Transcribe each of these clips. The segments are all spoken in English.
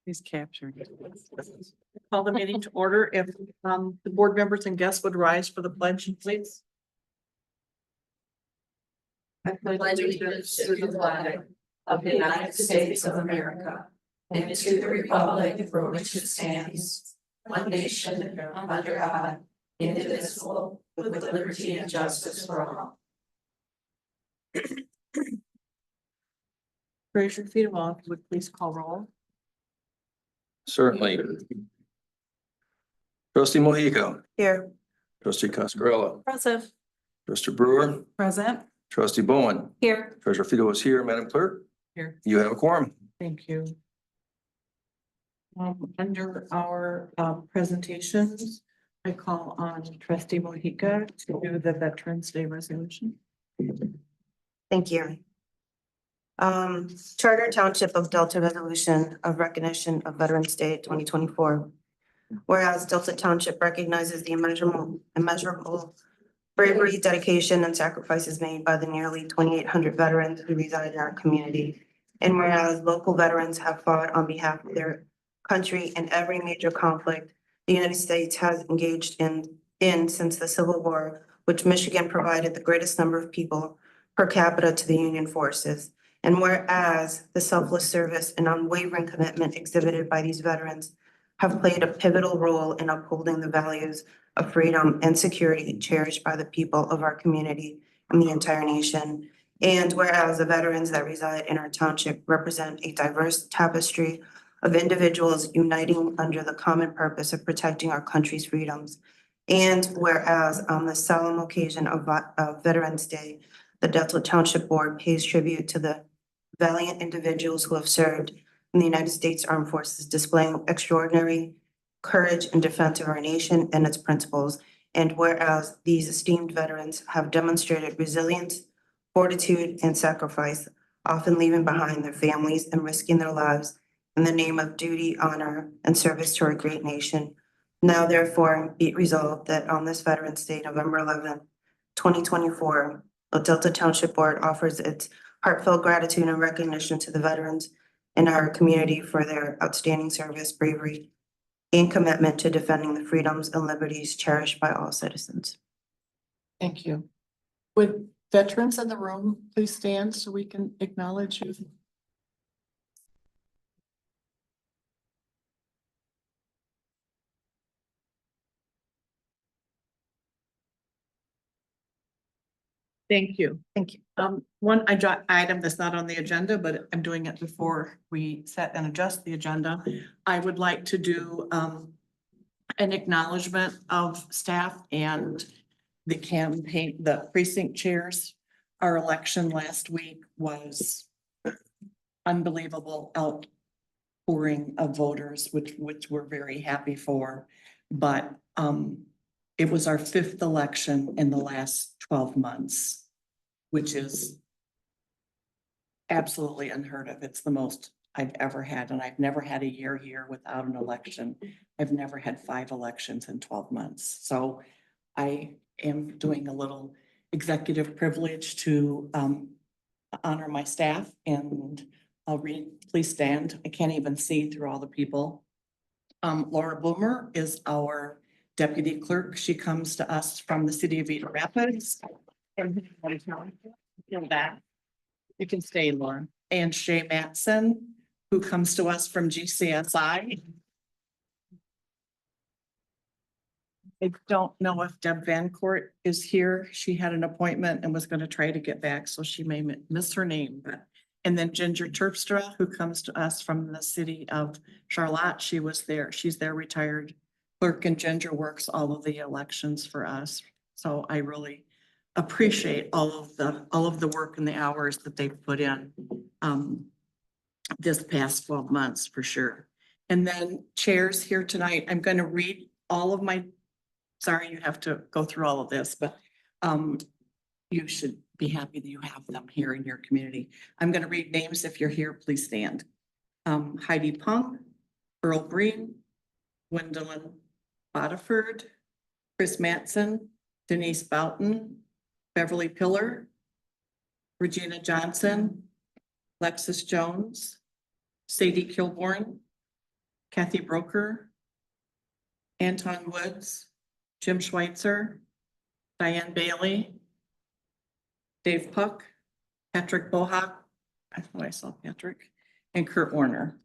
He's captured. Call the meeting to order. If the board members and guests would rise for the pledge, please. I pledge allegiance to the flag of the United States of America and to the republic for which it stands, one nation under God, indivisible, with liberty and justice for all. Raise your feet all, if you would please call roll. Certainly. Trustee Mohico, Here. trustee Coscarello, Present. trustee Brewer, Present. trustee Bowen, Here. treasurer Fido is here. Madam Clerk, Here. you have a quorum. Thank you. Under our presentations, I call on trustee Mohica to do the Veterans Day resolution. Thank you. Charter Township of Delta Resolution of Recognition of Veterans Day 2024. Whereas Delta Township recognizes the immeasurable bravery, dedication, and sacrifices made by the nearly 2,800 veterans who reside in our community. And whereas local veterans have fought on behalf of their country in every major conflict the United States has engaged in since the Civil War, which Michigan provided the greatest number of people per capita to the Union forces. And whereas the selfless service and unwavering commitment exhibited by these veterans have played a pivotal role in upholding the values of freedom and security cherished by the people of our community and the entire nation. And whereas the veterans that reside in our township represent a diverse tapestry of individuals uniting under the common purpose of protecting our country's freedoms. And whereas on the solemn occasion of Veterans Day, the Delta Township Board pays tribute to the valiant individuals who have served in the United States Armed Forces, displaying extraordinary courage in defense of our nation and its principles. And whereas these esteemed veterans have demonstrated resilience, fortitude, and sacrifice, often leaving behind their families and risking their lives in the name of duty, honor, and service to our great nation. Now therefore be it resolved that on this Veterans Day, November 11th, 2024, the Delta Township Board offers its heartfelt gratitude and recognition to the veterans in our community for their outstanding service, bravery, and commitment to defending the freedoms and liberties cherished by all citizens. Thank you. Would veterans in the room please stand so we can acknowledge you? Thank you. Thank you. One item that's not on the agenda, but I'm doing it before we set and adjust the agenda. I would like to do an acknowledgement of staff and the campaign, the precinct chairs. Our election last week was unbelievable outpouring of voters, which we're very happy for. But it was our 5th election in the last 12 months, which is absolutely unheard of. It's the most I've ever had, and I've never had a year here without an election. I've never had 5 elections in 12 months. So I am doing a little executive privilege to honor my staff, and I'll read, please stand. I can't even see through all the people. Laura Boomer is our deputy clerk. She comes to us from the city of Cedar Rapids. That you can stay, Laura. And Shay Matson, who comes to us from GCSI. I don't know if Deb Vancourt is here. She had an appointment and was going to try to get back, so she may miss her name. And then Ginger Terpstra, who comes to us from the city of Charlotte. She was there. She's their retired clerk, and Ginger works all of the elections for us. So I really appreciate all of the work and the hours that they've put in this past 12 months for sure. And then chairs here tonight, I'm going to read all of my, sorry, you have to go through all of this, but you should be happy that you have them here in your community. I'm going to read names. If you're here, please stand. Heidi Pung, Earl Breen, Gwendolyn Bodiford, Chris Matson, Denise Boughton, Beverly Pillar, Regina Johnson, Lexus Jones, Sadie Kilborn, Kathy Broker, Anton Woods, Jim Schweitzer, Diane Bailey, Dave Puck, Patrick Bohak, I thought I saw Patrick, and Kurt Warner.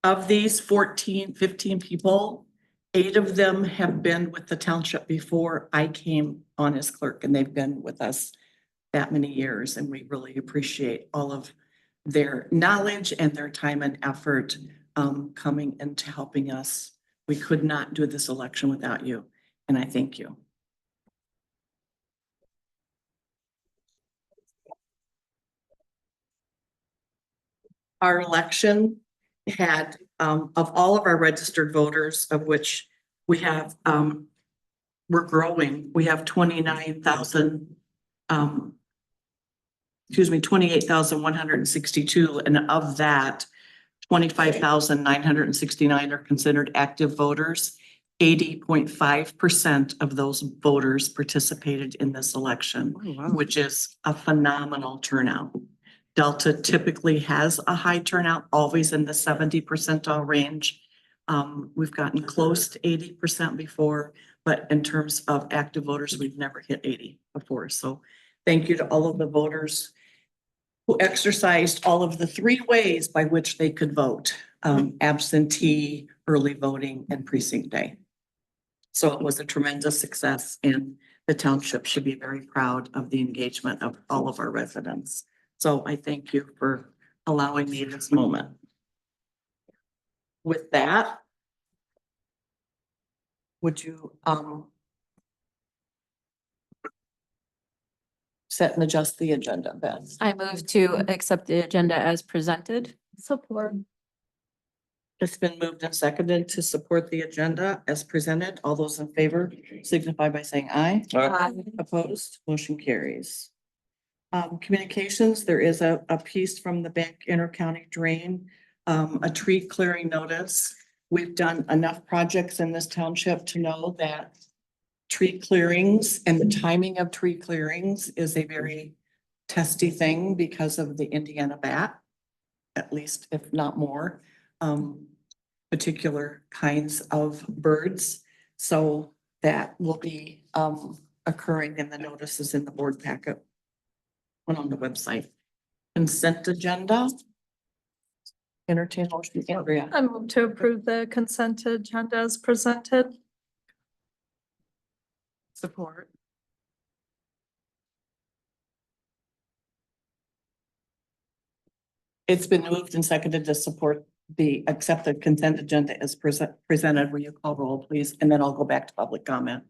Of these 15 people, 8 of them have been with the township before I came on as clerk, and they've been with us that many years, and we really appreciate all of their knowledge and their time and effort coming into helping us. We could not do this election without you, and I thank you. Our election had, of all of our registered voters, of which we have, we're growing, we have 29,000, 28,162, and of that, 25,969 are considered active voters. 80.5% of those voters participated in this election, Oh, wow. which is a phenomenal turnout. Delta typically has a high turnout, always in the 70 percentile range. We've gotten close to 80% before, but in terms of active voters, we've never hit 80 before. So thank you to all of the voters who exercised all of the 3 ways by which they could vote, absentee, early voting, and precinct day. So it was a tremendous success, and the township should be very proud of the engagement of all of our residents. So I thank you for allowing me this moment. With that, would you set and adjust the agenda, Beth? I move to accept the agenda as presented. Support. It's been moved and seconded to support the agenda as presented. All those in favor signify by saying aye. Opposed, motion carries. Communications, there is a piece from the Bank Intercounty Drain, a tree clearing notice. We've done enough projects in this township to know that tree clearings and the timing of tree clearings is a very testy thing because of the Indiana bat, at least if not more, particular kinds of birds. So that will be occurring in the notices in the board packet on the website. Consent agenda. Entertain motion, Andrea. I move to approve the consent agenda as presented. Support. It's been moved and seconded to support the accepted consent agenda as presented. Will you call roll, please? And then I'll go back to public comment.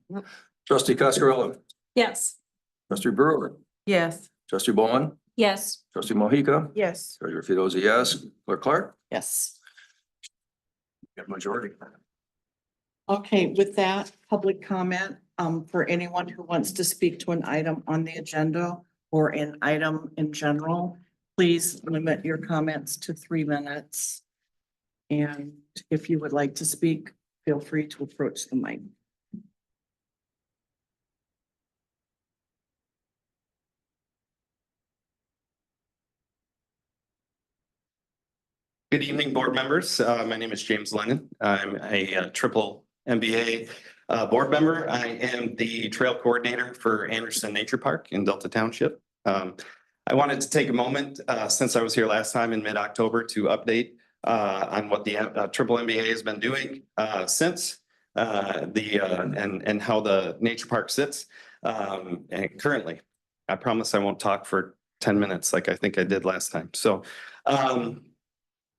Trustee Coscarello, Yes. trustee Brewer, Yes. trustee Bowman, Yes. trustee Mohica, Yes. treasurer Fidoza, yes, clerk Clark. Yes. Got majority. Okay, with that, public comment, for anyone who wants to speak to an item on the agenda or an item in general, please limit your comments to 3 minutes. And if you would like to speak, feel free to approach the mic. Good evening, board members. My name is James Lennon. I'm a triple MBA board member. I am the trail coordinator for Anderson Nature Park in Delta Township. I wanted to take a moment since I was here last time in mid-October to update on what the triple MBA has been doing since and how the nature park sits and currently. I promise I won't talk for 10 minutes like I think I did last time. So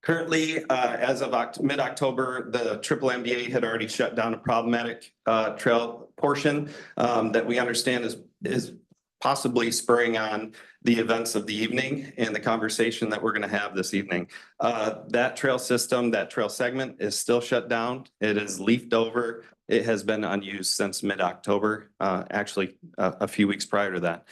Currently, as of mid-October, the triple MBA had already shut down a problematic trail portion that we understand is possibly spurring on the events of the evening and the conversation that we're going to have this evening. That trail system, that trail segment is still shut down. It is leafed over. It has been unused since mid-October, actually a few weeks prior to that.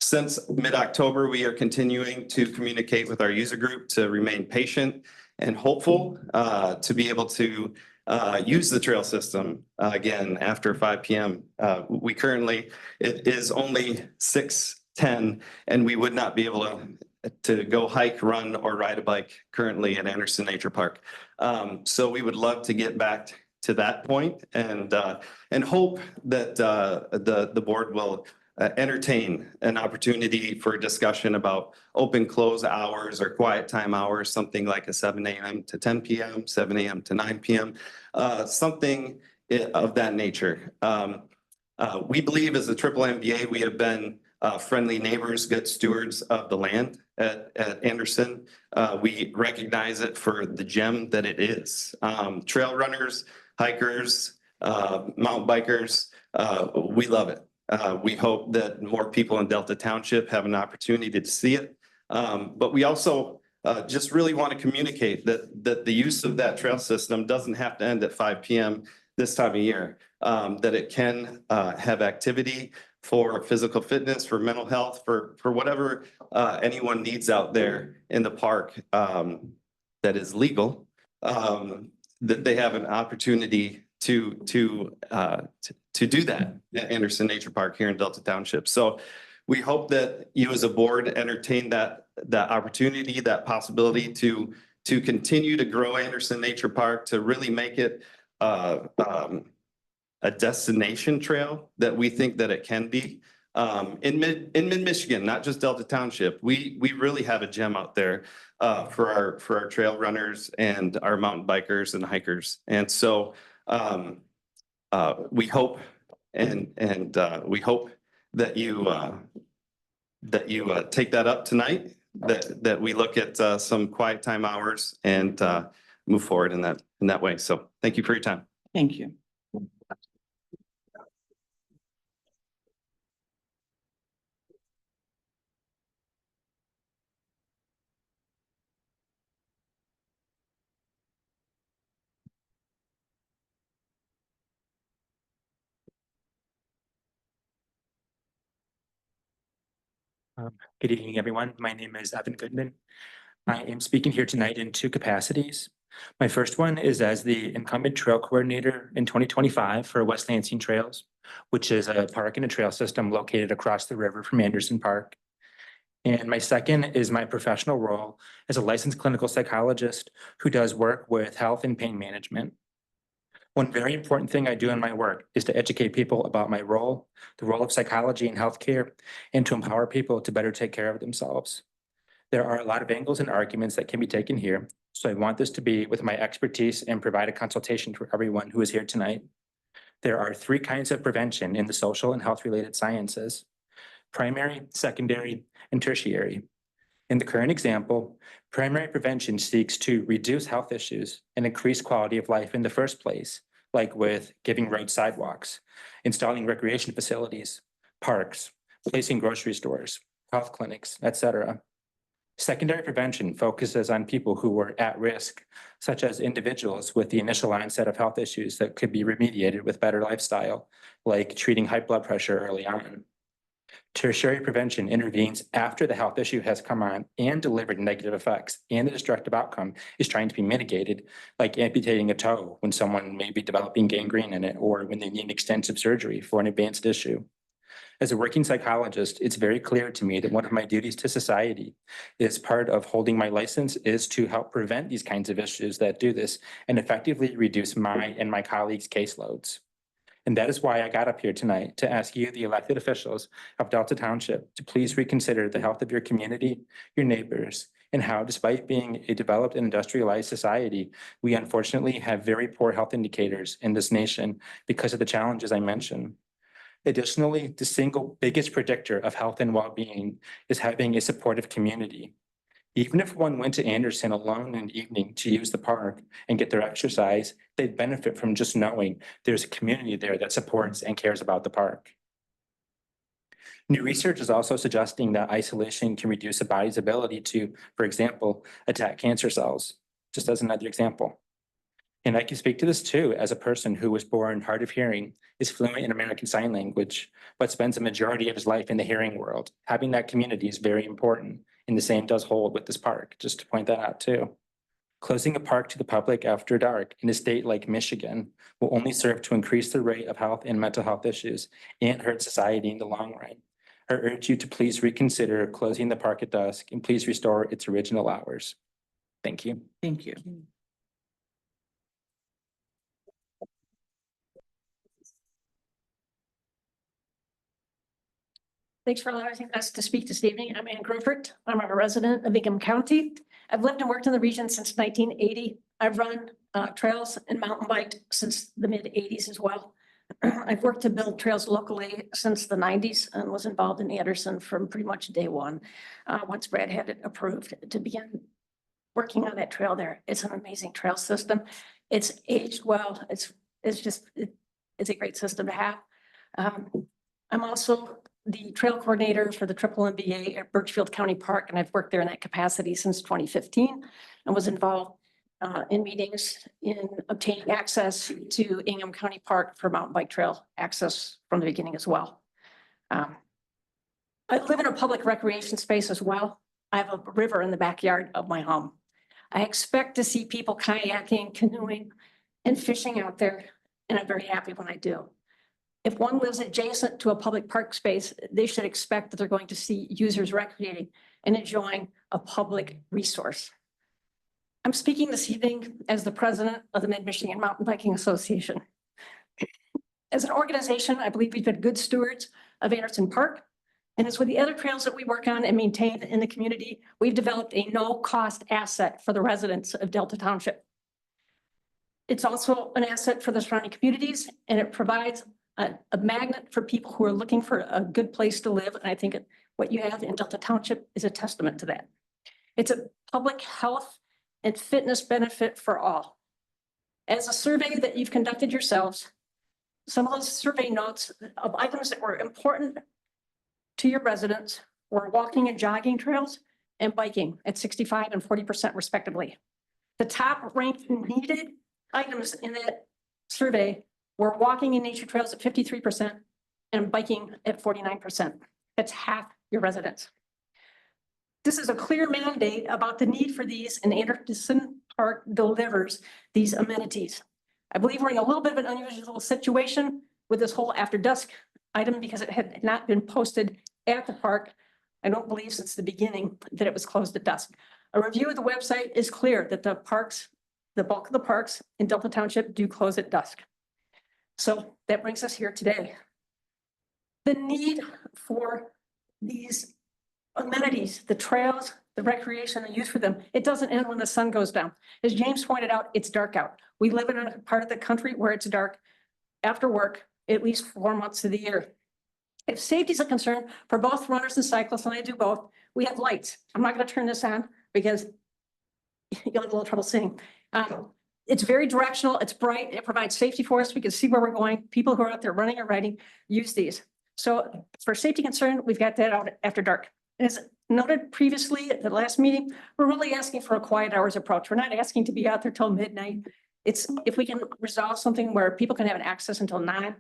Since mid-October, we are continuing to communicate with our user group to remain patient and hopeful to be able to use the trail system again after 5 p.m. We currently, it is only 6:10 and we would not be able to go hike, run, or ride a bike currently at Anderson Nature Park. So we would love to get back to that point and hope that the board will entertain an opportunity for discussion about open close hours or quiet time hours, something like a 7 a.m. to 10 p.m., 7 a.m. to 9 p.m., something of that nature. We believe as a triple MBA, we have been friendly neighbors, good stewards of the land at Anderson. We recognize it for the gem that it is. Trail runners, hikers, mountain bikers, we love it. We hope that more people in Delta Township have an opportunity to see it. But we also just really want to communicate that the use of that trail system doesn't have to end at 5 p.m. this time of year, that it can have activity for physical fitness, for mental health, for whatever anyone needs out there in the park that is legal, that they have an opportunity to do that at Anderson Nature Park here in Delta Township. So we hope that you as a board entertain that opportunity, that possibility to continue to grow Anderson Nature Park, to really make it a destination trail that we think that it can be. In mid-Michigan, not just Delta Township, we really have a gem out there for our trail runners and our mountain bikers and hikers. And so we hope we hope that you take that up tonight, that we look at some quiet time hours and move forward in that way. So thank you for your time. Thank you. Good evening, everyone. My name is Evan Goodman. I am speaking here tonight in two capacities. My first one is as the incumbent trail coordinator in 2025 for West Lansing Trails, which is a park and a trail system located across the river from Anderson Park. And my second is my professional role as a licensed clinical psychologist who does work with health and pain management. One very important thing I do in my work is to educate people about my role, the role of psychology in healthcare, and to empower people to better take care of themselves. There are a lot of angles and arguments that can be taken here, so I want this to be with my expertise and provide a consultation for everyone who is here tonight. There are three kinds of prevention in the social and health-related sciences: primary, secondary, and tertiary. In the current example, primary prevention seeks to reduce health issues and increase quality of life in the first place, like with giving road sidewalks, installing recreation facilities, parks, placing grocery stores, health clinics, etc. Secondary prevention focuses on people who were at risk, such as individuals with the initial onset of health issues that could be remediated with better lifestyle, like treating high blood pressure early on. Tertiary prevention intervenes after the health issue has come on and delivered negative effects, and the destructive outcome is trying to be mitigated, like amputating a toe when someone may be developing gangrene in it, or when they need extensive surgery for an advanced issue. As a working psychologist, it's very clear to me that one of my duties to society is part of holding my license is to help prevent these kinds of issues that do this and effectively reduce my and my colleagues' caseloads. And that is why I got up here tonight to ask you, the elected officials of Delta Township, to please reconsider the health of your community, your neighbors, and how, despite being a developed and industrialized society, we unfortunately have very poor health indicators in this nation because of the challenges I mentioned. Additionally, the single biggest predictor of health and well-being is having a supportive community. Even if one went to Anderson alone in the evening to use the park and get their exercise, they'd benefit from just knowing there's a community there that supports and cares about the park. New research is also suggesting that isolation can reduce a body's ability to, for example, attack cancer cells, just as another example. And I can speak to this too, as a person who was born hard of hearing, is fluent in American Sign Language, but spends a majority of his life in the hearing world. Having that community is very important, and the same does hold with this park, just to point that out too. Closing a park to the public after dark in a state like Michigan will only serve to increase the rate of health and mental health issues and hurt society in the long run. I urge you to please reconsider closing the park at dusk and please restore its original hours. Thank you. Thank you. Thanks for allowing us to speak this evening. I'm Ann Grufert. I'm a resident of Ingham County. I've lived and worked in the region since 1980. I've run trails and mountain biked since the mid-80s as well. I've worked to build trails locally since the 90s and was involved in Anderson from pretty much day one. Once Brad had it approved to begin working on that trail there. It's an amazing trail system. It's aged well. It's a great system to have. I'm also the trail coordinator for the Triple MBA at Birchfield County Park, and I've worked there in that capacity since 2015 and was involved in meetings in obtaining access to Ingham County Park for mountain bike trail access from the beginning as well. I live in a public recreation space as well. I have a river in the backyard of my home. I expect to see people kayaking, canoeing, and fishing out there, and I'm very happy when I do. If one lives adjacent to a public park space, they should expect that they're going to see users recreating and enjoying a public resource. I'm speaking this evening as the president of the Mid-Michigan Mountain Biking Association. As an organization, I believe we've been good stewards of Anderson Park. And as with the other trails that we work on and maintain in the community, we've developed a no-cost asset for the residents of Delta Township. It's also an asset for the surrounding communities, and it provides a magnet for people who are looking for a good place to live. And I think what you have in Delta Township is a testament to that. It's a public health and fitness benefit for all. As a survey that you've conducted yourselves, some of those survey notes of items that were important to your residents were walking and jogging trails and biking at 65 and 40% respectively. The top ranked needed items in that survey were walking and nature trails at 53% and biking at 49%. That's half your residents. This is a clear mandate about the need for these, and Anderson Park delivers these amenities. I believe we're in a little bit of an unusual situation with this whole after dusk item because it had not been posted at the park. I don't believe since the beginning that it was closed at dusk. A review of the website is clear that the bulk of the parks in Delta Township do close at dusk. So that brings us here today. The need for these amenities, the trails, the recreation, the use for them, it doesn't end when the sun goes down. As James pointed out, it's dark out. We live in a part of the country where it's dark after work, at least 4 months of the year. If safety is a concern for both runners and cyclists, and I do both, we have lights. I'm not going to turn this on because you'll have a little trouble seeing. It's very directional. It's bright. It provides safety for us. We can see where we're going. People who are out there running or riding use these. So for safety concern, we've got that out after dark. As noted previously at the last meeting, we're really asking for a quiet hours approach. We're not asking to be out there till midnight. It's if we can resolve something where people can have an access until 9,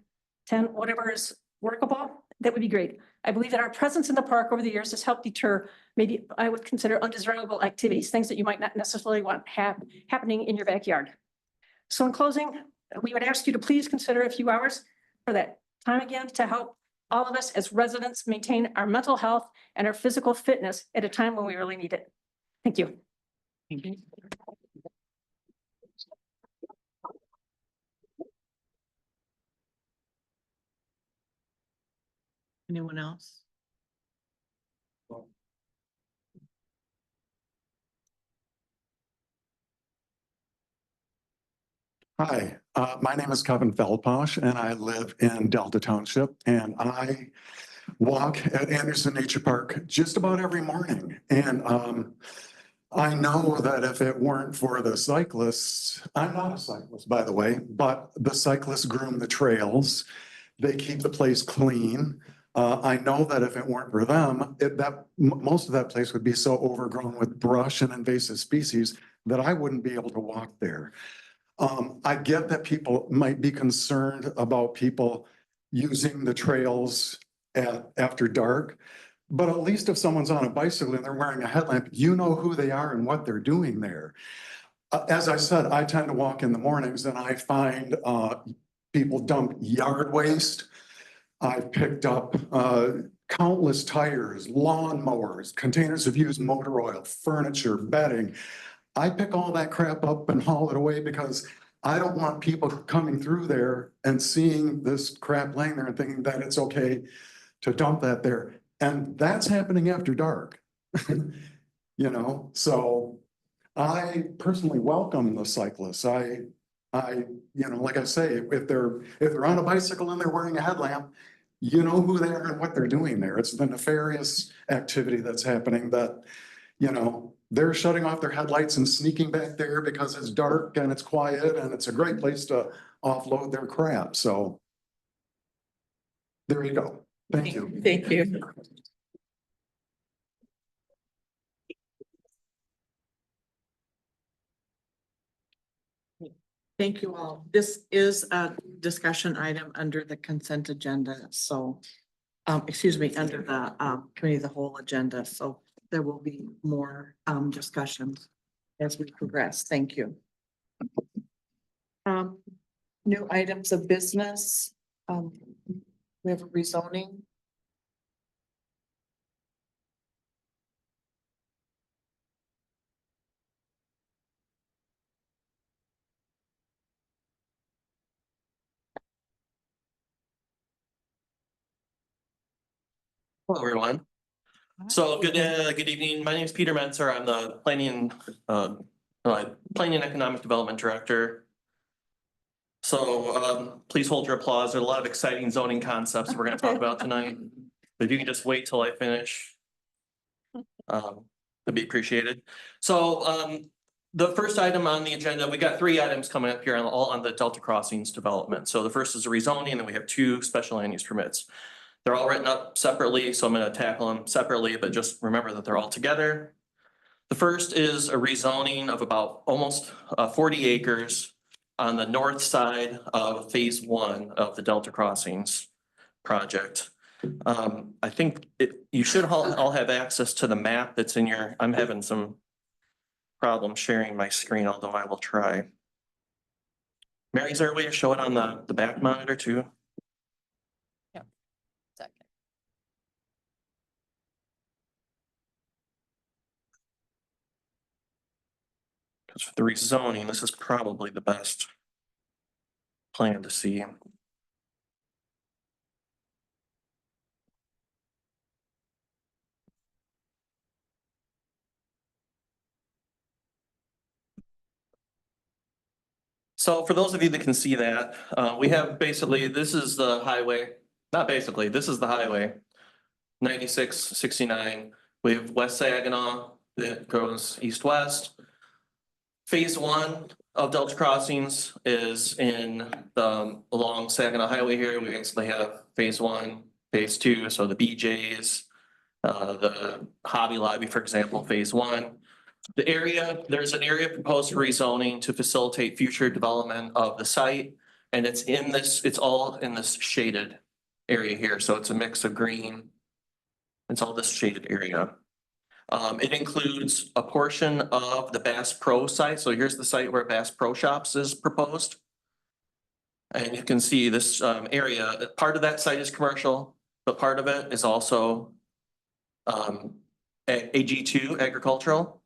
10, whatever is workable, that would be great. I believe that our presence in the park over the years has helped deter maybe I would consider undesirable activities, things that you might not necessarily want happening in your backyard. So in closing, we would ask you to please consider a few hours for that time again to help all of us as residents maintain our mental health and our physical fitness at a time when we really need it. Thank you. Thank you. Anyone else? Hi, my name is Kevin Feldposh and I live in Delta Township and I walk at Anderson Nature Park just about every morning. And I know that if it weren't for the cyclists, I'm not a cyclist, by the way, but the cyclists groom the trails. They keep the place clean. I know that if it weren't for them, most of that place would be so overgrown with brush and invasive species that I wouldn't be able to walk there. I get that people might be concerned about people using the trails after dark. But at least if someone's on a bicycle and they're wearing a headlamp, you know who they are and what they're doing there. As I said, I tend to walk in the mornings and I find people dump yard waste. I've picked up countless tires, lawn mowers, containers of used motor oil, furniture, bedding. I pick all that crap up and haul it away because I don't want people coming through there and seeing this crap laying there and thinking that it's okay to dump that there. And that's happening after dark. You know, so I personally welcome the cyclists. Like I say, if they're on a bicycle and they're wearing a headlamp, you know who they are and what they're doing there. It's the nefarious activity that's happening that, they're shutting off their headlights and sneaking back there because it's dark and it's quiet and it's a great place to offload their crap. So there you go. Thank you. Thank you. Thank you all. This is a discussion item under the consent agenda, so, under the, committee of the whole agenda, so there will be more, discussions as we progress. Thank you. New items of business, we have a rezoning. Hello, everyone. So good evening. My name is Peter Menzer. I'm the Planning and Economic Development Director. So please hold your applause. There are a lot of exciting zoning concepts we're going to talk about tonight. But if you can just wait till I finish, that'd be appreciated. So the first item on the agenda, we got 3 items coming up here all on the Delta Crossings development. So the first is a rezoning, and then we have 2 special land use permits. They're all written up separately, so I'm going to tackle them separately, but just remember that they're all together. The first is a rezoning of about almost 40 acres on the north side of phase 1 of the Delta Crossings project. I think you should all have access to the map that's in your, I'm having some problems sharing my screen, although I will try. Mary, is there a way to show it on the back monitor too? Because for the rezoning, this is probably the best plan to see. So for those of you that can see that, we have basically, this is the highway, not basically, this is the highway, 9669. We have West Saginaw that goes east-west. Phase 1 of Delta Crossings is in the along Saginaw Highway here. We basically have phase 1, phase 2, so the BJ's, the Hobby Lobby, for example, phase 1. There's an area proposed for rezoning to facilitate future development of the site. And it's all in this shaded area here. So it's a mix of green. It's all this shaded area. It includes a portion of the Bass Pro site. So here's the site where Bass Pro Shops is proposed. And you can see this area, part of that site is commercial, but part of it is also AG2 agricultural.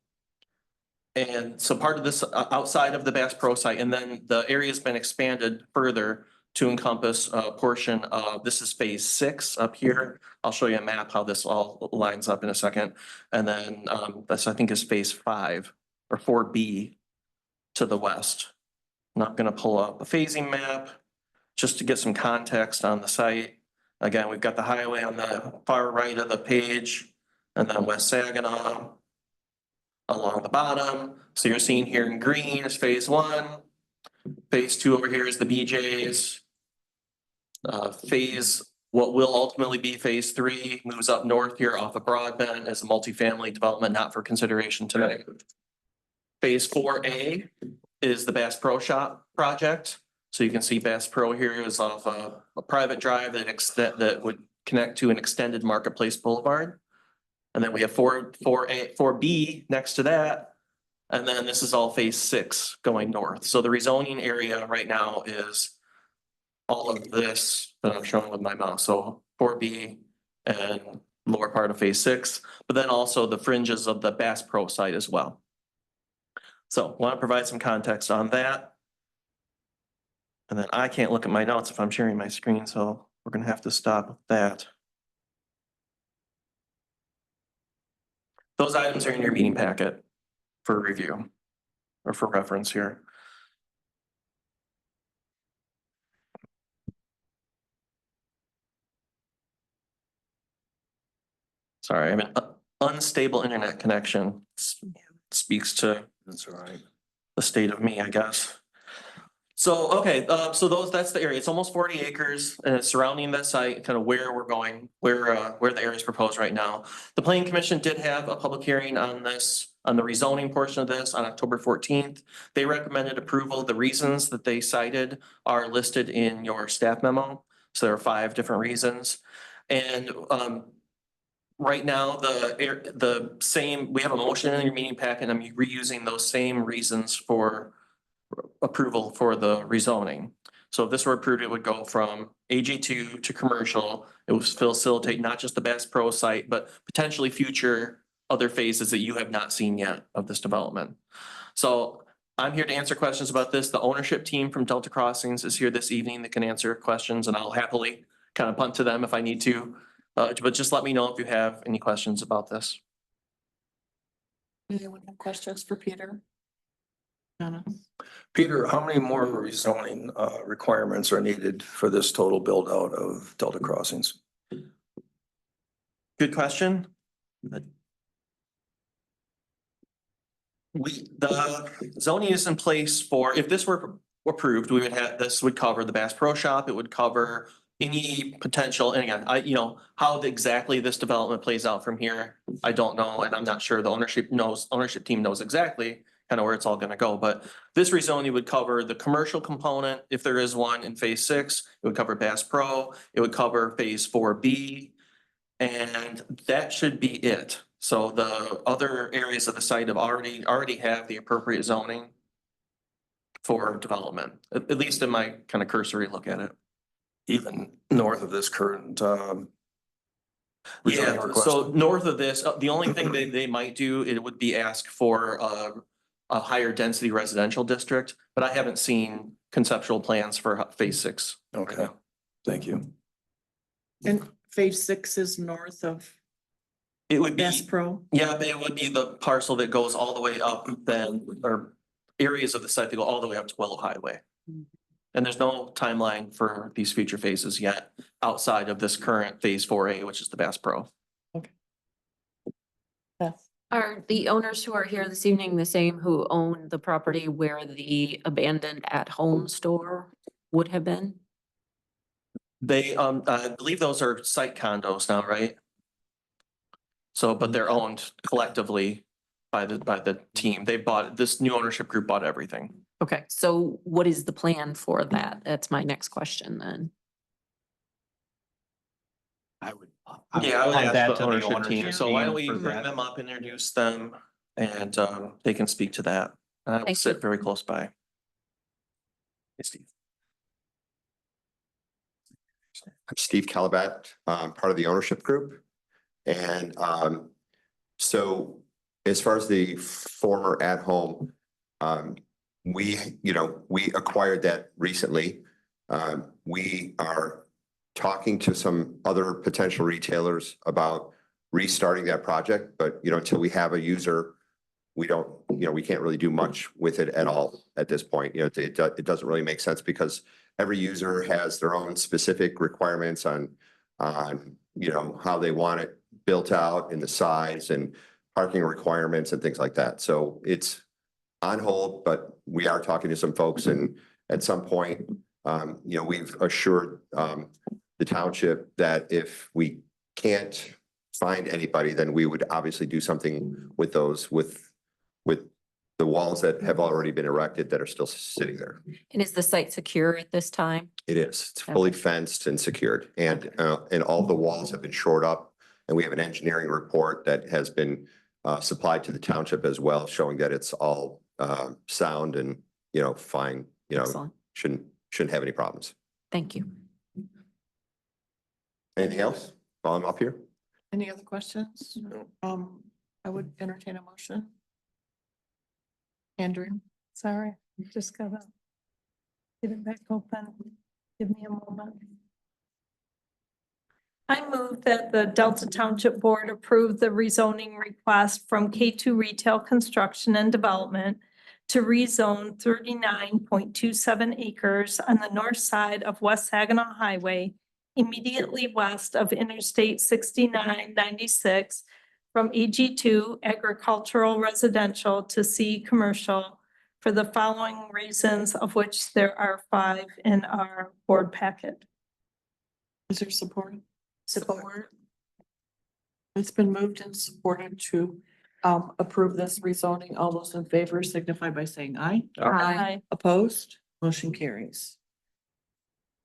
And so part of this outside of the Bass Pro site, and then the area has been expanded further to encompass a portion of, this is phase 6 up here. I'll show you a map how this all lines up in a second. And then this I think is phase 5 or 4B to the west. I'm not going to pull up a phasing map just to get some context on the site. Again, we've got the highway on the far right of the page and then West Saginaw. along the bottom. So you're seeing here in green is phase one. Phase two over here is the BJ's. What will ultimately be phase three moves up north here off of Broadbent as a multifamily development not for consideration tonight. Phase 4A is the Bass Pro Shop project. So you can see Bass Pro here is off a private drive that would connect to an extended Marketplace Boulevard. And then we have 4B next to that. And then this is all phase 6 going north. So the rezoning area right now is all of this that I'm showing with my mouse. So 4B and lower part of phase 6, but then also the fringes of the Bass Pro site as well. So want to provide some context on that. And then I can't look at my notes if I'm sharing my screen, so we're going to have to stop with that. Those items are in your meeting packet for review or for reference here. Sorry, I mean, unstable internet connection speaks to That's all right. the state of me, I guess. So, okay, so that's the area. It's almost 40 acres and it's surrounding that site, kind of where we're going, where the area is proposed right now. The planning commission did have a public hearing on this, on the rezoning portion of this on October 14th. They recommended approval. The reasons that they cited are listed in your staff memo. So there are 5 different reasons. And, right now, the same, we have a motion in your meeting packet. I'm reusing those same reasons for approval for the rezoning. So if this were approved, it would go from AG2 to commercial. It would facilitate not just the Bass Pro site, but potentially future other phases that you have not seen yet of this development. So I'm here to answer questions about this. The ownership team from Delta Crossings is here this evening that can answer questions, and I'll happily kind of punt to them if I need to. But just let me know if you have any questions about this. Anyone have questions for Peter? Donna? Peter, how many more rezoning requirements are needed for this total build out of Delta Crossings? Good question. The zoning is in place for, if this were approved, we would have, this would cover the Bass Pro Shop. It would cover any potential, and again, how exactly this development plays out from here, I don't know, and I'm not sure the ownership team knows exactly kind of where it's all gonna go, but this rezoning would cover the commercial component, if there is one in phase 6, it would cover Bass Pro, it would cover phase 4B, and that should be it. So the other areas of the site have already have the appropriate zoning for development, at least in my kind of cursory look at it. Even north of this current rezoning Yeah, request? so north of this, the only thing they might do, it would be ask for a higher density residential district, but I haven't seen conceptual plans for phase 6. Okay, thank you. And phase 6 is north of It would be, Bass Pro? yeah, it would be the parcel that goes all the way up then, or areas of the site that go all the way up to Willow Highway. And there's no timeline for these future phases yet outside of this current phase 4A, which is the Bass Pro. Beth? Are the owners who are here this evening the same who own the property where the abandoned at-home store would have been? They, I believe those are site condos now, right? So, but they're owned collectively by the team. They bought, this new ownership group bought everything. Okay, so what is the plan for that? That's my next question then. Yeah, I would add ask that the to the ownership team. ownership So why don't we team for bring that. them up, introduce them, and they can speak to that. I will Thank sit you. very close by. Hey, Steve. I'm Steve Calabat, part of the ownership group. And so as far as the former at-home, we acquired that recently. We are talking to some other potential retailers about restarting that project, but until we have a user, we can't really do much with it at all at this point. It doesn't really make sense because every user has their own specific requirements on how they want it built out and the size. And parking requirements and things like that. So it's on hold, but we are talking to some folks, and at some point, we've assured the township that if we can't find anybody, then we would obviously do something with those, with the walls that have already been erected that are still sitting there. And is the site secure at this time? It is. It's fully fenced and secured, and all the walls have been shored up. And we have an engineering report that has been supplied to the township as well, showing that it's all sound and, fine, Excellent. shouldn't have any problems. Thank you. Anything else while I'm up here? Any other questions? I would entertain a motion. Andrew? Sorry, just gotta get it back open. Give me a moment. I move that the Delta Township Board approve the rezoning request from K2 Retail Construction and Development to rezone 39.27 acres on the north side of West Saginaw Highway, immediately west of Interstate 6996, from AG2 agricultural residential to C commercial, for the following reasons, of which there are 5 in our board packet. Is there support? Support. It's been moved and supported to approve this rezoning. All those in favor signify by saying aye. Aye. Opposed? Motion carries.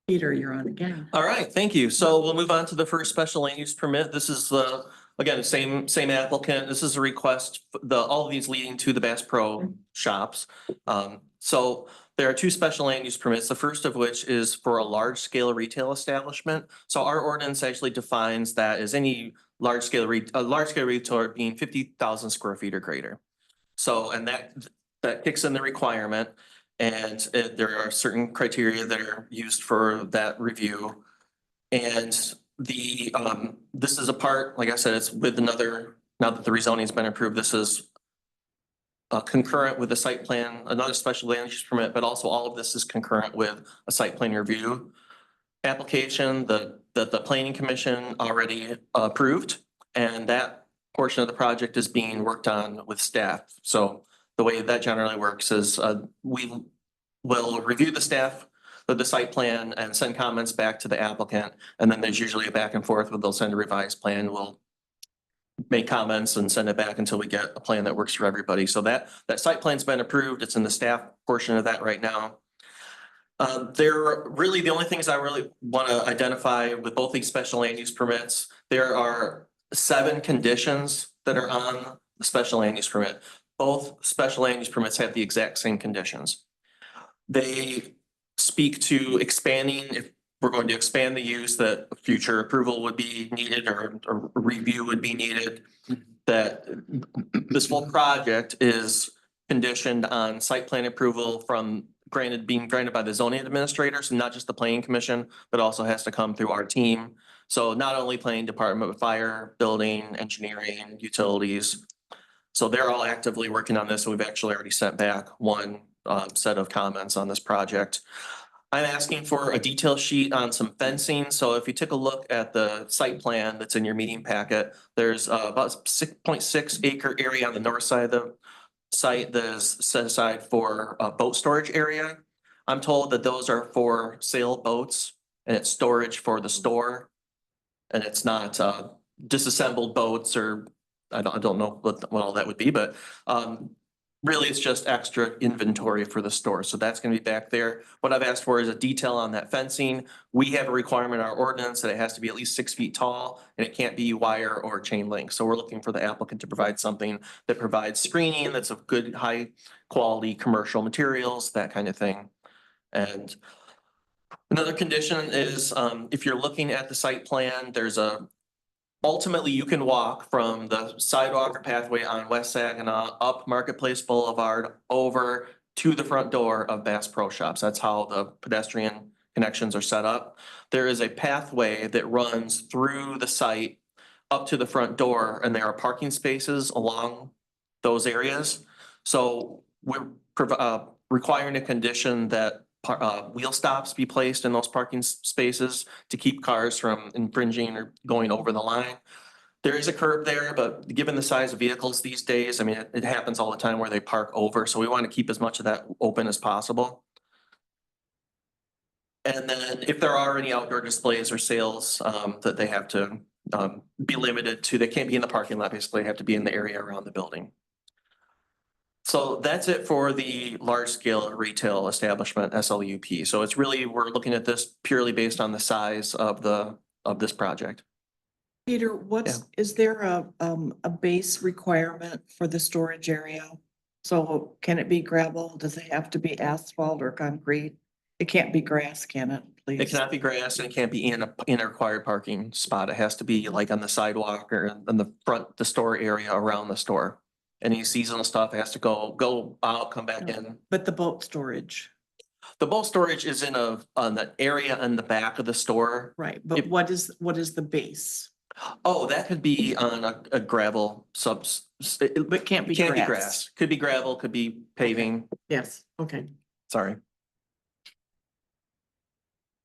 Peter, you're on again. All right, thank you. So we'll move on to the first special land use permit. This is again, same applicant. This is a request, all of these leading to the Bass Pro Shops. So there are 2 special land use permits, the first of which is for a large scale retail establishment. So our ordinance actually defines that as any large scale retailer being 50,000 square feet or greater. So, and that kicks in the requirement. And there are certain criteria that are used for that review. And this is a part, like I said, it's with another, now that the rezoning has been approved, this is concurrent with the site plan, another special land use permit, but also all of this is concurrent with a site plan review application that the planning commission already approved. And that portion of the project is being worked on with staff. So the way that generally works is we will review the staff of the site plan and send comments back to the applicant. And then there's usually a back and forth where they'll send a revised plan. We'll make comments and send it back until we get a plan that works for everybody. So that site plan's been approved. It's in the staff portion of that right now. They're really the only things I really want to identify with both these special land use permits. There are 7 conditions that are on the special land use permit. Both special land use permits have the exact same conditions. They speak to expanding, if we're going to expand the use, that future approval would be needed or review would be needed. That this whole project is conditioned on site plan approval being granted by the zoning administrator, so not just the planning commission, but also has to come through our team. So not only planning department, but fire, building, engineering, utilities. So they're all actively working on this. So we've actually already sent back one set of comments on this project. I'm asking for a detail sheet on some fencing. So if you took a look at the site plan that's in your meeting packet, there's about 6.6 acre area on the north side of the site that is set aside for a boat storage area. I'm told that those are for sail boats and it's storage for the store. And it's not disassembled boats, or I don't know what all that would be, but really it's just extra inventory for the store. So that's going to be back there. What I've asked for is a detail on that fencing. We have a requirement in our ordinance that it has to be at least 6 feet tall and it can't be wire or chain link. So we're looking for the applicant to provide something that provides screening that's of good, high quality commercial materials, that kind of thing. And another condition is if you're looking at the site plan, ultimately, you can walk from the sidewalk or pathway on West Saginaw up Marketplace Boulevard over to the front door of Bass Pro Shops. That's how the pedestrian connections are set up. There is a pathway that runs through the site up to the front door, and there are parking spaces along those areas. So we're requiring a condition that wheel stops be placed in those parking spaces to keep cars from infringing or going over the line. There is a curb there, but given the size of vehicles these days, I mean, it happens all the time where they park over, so we want to keep as much of that open as possible. And then if there are any outdoor displays or sales, that they have to, be limited to, they can't be in the parking lot, basically, they have to be in the area around the building. So that's it for the large scale retail establishment, SLUP. So it's really, we're looking at this purely based on the size of this project. Peter, is there a base requirement for the storage area? So can it be gravel? Does it have to be asphalt or concrete? It can't be grass, can it, please? It cannot be grass and it can't be in a required parking spot. It has to be like on the sidewalk or in the front, the store area around the store. Any seasonal stuff has to go out, come back in. But the boat storage, The boat storage is on the area in the back of the store. right, but what is the base? Oh, that could be on a gravel But can't be can't be grass. grass. Could be gravel, could be paving. Yes, okay. Sorry.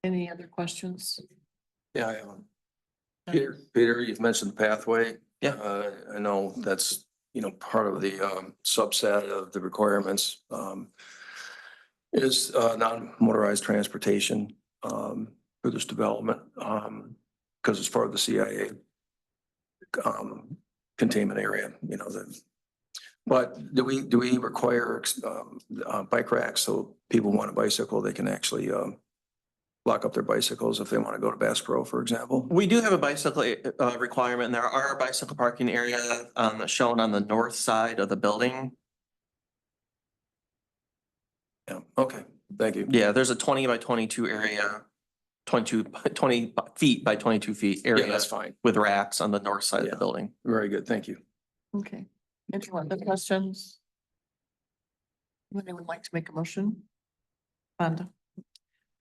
Any other questions? Yeah, I am. Peter, you've mentioned the pathway. Yeah. I know that's, part of the subset of the requirements is non-motorized transportation for this development because it's part of the CIA containment area, but do we require bike racks so people want a bicycle, they can actually lock up their bicycles if they want to go to Bass Pro, for example? We do have a bicycle requirement, and there are bicycle parking area shown on the north side of the building. Yeah, okay, thank you. Yeah, there's a 20 by 22 area, 20 feet by 22 feet Yeah, area that's fine. with racks on the north side of Yeah. the building. Very good, thank you. Okay. Any other questions? Would anyone like to make a motion? Fonda?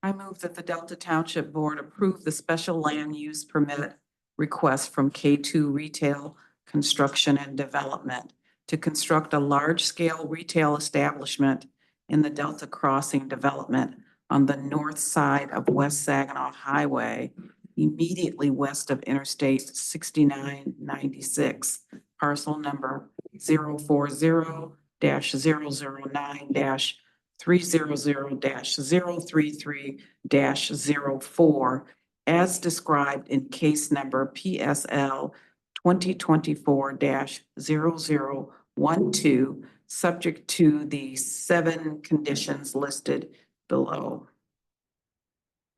I move that the Delta Township Board approve the special land use permit request from K2 Retail Construction and Development to construct a large-scale retail establishment in the Delta Crossing development on the north side of West Saginaw Highway, immediately west of Interstate 6996, parcel number 040-009- 300-033-04 as described in case number PSL 2024-0012, subject to the 7 conditions listed below.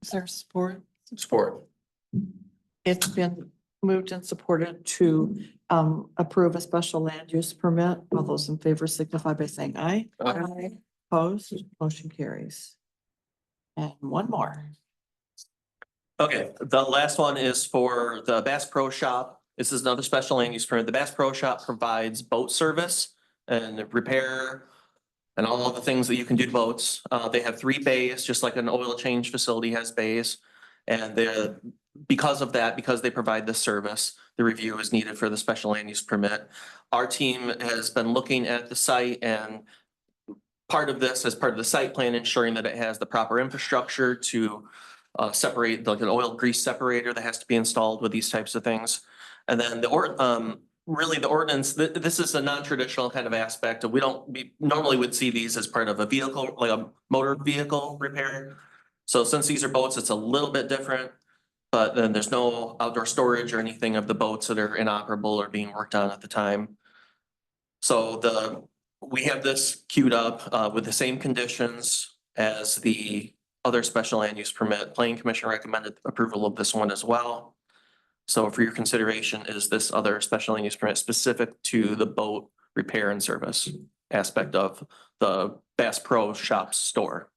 Is there support? Support. It's been moved and supported to approve a special land use permit. All those in favor signify by saying aye. Aye. Opposed, motion carries. And one more. Okay, the last one is for the Bass Pro Shop. This is another special land use permit. The Bass Pro Shop provides boat service and repair and all of the things that you can do to boats. They have 3 bays, just like an oil change facility has bays. And because of that, because they provide this service, the review is needed for the special land use permit. Our team has been looking at the site, and part of this, as part of the site plan, ensuring that it has the proper infrastructure to separate, like an oil grease separator that has to be installed with these types of things. And then the ordinance, this is a non-traditional kind of aspect. We normally would see these as part of a vehicle, like a motor vehicle repair. So since these are boats, it's a little bit different, but then there's no outdoor storage or anything of the boats that are inoperable or being worked on at the time. So we have this queued up with the same conditions as the other special land use permit. Planning Commission recommended approval of this one as well. So for your consideration is this other special land use permit specific to the boat repair and service aspect of the Bass Pro Shops store.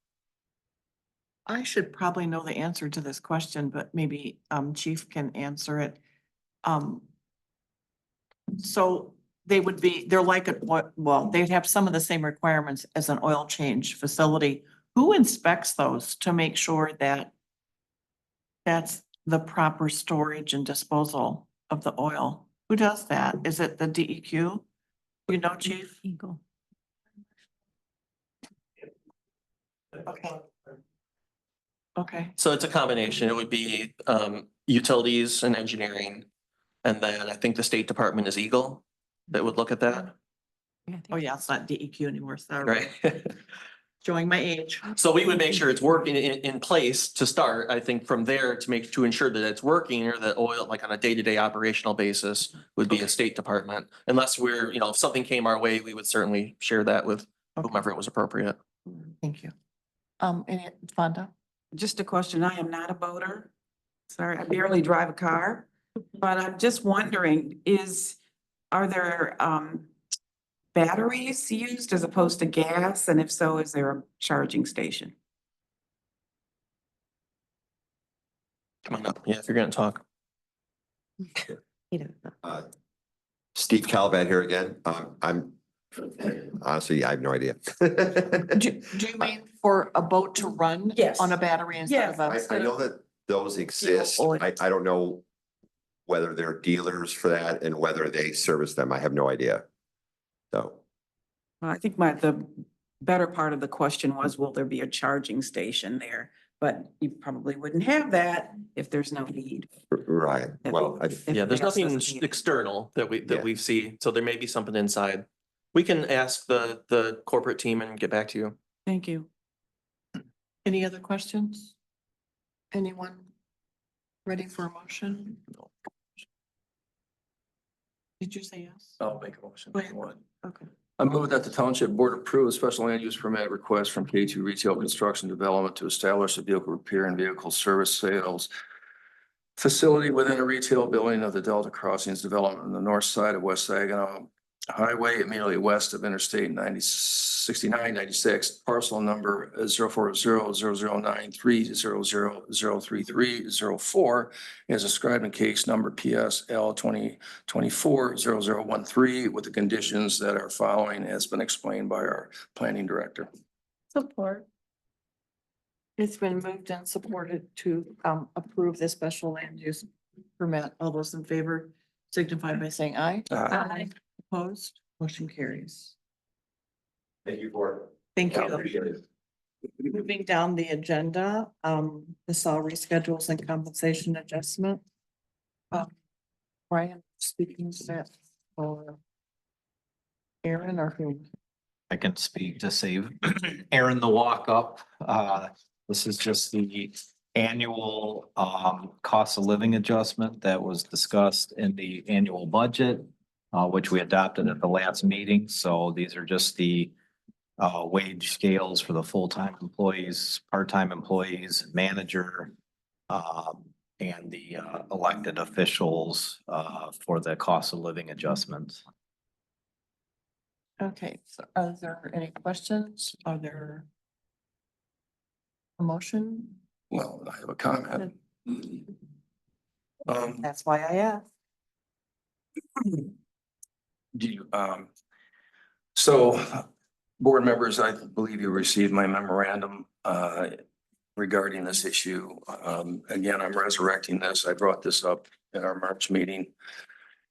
I should probably know the answer to this question, but maybe Chief can answer it. So they're like, they'd have some of the same requirements as an oil change facility. Who inspects those to make sure that that's the proper storage and disposal of the oil? Who does that? Is it the DEQ? You know, Chief? Eagle. Okay. Okay, So it's a combination. It would be utilities and engineering. And then I think the State Department is Eagle that would look at that, Oh, yeah, it's not DEQ anymore, sorry. right? Showing my age. So we would make sure it's working in place to start, I think from there to ensure that it's working or that oil, like on a day-to-day operational basis would be a State Department. Unless we're, if something came our way, we would certainly share that with whomever it was appropriate. Thank you. Any, Fonda? Just a question. I am not a boater. Sorry, I barely drive a car. But I'm just wondering, are there batteries used as opposed to gas? And if so, is there a charging station? Come on up. Yeah, if you're gonna talk. Steve Calabat here again. I'm honestly, I have no idea. Do you mean for a boat to run? Yes. On a battery instead of Yes. a? I know that those exist. oil. I don't know whether they're dealers for that and whether they service them. I have no idea. So, Well, I think the better part of the question was, will there be a charging station there? But you probably wouldn't have that if there's no need. right, well, If Yeah, there's gas nothing is needed. external that Yeah. we see, so there may be something inside. We can ask the corporate team and get back to you. Thank you. Any other questions? Anyone ready for a motion? Did you say yes? I'll make a motion. Go ahead. Okay. I move that the Township Board approve a special land use permit request from K2 Retail Construction Development to establish a vehicle repair and vehicle service sales facility within a retail building of the Delta Crossings Development on the north side of West Saginaw Highway, immediately west of Interstate 6996, parcel number 040009300003304, as described in case number PSL 2024-0013, with the conditions that are following has been explained by our planning director. Support. It's been moved and supported to approve this special land use permit. All those in favor signify by saying aye. Aye. Opposed, motion carries. thank you for it. Thank I you. appreciate it. Moving down the agenda, the salary schedules and compensation adjustment. Brian speaking to that or Aaron or who? I can speak to save Aaron the walk up. This is just the annual cost of living adjustment that was discussed in the annual budget, which we adopted at the last meeting. So these are just the wage scales for the full-time employees, part-time employees, manager, and the elected officials for the cost of living adjustments. Okay, so are there any questions? Are there a motion? Well, I have a comment. That's why I asked. Do you, so board members, I believe you received my memorandum regarding this issue. Again, I'm resurrecting this. I brought this up in our March meeting.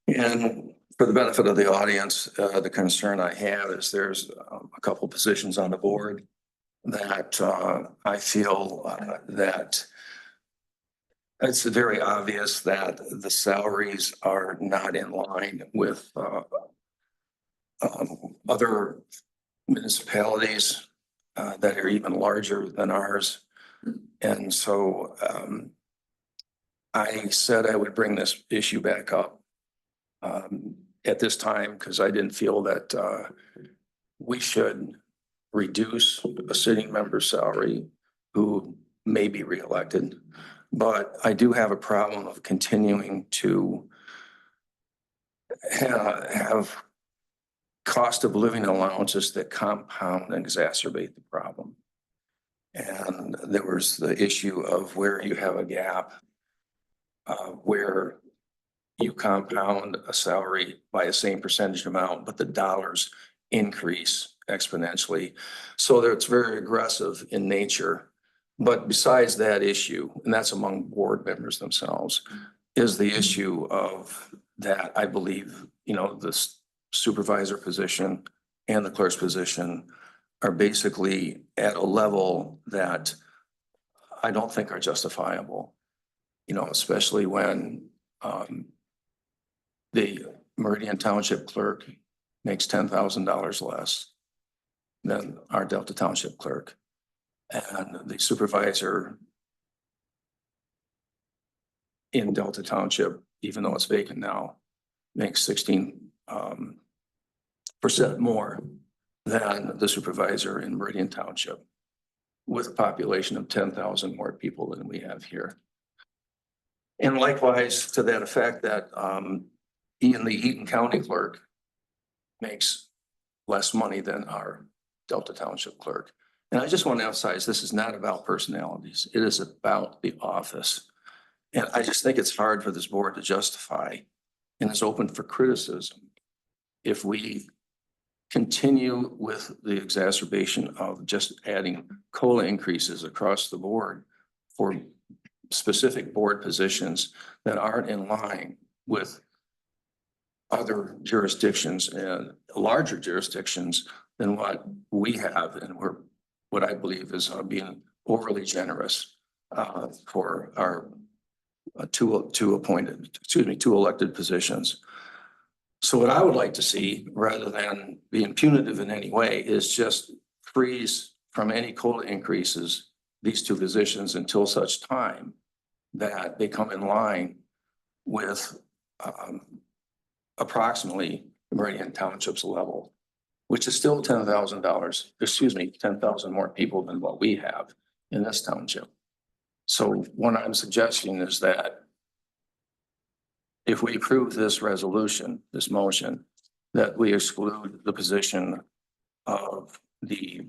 And for the benefit of the audience, the concern I have is there's a couple positions on the board that I feel that it's very obvious that the salaries are not in line with other municipalities that are even larger than ours. And so I said I would bring this issue back up at this time because I didn't feel that we should reduce a sitting member's salary who may be reelected. But I do have a problem of continuing to have cost of living allowances that compound and exacerbate the problem. And there was the issue of where you have a gap where you compound a salary by a same percentage amount, but the dollars increase exponentially. So that it's very aggressive in nature. But besides that issue, and that's among board members themselves, is the issue of that I believe, the supervisor position and the clerk's position are basically at a level that I don't think are justifiable, especially when the Meridian Township clerk makes $10,000 less than our Delta Township clerk. And the supervisor in Delta Township, even though it's vacant now, makes 16% more than the supervisor in Meridian Township, with a population of 10,000 more people than we have here. And likewise, to that effect, that Ian, the Eaton County clerk, makes less money than our Delta Township clerk. And I just want to emphasize, this is not about personalities. It is about the office. And I just think it's hard for this board to justify, and it's open for criticism, if we continue with the exacerbation of just adding COLA increases across the board for specific board positions that aren't in line with other jurisdictions and larger jurisdictions than what we have, and we're what I believe is being overly generous for our two elected positions. So what I would like to see, rather than being punitive in any way, is just freeze from any COLA increases these two positions until such time that they come in line with approximately Meridian Township's level, which is still $10,000, 10,000 more people than what we have in this township. So what I'm suggesting is that if we approve this resolution, this motion, that we exclude the position of the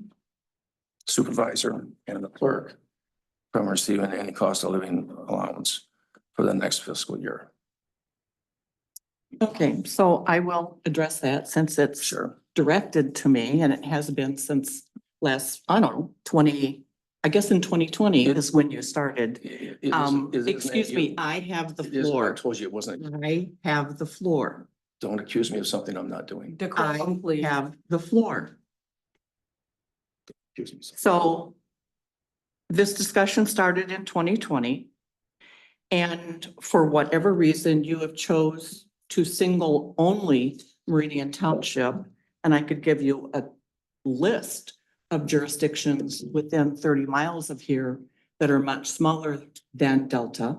supervisor and the clerk from receiving any cost of living allowance for the next fiscal year. Okay, so I will address that since it's Sure. directed to me, and it has been since last, I don't know, 20, I guess in 2020 is when you started. Excuse me, I have the I floor. told you it wasn't. I have the floor. Don't accuse me of something I'm not doing. Decorum, I please. have the floor. Accuse me. So this discussion started in 2020. And for whatever reason, you have chose to single only Meridian Township. And I could give you a list of jurisdictions within 30 miles of here that are much smaller than Delta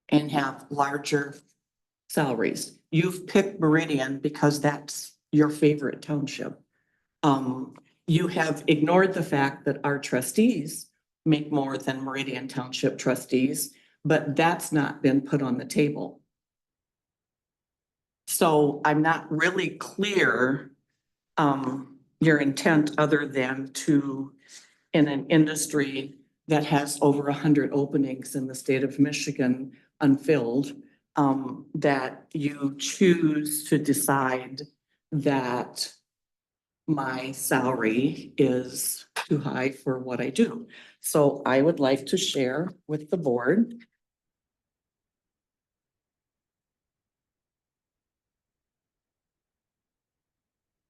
and have larger salaries. You've picked Meridian because that's your favorite township. You have ignored the fact that our trustees make more than Meridian Township trustees, but that's not been put on the table. So I'm not really clear your intent other than to, in an industry that has over 100 openings in the state of Michigan unfilled, that you choose to decide that my salary is too high for what I do. So I would like to share with the board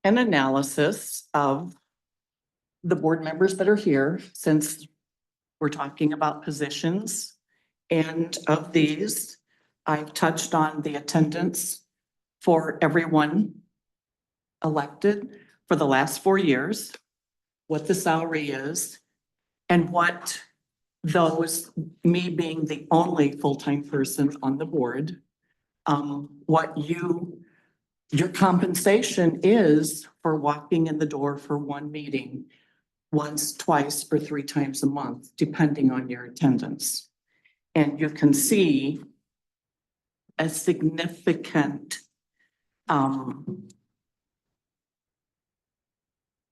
an analysis of the board members that are here, since we're talking about positions. And of these, I've touched on the attendance for everyone elected for the last 4 years, what the salary is, and what those, me being the only full-time person on the board, what your compensation is for walking in the door for one meeting, once, twice, or 3 times a month, depending on your attendance. And you can see a significant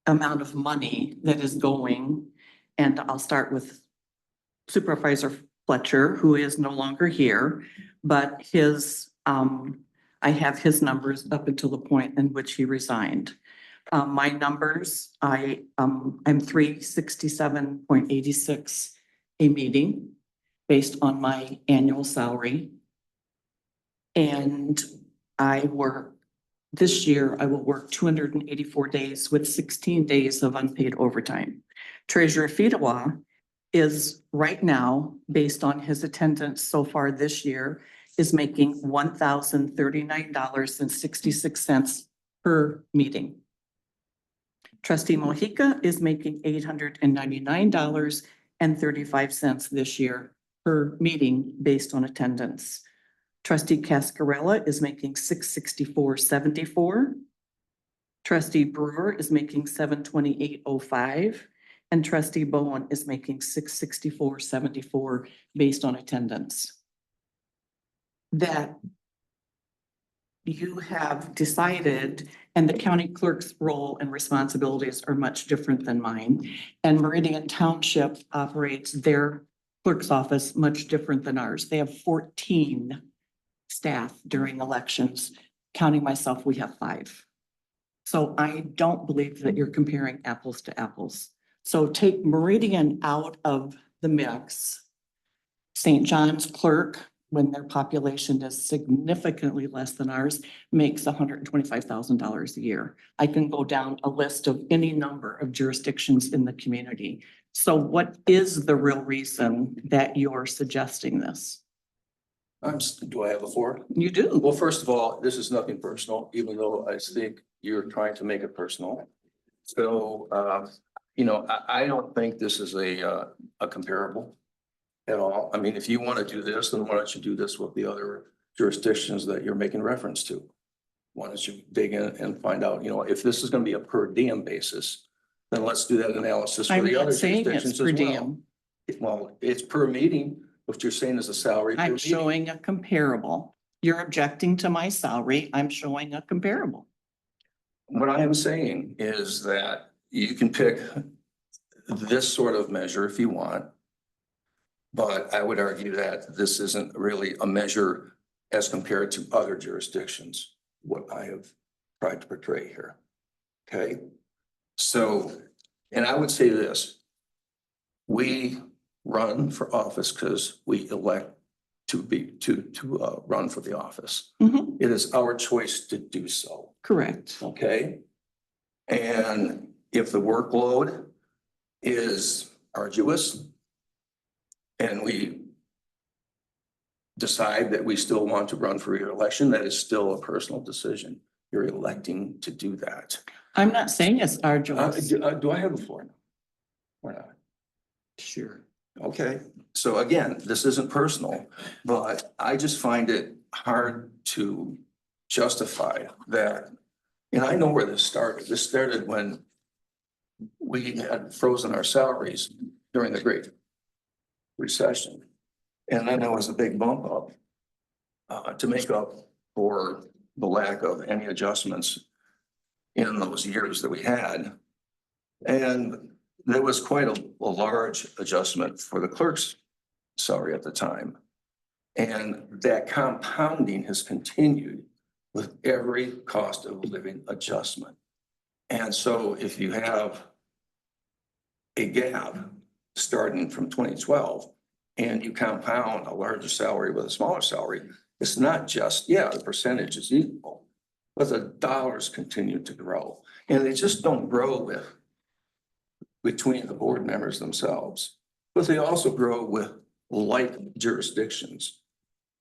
amount of money that is going. And I'll start with Supervisor Fletcher, who is no longer here, but his, I have his numbers up until the point in which he resigned. My numbers, I'm 367.86 a meeting based on my annual salary. And this year, I will work 284 days with 16 days of unpaid overtime. Treasurer Fedewa is right now, based on his attendance so far this year, is making $1,039.66 per meeting. Trustee Mojica is making $899.35 this year per meeting based on attendance. Trustee Cascarella is making $664.74. Trustee Brewer is making $728.05. And trustee Bowen is making $664.74 based on attendance. That you have decided, and the county clerk's role and responsibilities are much different than mine. And Meridian Township operates their clerk's office much different than ours. They have 14 staff during elections. Counting myself, we have 5. So I don't believe that you're comparing apples to apples. So take Meridian out of the mix. St. John's clerk, when their population is significantly less than ours, makes $125,000 a year. I can go down a list of any number of jurisdictions in the community. So what is the real reason that you're suggesting this? Do I have the floor? You do. Well, first of all, this is nothing personal, even though I think you're trying to make it personal. So, I don't think this is a comparable at all. I mean, if you want to do this, then why don't you do this with the other jurisdictions that you're making reference to? Why don't you dig in and find out, if this is going to be a per diem basis, then let's do that analysis for I'm the not other saying it's jurisdictions per as well. diem. Well, it's per meeting. What you're saying is a salary. per I'm meeting. showing a comparable. You're objecting to my salary. I'm showing a comparable. What I am saying is that you can pick this sort of measure if you want. But I would argue that this isn't really a measure as compared to other jurisdictions, what I have tried to portray here. Okay, so, and I would say this. We run for office because we elect to run for the office. Mhm. It is our choice to do so. Correct. Okay. And if the workload is arduous and we decide that we still want to run for re-election, that is still a personal decision. You're electing to do that. I'm not saying it's arduous. Do I have the floor now? Or not? Sure. Okay, so again, this isn't personal, but I just find it hard to justify that. And I know where this started. This started when we had frozen our salaries during the Great Recession. And then there was a big bump up to make up for the lack of any adjustments in those years that we had. And there was quite a large adjustment for the clerk's salary at the time. And that compounding has continued with every cost of living adjustment. And so if you have a gap starting from 2012 and you compound a larger salary with a smaller salary, it's not just, the percentage is equal, but the dollars continue to grow. And they just don't grow between the board members themselves, but they also grow with like jurisdictions,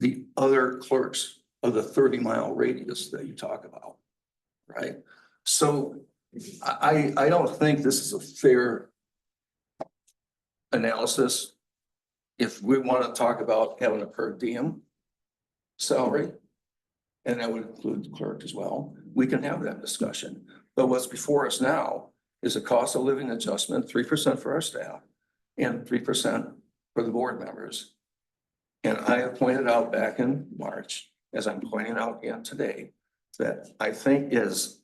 the other clerks of the 30-mile radius that you talk about, right? So I don't think this is a fair analysis. If we want to talk about having a per diem salary, and that would include the clerk as well, we can have that discussion. But what's before us now is a cost of living adjustment, 3% for our staff and 3% for the board members. And I have pointed out back in March, as I'm pointing out again today, that I think it's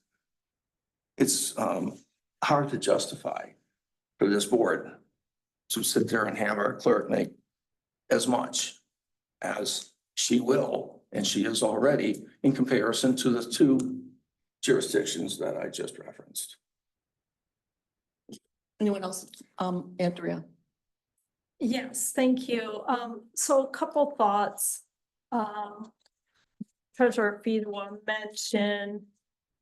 hard to justify for this board to sit there and have our clerk make as much as she will, and she is already, in comparison to the 2 jurisdictions that I just referenced. Anyone else? Andrea? Yes, thank you. So a couple thoughts. Treasurer Feedwell mentioned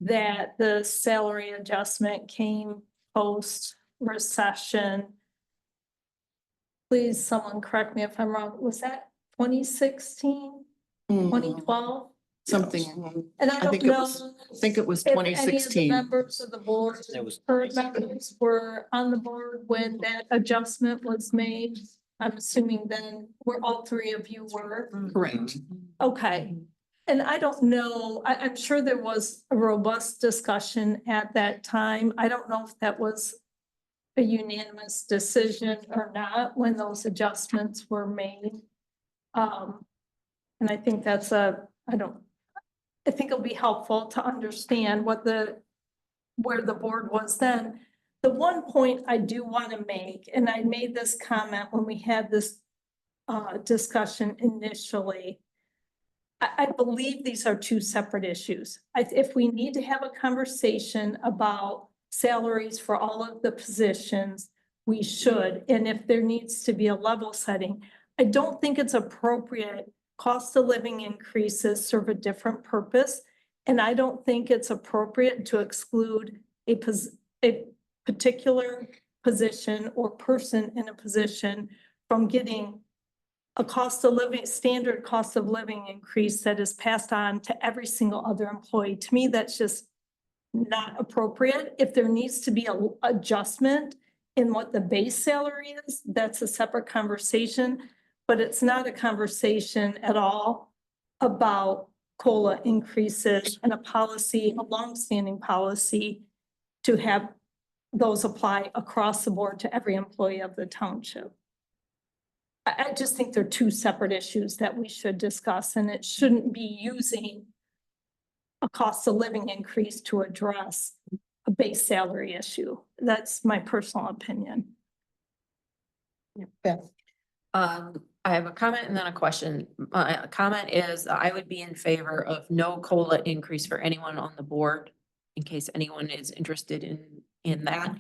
that the salary adjustment came post recession. Please, someone correct me if I'm wrong. Was that 2016? 2012? Something, And I I don't think it know. was, I think it was if any of the 2016. Members of the board, It was current members were on the board when that adjustment was made. I'm assuming then all three of you were. Correct. Okay. And I don't know, I'm sure there was a robust discussion at that time. I don't know if that was a unanimous decision or not when those adjustments were made. And I think that's I think it'll be helpful to understand where the board was then. The one point I do want to make, and I made this comment when we had this discussion initially. I believe these are two separate issues. If we need to have a conversation about salaries for all of the positions, we should. And if there needs to be a level setting, I don't think it's appropriate. Cost of living increases serve a different purpose. And I don't think it's appropriate to exclude a particular position or person in a position from getting a standard cost of living increase that is passed on to every single other employee. To me, that's just not appropriate. If there needs to be an adjustment in what the base salary is, that's a separate conversation, but it's not a conversation at all about COLA increases and a longstanding policy to have those apply across the board to every employee of the township. I just think they're two separate issues that we should discuss, and it shouldn't be using a cost of living increase to address a base salary issue. That's my personal opinion. Beth, I have a comment and then a question. My comment is I would be in favor of no COLA increase for anyone on the board in case anyone is interested in that.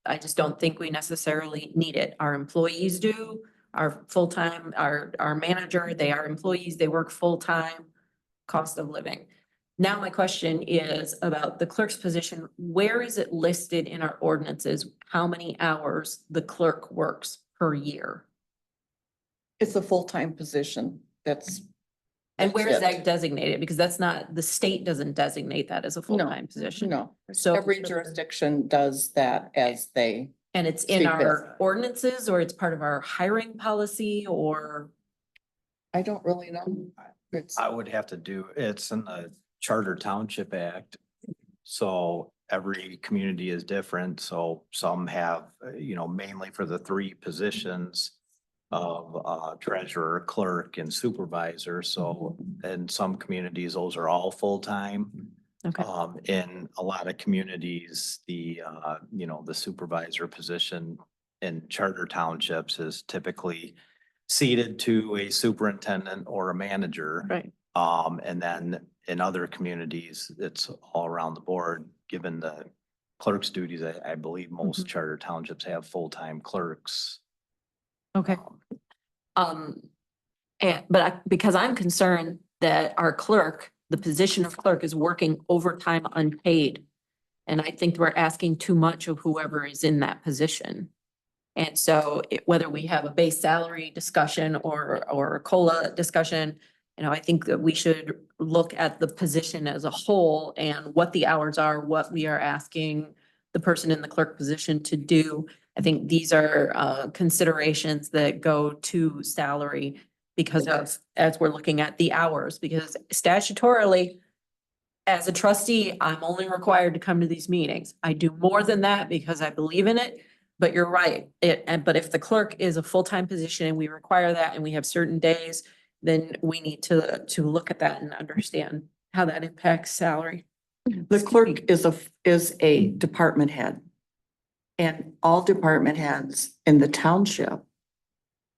I just don't think we necessarily need it. Our employees do, our full-time, our manager, they are employees, they work full-time, cost of living. Now my question is about the clerk's position. Where is it listed in our ordinances, how many hours the clerk works per year? it's a full-time position. And where is it. that designated? Because that's not, the state doesn't designate that as a full-time position. No, So every jurisdiction does that as they, and it's in see our ordinances or it's part of our hiring policy or? I don't really know. It's, I would have to it's in the Charter Township Act. So every community is different. So some have, mainly for the three positions of treasurer, clerk and supervisor. So in some communities, those are all full-time. Okay. In a lot of communities, the supervisor position in charter townships is typically ceded to a superintendent or a manager. Right. And then in other communities, it's all around the board, given the clerk's duties. I believe most charter townships have full-time clerks. Okay. Because I'm concerned that our clerk, the position of clerk is working overtime unpaid. And I think we're asking too much of whoever is in that position. And so whether we have a base salary discussion or a COLA discussion, I think that we should look at the position as a whole and what the hours are, what we are asking the person in the clerk position to do. I think these are considerations that go to salary because as we're looking at the hours, because statutorily, as a trustee, I'm only required to come to these meetings. I do more than that because I believe in it, but you're right. But if the clerk is a full-time position and we require that and we have certain days, then we need to look at that and understand how that impacts salary. the clerk is a department head. And all department heads in the township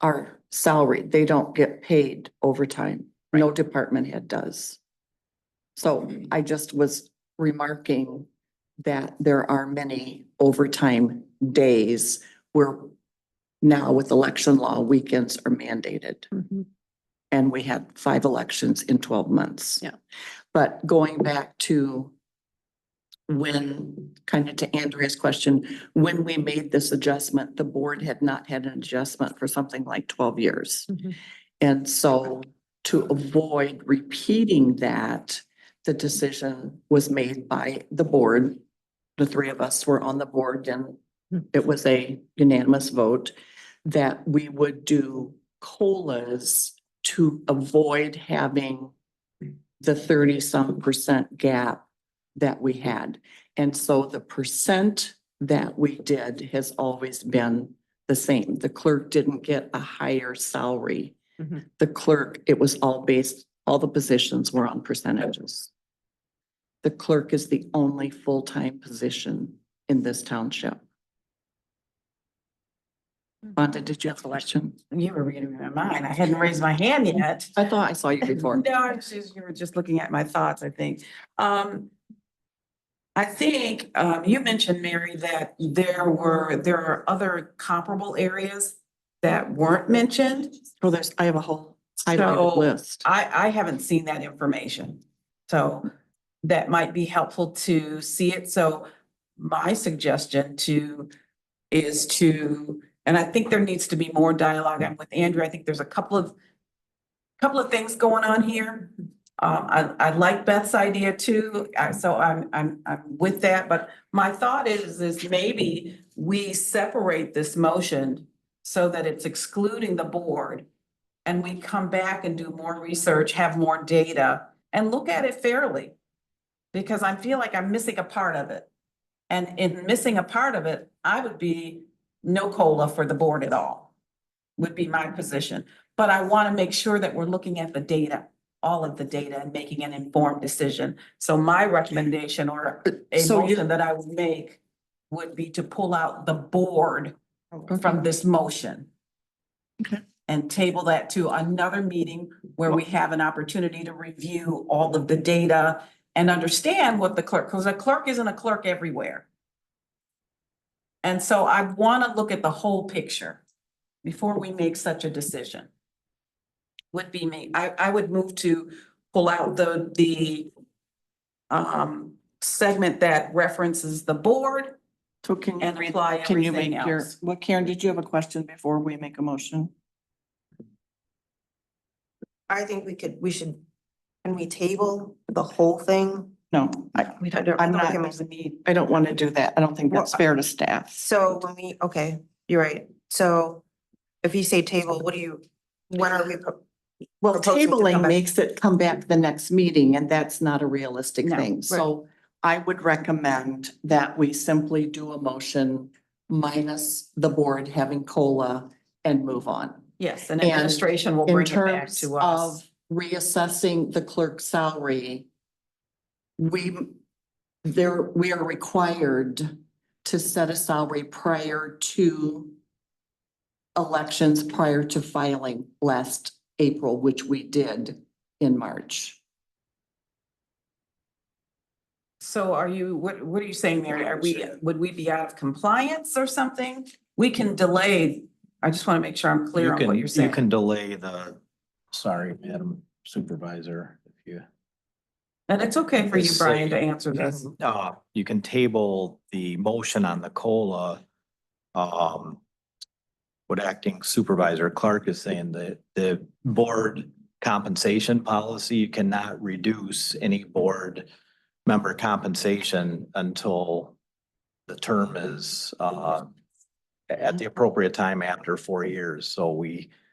are salaried. They don't get paid overtime. No department head does. So I just was remarking that there are many overtime days where now with election law, weekends are mandated. And we had 5 elections in 12 months. Yeah. But going back to kind of to Andrea's question, when we made this adjustment, the board had not had an adjustment for something like 12 years. And so to avoid repeating that, the decision was made by the board. The three of us were on the board and it was a unanimous vote that we would do COLAs to avoid having the 30-some% gap that we had. And so the percent that we did has always been the same. The clerk didn't get a higher salary. The clerk, it was all based, all the positions were on percentages. The clerk is the only full-time position in this township. Wanda, did you have a question? You were reading my mind. I hadn't raised my hand yet. I thought I saw you before. No, you were just looking at my thoughts, I think. I think, you mentioned, Mary, that there are other comparable areas that weren't mentioned. Well, I have a whole highlighted So list. I haven't seen that information. So that might be helpful to see it. So my suggestion is to, and I think there needs to be more dialogue. I'm with Andrew. I think there's a couple of things going on here. I like Beth's idea too. So I'm with that, but my thought is maybe we separate this motion so that it's excluding the board. And we come back and do more research, have more data and look at it fairly. Because I feel like I'm missing a part of it. And in missing a part of it, I would be no COLA for the board at all, would be my position. But I want to make sure that we're looking at the data, all of the data, and making an informed decision. So my recommendation or a motion that I would make would be to pull out the board from this motion. Okay. And table that to another meeting where we have an opportunity to review all of the data and understand what the clerk, because a clerk isn't a clerk everywhere. And so I want to look at the whole picture before we make such a decision. Would be me. I would move to pull out the segment that references the board So can you and apply can you everything make your, else. well, Karen, did you have a question before we make a motion? I think we should, can we table the whole thing? No, I don't I'm not- think there's a need. I don't want to do that. I don't think that's fair to staff. So okay, you're right. So if you say table, when are we? Well, proposing to come tabling back? makes it come back the next meeting and that's not a realistic No, thing. right. So I would recommend that we simply do a motion minus the board having COLA and move on. Yes, and And administration will In bring it back terms to of us. reassessing the clerk's salary, we are required to set a salary prior to elections, prior to filing last April, which we did in March. So what are you saying, Mary? Would we be out of compliance or something? We can delay. I just want to make sure I'm clear on what you're saying. You can delay sorry, Madam Supervisor, if you. And it's okay for you, Brian, to answer this. You can table the motion on the COLA. What Acting Supervisor Clark is saying, that the board compensation policy, you cannot reduce any board member compensation until the term is at the appropriate time after 4 years. So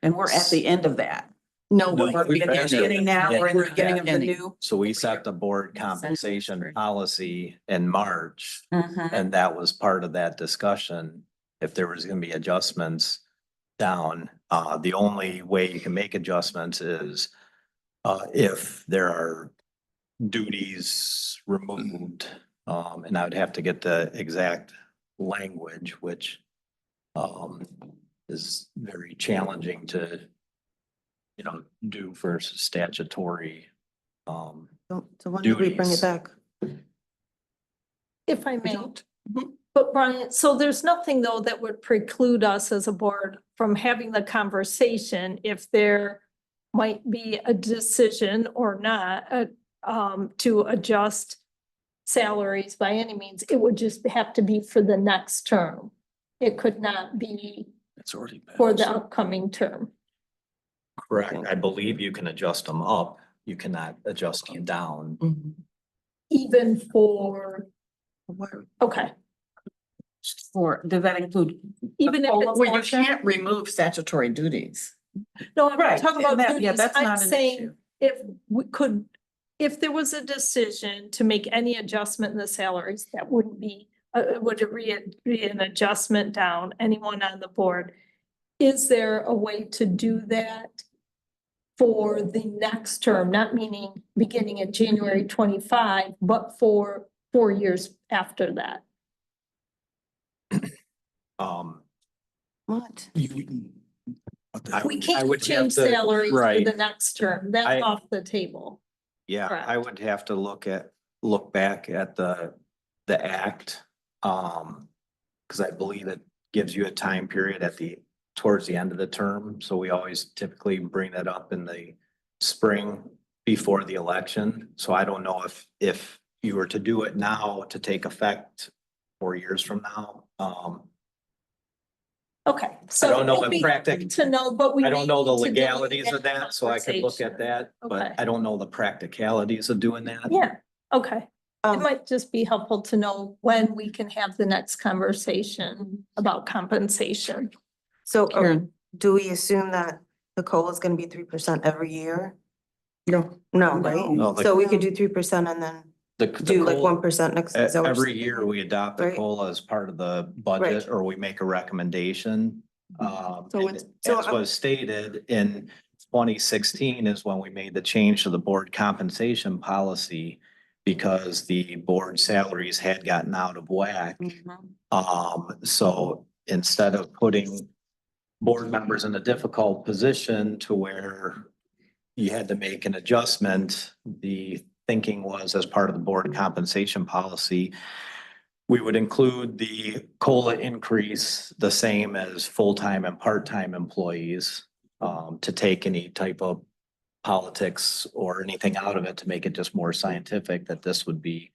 And we're at the end of that. No, No, we're We're in the beginning now, we're in the beginning of the new. So we set the board compensation policy in March, Mhm. and that was part of that discussion. If there was gonna be adjustments down, the only way you can make adjustments is if there are duties removed. And I would have to get the exact language, which is very challenging to do for statutory. So when do we bring duties. it back? If I may. But Brian, so there's nothing though that would preclude us as a board from having the conversation if there might be a decision or not, to adjust salaries by any means. It would just have to be for the next term. It could not be It's already for passed. the upcoming term. Correct. I believe you can adjust them up. You cannot adjust them down. Even for, okay, Does that include? even if it's. Well, you option? can't remove statutory duties. No, I'm not Right, talking and about that- yeah, duties. that's I'm not an saying issue. if we could, if there was a decision to make any adjustment in the salaries, that wouldn't be, would it be an adjustment down, anyone on the board? Is there a way to do that for the next term, not meaning beginning in January 25, but for 4 years after that? What? I We would can't have change to- salaries for right. the next term. That's I- off the table. Yeah, I Correct. would have to look back at the act. Cause I believe it gives you a time period towards the end of the term. So we always typically bring that up in the spring before the election. So I don't know if you were to do it now to take effect 4 years from now. Okay, so. I don't know it'd the be practic- To know, but we. I don't know the need to do it legalities in of that, so I could look at conversation. that, but Okay. I don't know the practicalities of doing that. Yeah, okay. It Um, might just be helpful to know when we can have the next conversation about compensation. So Karen. do we assume that the COLA is gonna be 3% every year? No. No, right? No, So we could do 3% and then The do like COLA 1% next. is that what you're Every saying? year we adopt the Right. COLA as part of the budget, Right. or we make a recommendation. So And it's- so as was stated in 2016 is when we made the change to the board compensation policy because the board salaries had gotten out of whack. So instead of putting board members in a difficult position to where you had to make an adjustment, the thinking was as part of the board compensation policy, we would include the COLA increase the same as full-time and part-time employees, to take any type of politics or anything out of it to make it just more scientific that this would be,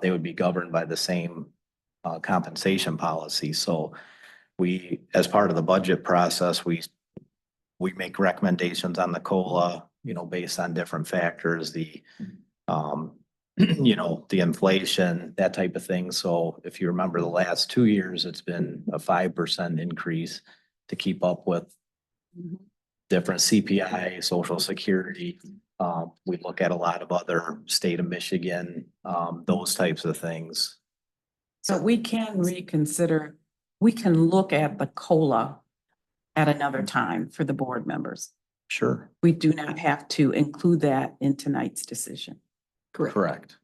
they would be governed by the same compensation policy. So we, as part of the budget process, we make recommendations on the COLA, based on different factors, the the inflation, that type of thing. So if you remember the last 2 years, it's been a 5% increase to keep up with different CPI, social security. We look at a lot of other state of Michigan, those types of things. So we can reconsider, we can look at the COLA at another time for the board members. Sure. We do not have to include that in tonight's decision. Correct.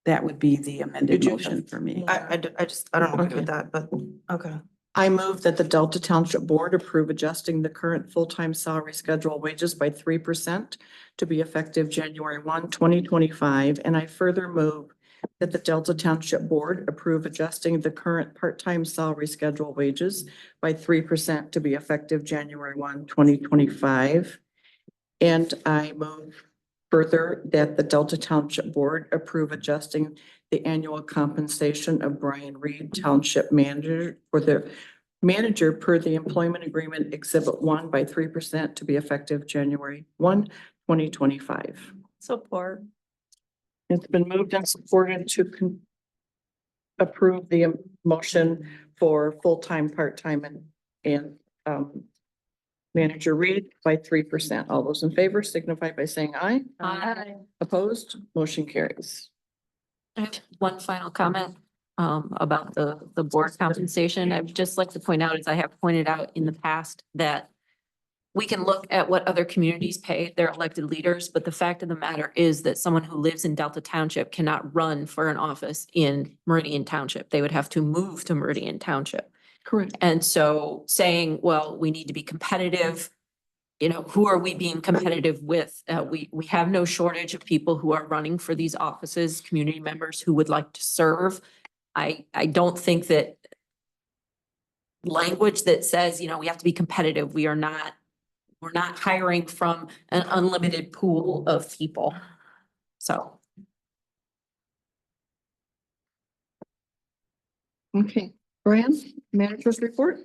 That would be the amended Did you- motion for me. I don't know what to do with that, but, okay. I move that the Delta Township Board approve adjusting the current full-time salary schedule wages by 3% to be effective January 1, 2025. And I further move that the Delta Township Board approve adjusting the current part-time salary schedule wages by 3% to be effective January 1, 2025. And I move further that the Delta Township Board approve adjusting the annual compensation of Brian Reed, Township Manager, for the manager per the employment agreement Exhibit 1 by 3% to be effective January 1, 2025. Support. It's been moved and supported to approve the motion for full-time, part-time, and Manager Reed by 3%. All those in favor signify by saying aye. Aye. Opposed, motion carries. I have one final comment about the board compensation. I'd just like to point out, as I have pointed out in the past, that we can look at what other communities pay their elected leaders, but the fact of the matter is that someone who lives in Delta Township cannot run for an office in Meridian Township. They would have to move to Meridian Township. Correct. And so saying, well, we need to be competitive, who are we being competitive with? We have no shortage of people who are running for these offices, community members who would like to serve. I don't think that language that says, we have to be competitive. We're not hiring from an unlimited pool of people. So. Okay, Brian, manager's report.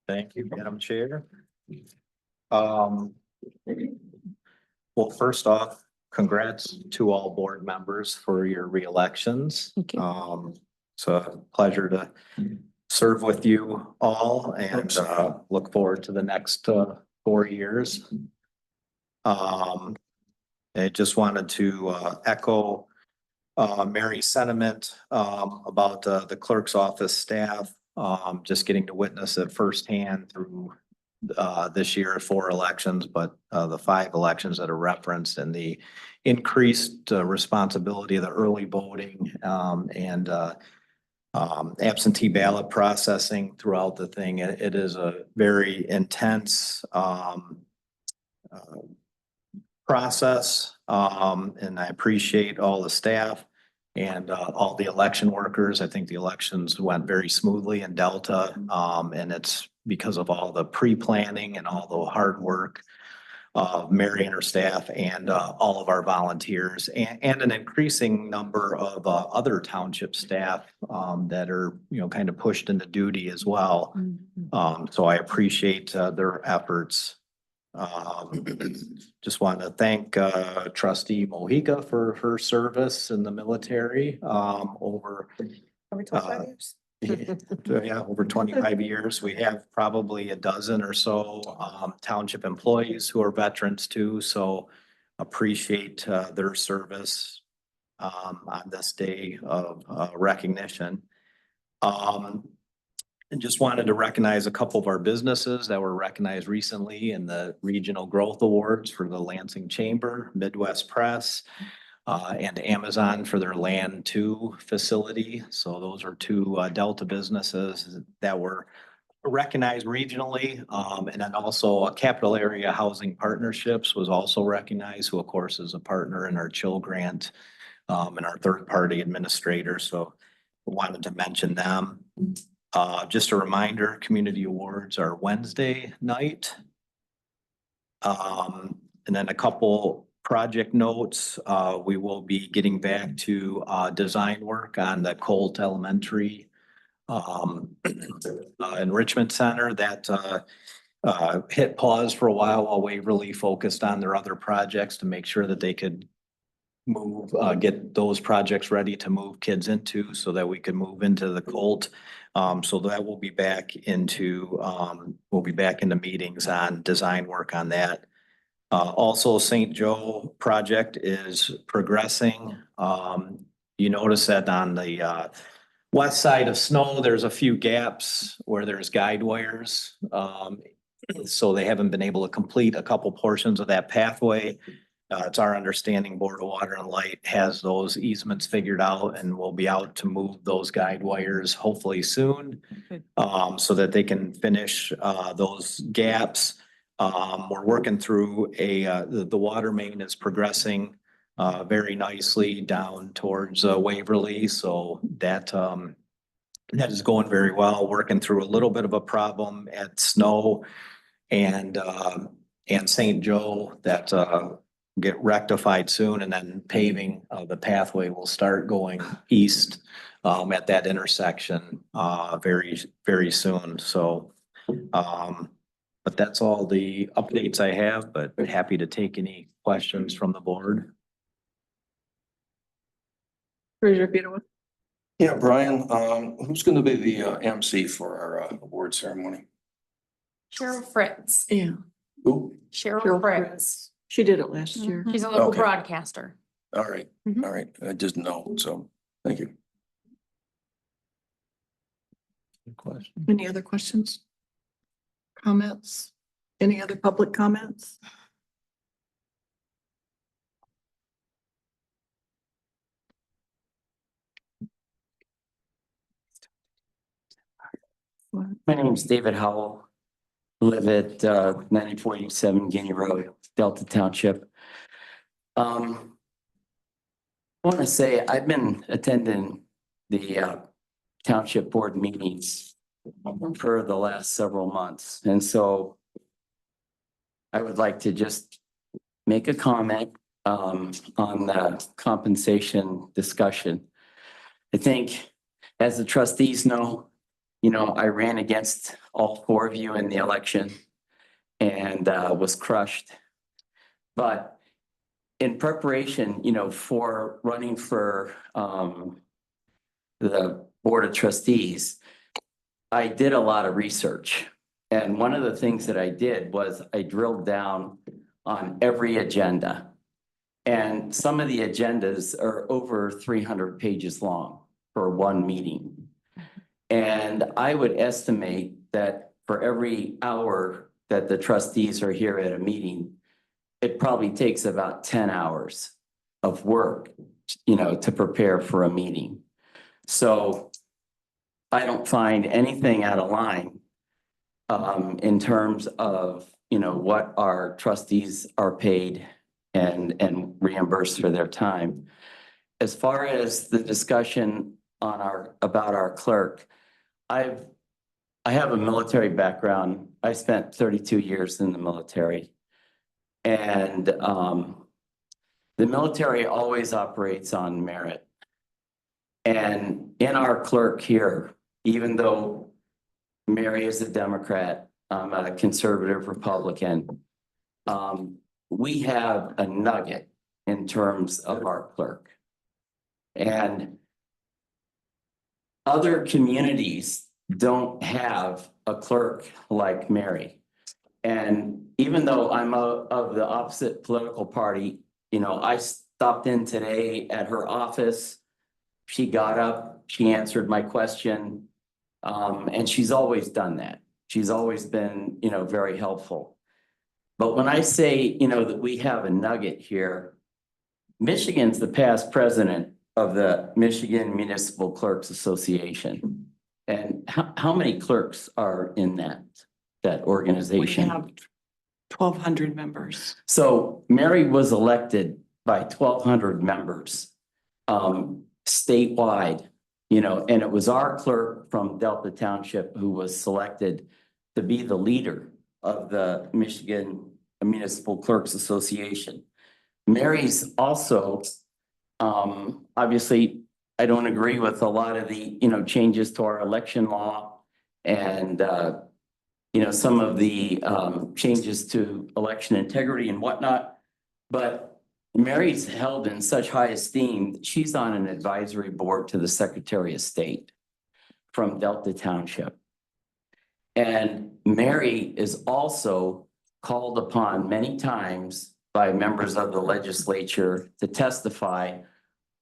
Thank you, Madam Chair. Well, first off, congrats to all board members for your reelections. Thank you. It's a pleasure to serve with you all and look forward to the next 4 years. I just wanted to echo Mary's sentiment about the clerk's office staff, just getting to witness it firsthand through this year, 4 elections, but the 5 elections that are referenced and the increased responsibility of the early voting and absentee ballot processing throughout the thing. It is a very intense process, and I appreciate all the staff and all the election workers. I think the elections went very smoothly in Delta, and it's because of all the pre-planning and all the hard work of Mary and her staff and all of our volunteers and an increasing number of other township staff that are, you know, kind of pushed into duty as well. So I appreciate their efforts. Just want to thank trustee Mojica for her service in the military over 25 years. yeah, over 25 years. We have probably a dozen or so township employees who are veterans too, so appreciate their service on this day of recognition. And just wanted to recognize a couple of our businesses that were recognized recently in the Regional Growth Awards for the Lansing Chamber, Midwest Press, and Amazon for their Land 2 facility. So those are 2 Delta businesses that were recognized regionally. And then also Capital Area Housing Partnerships was also recognized, who of course is a partner in our Chill Grant and our third-party administrator. So wanted to mention them. Just a reminder, community awards are Wednesday night. And then a couple project notes. We will be getting back to design work on the Colt Elementary Enrichment Center that hit pause for a while Waverly focused on their other projects to make sure that they could move, get those projects ready to move kids into so that we could move into the Colt. So that will be back into, we'll be back into meetings on design work on that. Also, St. Joe project is progressing. You notice that on the west side of Snow, there's a few gaps where there's guide wires. So they haven't been able to complete a couple portions of that pathway. It's our understanding Board of Water and Light has those easements figured out and will be out to move those guide wires hopefully soon. So that they can finish those gaps. We're working through the water main is progressing very nicely down towards Waverly. So that is going very well, working through a little bit of a problem at Snow and St. Joe that get rectified soon, and then paving of the pathway will start going east at that intersection very, very soon. So, but that's all the updates I have, but happy to take any questions from the board. Yeah, Brian, who's going to be the MC for our award ceremony? Cheryl Fritz. Yeah. Who? Cheryl Fritz. She did it last year. She's a local Okay. broadcaster. All right, Mhm. all right. I just know, so thank you. Good question. Any other questions? Comments? Any other public comments? My name is David Howell. Live at 9487 Guinea Road, Delta Township. I want to say I've been attending the township board meetings for the last several months. And so I would like to just make a comment on the compensation discussion. I think, as the trustees know, you know, I ran against all 4 of you in the election. and was crushed. But in preparation, for running for the Board of Trustees, I did a lot of research. And one of the things that I did was I drilled down on every agenda. And some of the agendas are over 300 pages long for one meeting. And I would estimate that for every hour that the trustees are here at a meeting, it probably takes about 10 hours of work, to prepare for a meeting. So I don't find anything out of line in terms of, what our trustees are paid and reimbursed for their time. As far as the discussion about our clerk, I have a military background. I spent 32 years in the military. And the military always operates on merit. And in our clerk here, even though Mary is a Democrat, I'm a conservative Republican, we have a nugget in terms of our clerk. And other communities don't have a clerk like Mary. And even though I'm of the opposite political party, I stopped in today at her office. She got up, she answered my question, and she's always done that. She's always been, very helpful. But when I say, that we have a nugget here, Michigan's the past president of the Michigan Municipal Clerks Association. And how many clerks are in that organization? We have 1,200 members. So Mary was elected by 1,200 members statewide, and it was our clerk from Delta Township who was selected to be the leader of the Michigan Municipal Clerks Association. Mary's also, obviously, I don't agree with a lot of the, changes to our election law and, some of the changes to election integrity and whatnot. But Mary's held in such high esteem that she's on an advisory board to the Secretary of State from Delta Township. And Mary is also called upon many times by members of the legislature to testify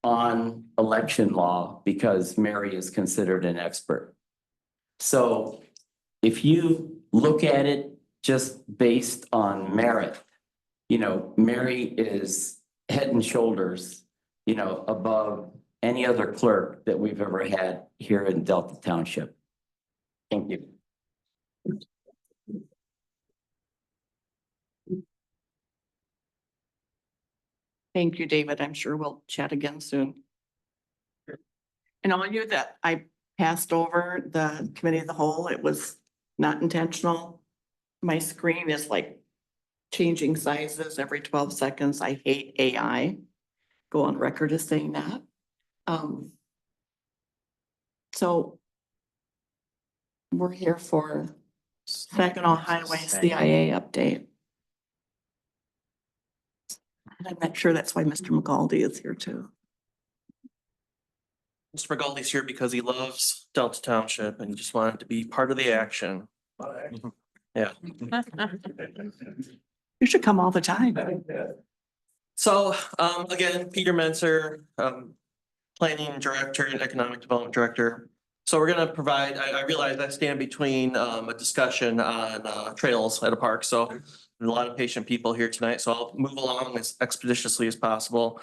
on election law because Mary is considered an expert. So if you look at it just based on merit, Mary is head and shoulders, above any other clerk that we've ever had here in Delta Township. Thank you. Thank you, David. I'm sure we'll chat again soon. And all you that I passed over the committee of the whole, it was not intentional. My screen is like changing sizes every 12 seconds. I hate AI. Go on record as saying that. So we're here for Saginaw Highway CIA update. And I'm not sure that's why Mr. McGaldy is here too. Mr. McGaldy's here because he loves Delta Township and he just wanted to be part of the action. Yeah. You should come all the time. So, again, Peter Menser, Planning Director and Economic Development Director. So we're gonna provide, I realize I stand between a discussion on trails at a park, so there's a lot of patient people here tonight, so I'll move along as expeditiously as possible.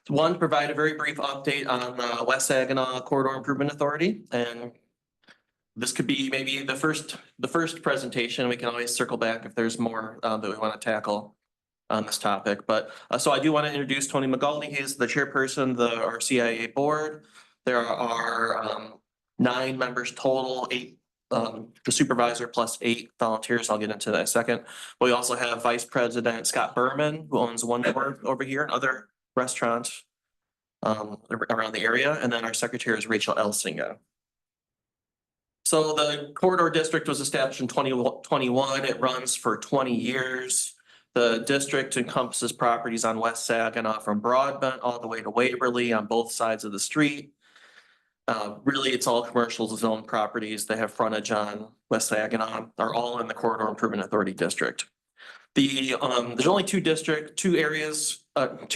One, provide a very brief update on West Saginaw Corridor Improvement Authority, and this could be maybe the first presentation. We can always circle back if there's more that we want to tackle on this topic. But so I do want to introduce Tony McGaldy. He's the chairperson of our CIA board. There are 9 members total, 8 the supervisor plus 8 volunteers. I'll get into that in a second. We also have Vice President Scott Berman, who owns one door over here and other restaurants around the area. And then our secretary is Rachel Elsinga. So the corridor district was established in 2021. It runs for 20 years. The district encompasses properties on West Saginaw from Broadbent all the way to Waverly on both sides of the street. Really, it's all commercial zone properties. They have frontage on West Saginaw, are all in the Corridor Improvement Authority District. There's only two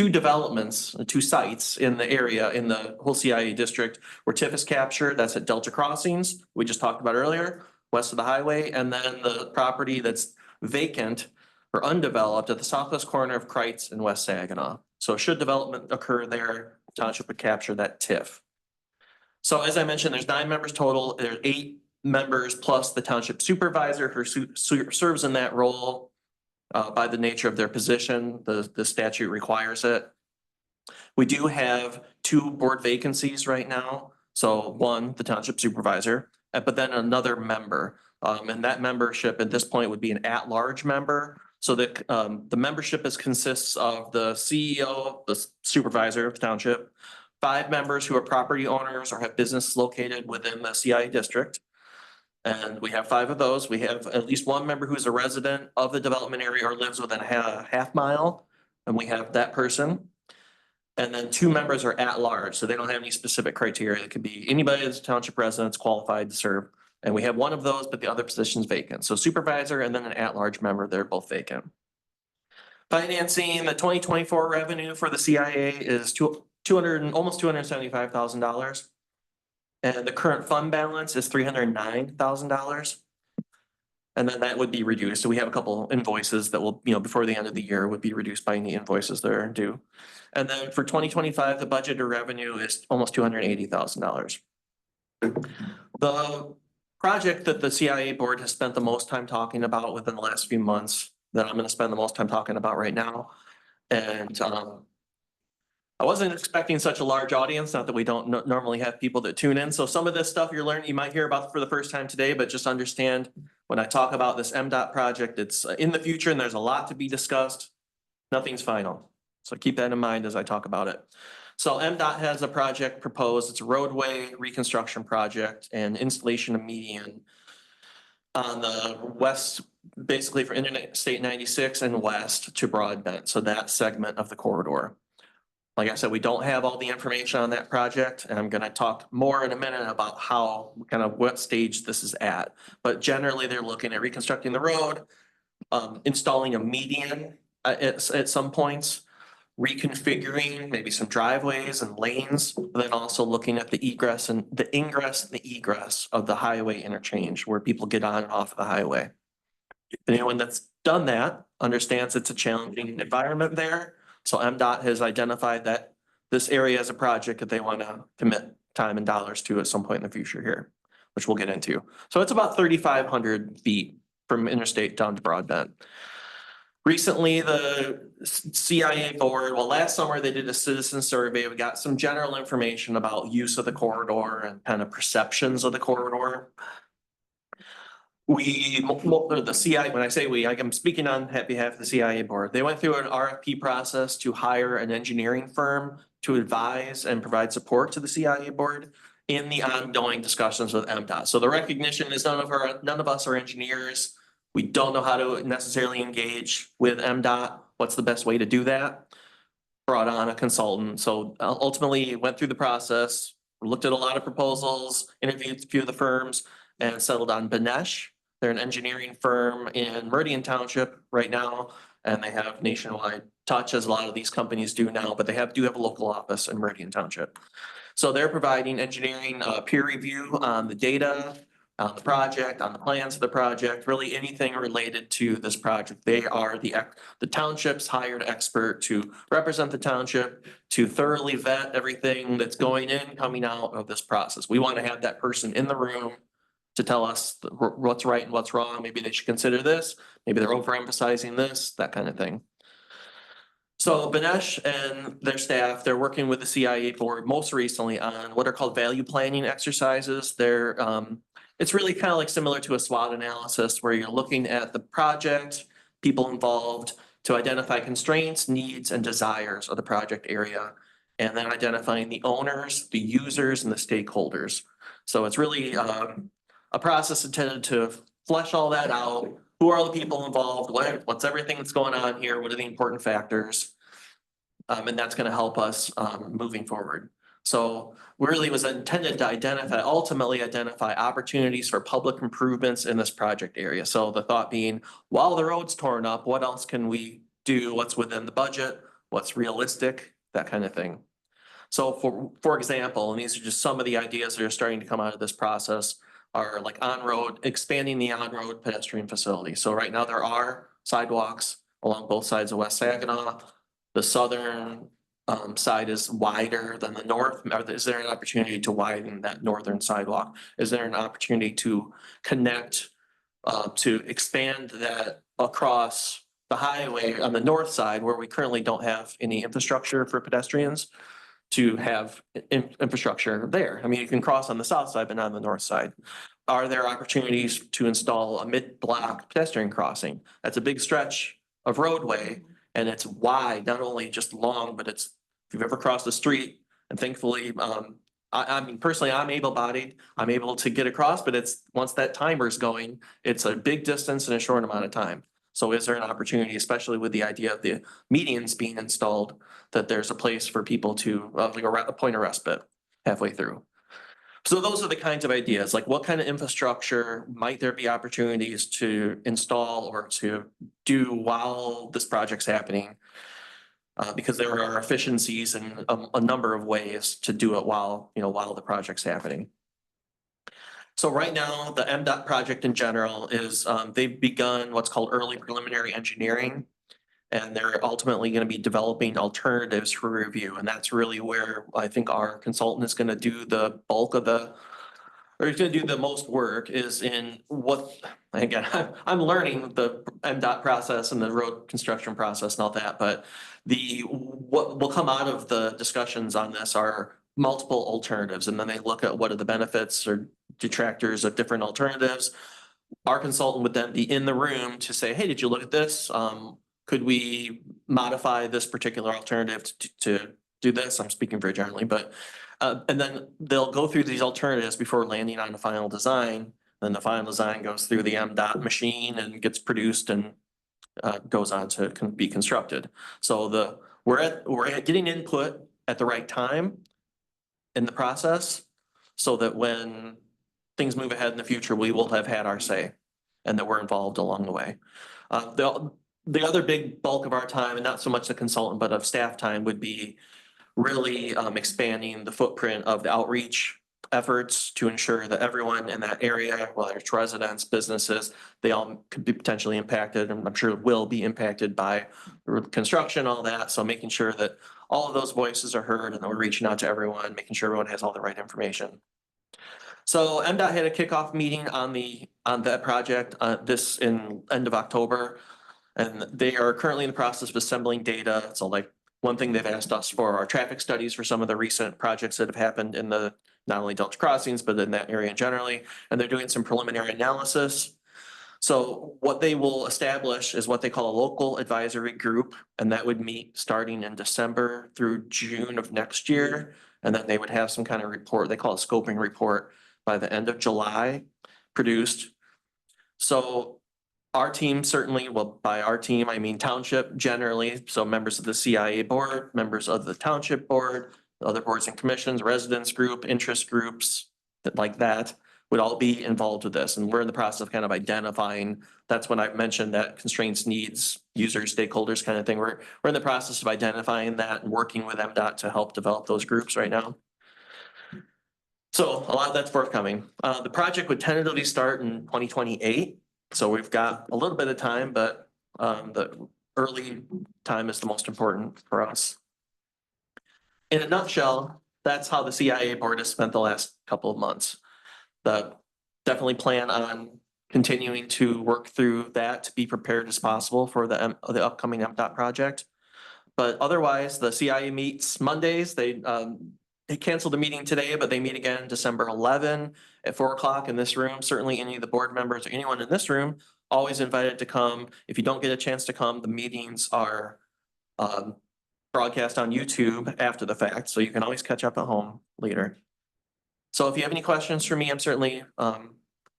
developments, two sites in the area, in the whole CIA district where TIF is captured. That's at Delta Crossings, we just talked about earlier, west of the highway, and then the property that's vacant or undeveloped at the southwest corner of Kreitz and West Saginaw. So should development occur there, township would capture that TIF. So as I mentioned, there's 9 members total. There's 8 members plus the township supervisor who serves in that role by the nature of their position. The statute requires it. We do have 2 board vacancies right now. So one, the township supervisor, but then another member. And that membership at this point would be an at-large member. So that the membership consists of the CEO, the supervisor of the township, 5 members who are property owners or have business located within the CIA district. And we have 5 of those. We have at least 1 member who's a resident of the development area or lives within a half mile. And we have that person. And then 2 members are at large. So they don't have any specific criteria. It could be anybody that's a township resident qualified to serve. And we have 1 of those, but the other position's vacant. So supervisor and then an at-large member, they're both vacant. Financing, the 2024 revenue for the CIA is almost $275,000. And the current fund balance is $309,000. And then that would be reduced. So we have a couple invoices that will, before the end of the year would be reduced by any invoices that are due. And then for 2025, the budgeted revenue is almost $280,000. The project that the CIA board has spent the most time talking about within the last few months that I'm going to spend the most time talking about right now. And I wasn't expecting such a large audience, not that we don't normally have people that tune in. So some of this stuff you're learning, you might hear about for the first time today, but just understand when I talk about this MDOT project, it's in the future and there's a lot to be discussed. Nothing's final. So keep that in mind as I talk about it. So MDOT has a project proposed. It's a roadway reconstruction project and installation of median on the west, basically for Interstate 96 and west to Broadbent. So that segment of the corridor. Like I said, we don't have all the information on that project, and I'm going to talk more in a minute about how, kind of what stage this is at. But generally, they're looking at reconstructing the road, installing a median at some points, reconfiguring maybe some driveways and lanes, but then also looking at the ingress and the egress of the highway interchange where people get on and off the highway. Anyone that's done that understands it's a challenging environment there. So MDOT has identified that this area is a project that they want to commit time and dollars to at some point in the future here, which we'll get into. So it's about 3,500 feet from interstate down to Broadbent. Recently, the CIA board, last summer they did a citizen survey. We got some general information about use of the corridor and kind of perceptions of the corridor. The CIA, when I say we, I'm speaking on behalf of the CIA board. They went through an RFP process to hire an engineering firm to advise and provide support to the CIA board in the ongoing discussions with MDOT. So the recognition is none of us are engineers. We don't know how to necessarily engage with MDOT. What's the best way to do that? Brought on a consultant. So ultimately went through the process, looked at a lot of proposals, interviewed a few of the firms, and settled on Benesh. They're an engineering firm in Meridian Township right now, and they have nationwide touch, as a lot of these companies do now, but they do have a local office in Meridian Township. So they're providing engineering peer review on the data, on the project, on the plans of the project, really anything related to this project. They are the township's hired expert to represent the township, to thoroughly vet everything that's going in, coming out of this process. We want to have that person in the room to tell us what's right and what's wrong. Maybe they should consider this. Maybe they're overemphasizing this, that kind of thing. So Benesh and their staff, they're working with the CIA board most recently on what are called value planning exercises. It's really kind of like similar to a SWOT analysis where you're looking at the project, people involved, to identify constraints, needs, and desires of the project area, and then identifying the owners, the users, and the stakeholders. So it's really a process intended to flesh all that out. Who are the people involved? What's everything that's going on here? What are the important factors? And that's gonna help us moving forward. So really was intended to ultimately identify opportunities for public improvements in this project area. So the thought being, while the road's torn up, what else can we do? What's within the budget? What's realistic? That kind of thing. So for example, and these are just some of the ideas that are starting to come out of this process, are like on-road, expanding the on-road pedestrian facility. So right now there are sidewalks along both sides of West Saginaw. The southern side is wider than the north. Is there an opportunity to widen that northern sidewalk? Is there an opportunity to connect, to expand that across the highway on the north side where we currently don't have any infrastructure for pedestrians, to have infrastructure there? I mean, you can cross on the south side, but not on the north side. Are there opportunities to install a mid-block pedestrian crossing? That's a big stretch of roadway. And it's wide, not only just long, but it's, if you've ever crossed the street, and thankfully, I mean, personally, I'm able-bodied, I'm able to get across, but it's, once that timer's going, it's a big distance in a short amount of time. So is there an opportunity, especially with the idea of the medians being installed, that there's a place for people to, like a point of respite halfway through? So those are the kinds of ideas, like what kind of infrastructure might there be opportunities to install or to do while this project's happening? Because there are efficiencies in a number of ways to do it while the project's happening. So right now, the MDOT project in general is, they've begun what's called early preliminary engineering. And they're ultimately going to be developing alternatives for review. And that's really where I think our consultant is going to do the bulk of or he's going to do the most work, is in what, again, I'm learning the MDOT process and the road construction process and all that, but what will come out of the discussions on this are multiple alternatives. And then they look at what are the benefits or detractors of different alternatives. Our consultant would then be in the room to say, hey, did you look at this? Could we modify this particular alternative to do this? I'm speaking very generally, but, and then they'll go through these alternatives before landing on the final design. Then the final design goes through the MDOT machine and gets produced and goes on to be constructed. So we're getting input at the right time in the process, so that when things move ahead in the future, we will have had our say and that we're involved along the way. The other big bulk of our time, and not so much the consultant, but of staff time, would be really expanding the footprint of the outreach efforts to ensure that everyone in that area, whether it's residents, businesses, they all could be potentially impacted, and I'm sure will be impacted by construction, all that. So making sure that all of those voices are heard and that we're reaching out to everyone, making sure everyone has all the right information. So MDOT had a kickoff meeting on that project this in end of October. And they are currently in the process of assembling data. So like one thing they've asked us for are traffic studies for some of the recent projects that have happened in the, not only Delta crossings, but in that area generally. And they're doing some preliminary analysis. So what they will establish is what they call a local advisory group. And that would meet starting in December through June of next year. And then they would have some kind of report, they call it a scoping report, by the end of July produced. So our team certainly, well, by our team, I mean Township generally, so members of the CIA board, members of the Township board, other boards and commissions, residents group, interest groups, like that, would all be involved with this. And we're in the process of kind of identifying, that's when I've mentioned that constraints, needs, users, stakeholders kind of thing. We're in the process of identifying that and working with MDOT to help develop those groups right now. So a lot of that's forthcoming. The project would tentatively start in 2028. So we've got a little bit of time, but the early time is the most important for us. In a nutshell, that's how the CIA board has spent the last couple of months. Definitely plan on continuing to work through that to be prepared as possible for the upcoming MDOT project. But otherwise, the CIA meets Mondays. They canceled the meeting today, but they meet again December 11 at 4 o'clock in this room. Certainly any of the board members or anyone in this room, always invited to come. If you don't get a chance to come, the meetings are broadcast on YouTube after the fact, so you can always catch up at home later. So if you have any questions for me, I'm certainly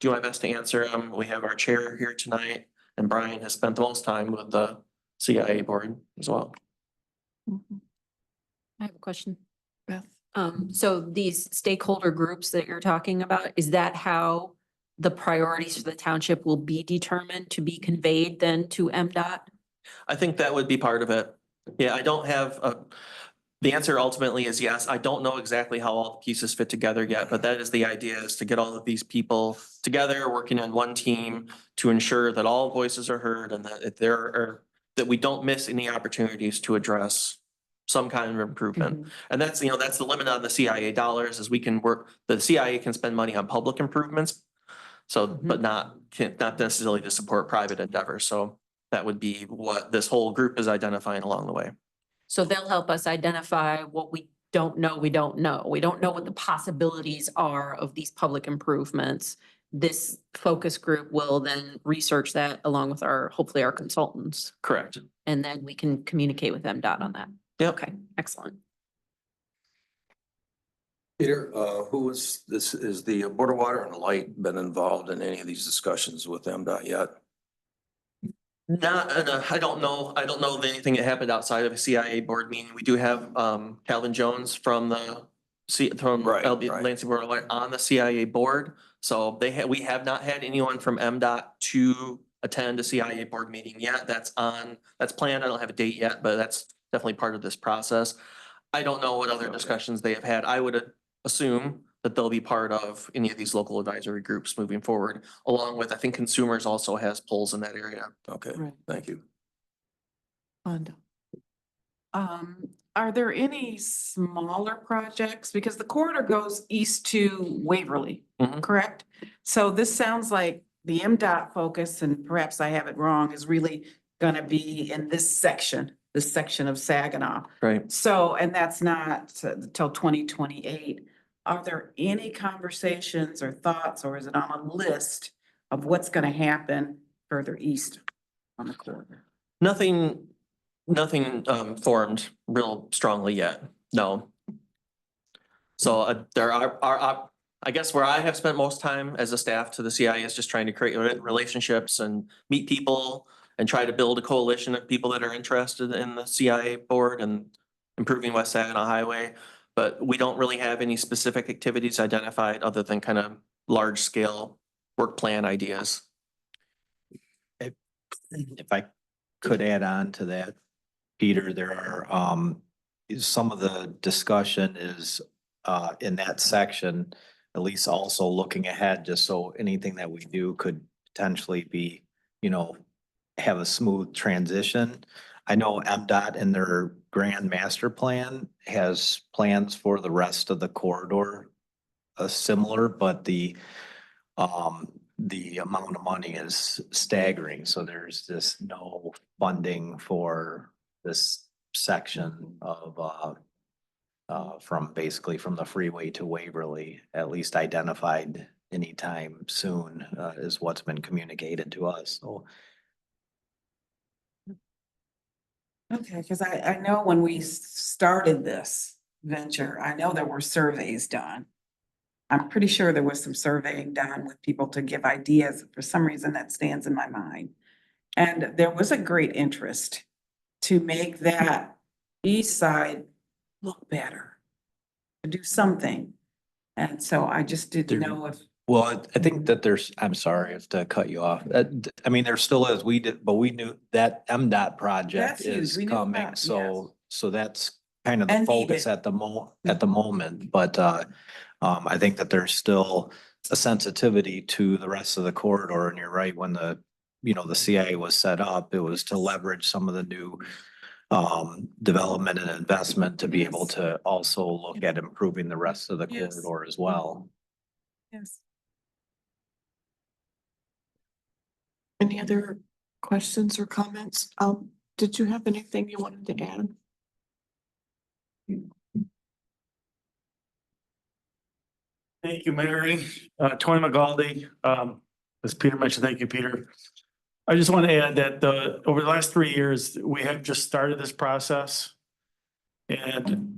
do my best to answer them. We have our chair here tonight, and Brian has spent the most time with the CIA board as well. I have a question. Beth? So these stakeholder groups that you're talking about, is that how the priorities for the township will be determined to be conveyed then to MDOT? I think that would be part of it. Yeah, I don't have the answer ultimately is yes. I don't know exactly how all the pieces fit together yet, but that is the idea, is to get all of these people together, working on one team to ensure that all voices are heard and that if there are, that we don't miss any opportunities to address some kind of improvement. And that's, you know, that's the limit on the CIA dollars, is we can work, the CIA can spend money on public improvements. So, but not necessarily to support private endeavors. So that would be what this whole group is identifying along the way. So they'll help us identify what we don't know, we don't know. We don't know what the possibilities are of these public improvements. This focus group will then research that along with our, hopefully our consultants. Correct. And then we can communicate with MDOT on that. Yeah. Okay, excellent. Peter, who is this, is the Board of Water and Light been involved in any of these discussions with MDOT yet? Not, I don't know of anything that happened outside of a CIA board meeting. We do have Calvin Jones from the Right, LB right. Lansing Board of Light on the CIA board. So we have not had anyone from MDOT to attend a CIA board meeting yet. That's planned. I don't have a date yet, but that's definitely part of this process. I don't know what other discussions they have had. I would assume that they'll be part of any of these local advisory groups moving forward, along with, I think Consumers also has polls in that area. Okay, Right. thank you. Fund. Are there any smaller projects? Because the corridor goes east to Waverly, Mhm. correct? So this sounds like the MDOT focus, and perhaps I have it wrong, is really gonna be in this section of Saginaw. Right. So, and that's not till 2028. Are there any conversations or thoughts, or is it on a list of what's gonna happen further east on the corridor? Nothing formed real strongly yet, no. So there are, I guess where I have spent most time as a staff to the CIA is just trying to create relationships and meet people and try to build a coalition of people that are interested in the CIA board and improving West Saginaw Highway. But we don't really have any specific activities identified other than kind of large scale work plan ideas. If I could add on to that, Peter, there are, some of the discussion is, in that section, at least also looking ahead, just so anything that we do could potentially be, have a smooth transition. I know MDOT in their grand master plan has plans for the rest of the corridor, similar, but the amount of money is staggering, so there's just no funding for this section of from the freeway to Waverly, at least identified anytime soon, is what's been communicated to us, so. Okay, because I know when we started this venture, I know there were surveys done. I'm pretty sure there was some surveying done with people to give ideas. For some reason, that stands in my mind. And there was a great interest to make that east side look better, to do something. And so I just didn't know if. Well, I think that I'm sorry if to cut you off. I mean, there still is, but we knew that MDOT project That's huge. is We knew coming, that, so that's kind of the And focus needed. at the moment, but I think that there's still a sensitivity to the rest of the corridor, and you're right, when the CIA was set up, it was to leverage some of the new development and investment to be able to also look at improving the rest of the Yes. corridor as well. Yes. Any other questions or comments? Did you have anything you wanted to add? Thank you, Mary. Tony McGaldy, as Peter mentioned, thank you, Peter. I just want to add that over the last 3 years, we have just started this process. And,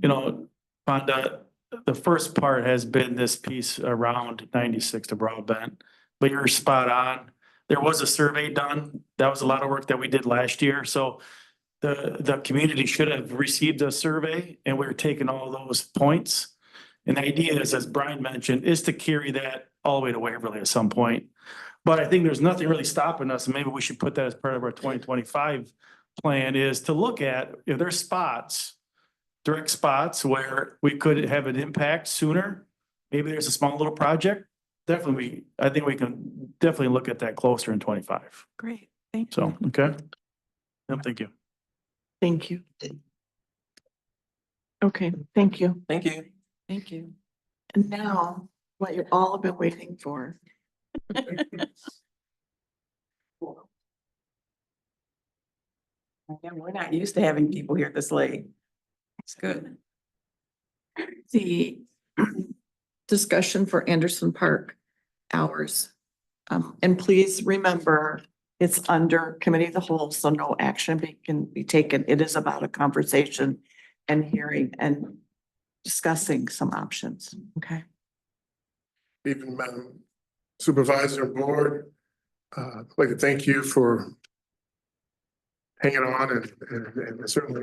Fonda, the first part has been this piece around 96 to Broadbent. but you're spot on. There was a survey done. That was a lot of work that we did last year, so the community should have received a survey and we're taking all those points. And the idea is, as Brian mentioned, is to carry that all the way to Waverly at some point. But I think there's nothing really stopping us, and maybe we should put that as part of our 2025 plan, is to look at if there's spots, direct spots where we could have an impact sooner. Maybe there's a small little project. Definitely, I think we can definitely look at that closer in 25. Great, thank you. So, okay. Yep, thank you. Thank you. Okay, thank you. Thank you. Thank you. And now, what you all have been waiting for. Again, we're not used to having people here this late. It's good. The discussion for Anderson Park hours. And please remember, it's under committee of the whole, so no action can be taken. It is about a conversation and hearing and discussing some options, okay? Even Madam Supervisor and Board, I'd like to thank you for hanging on and certainly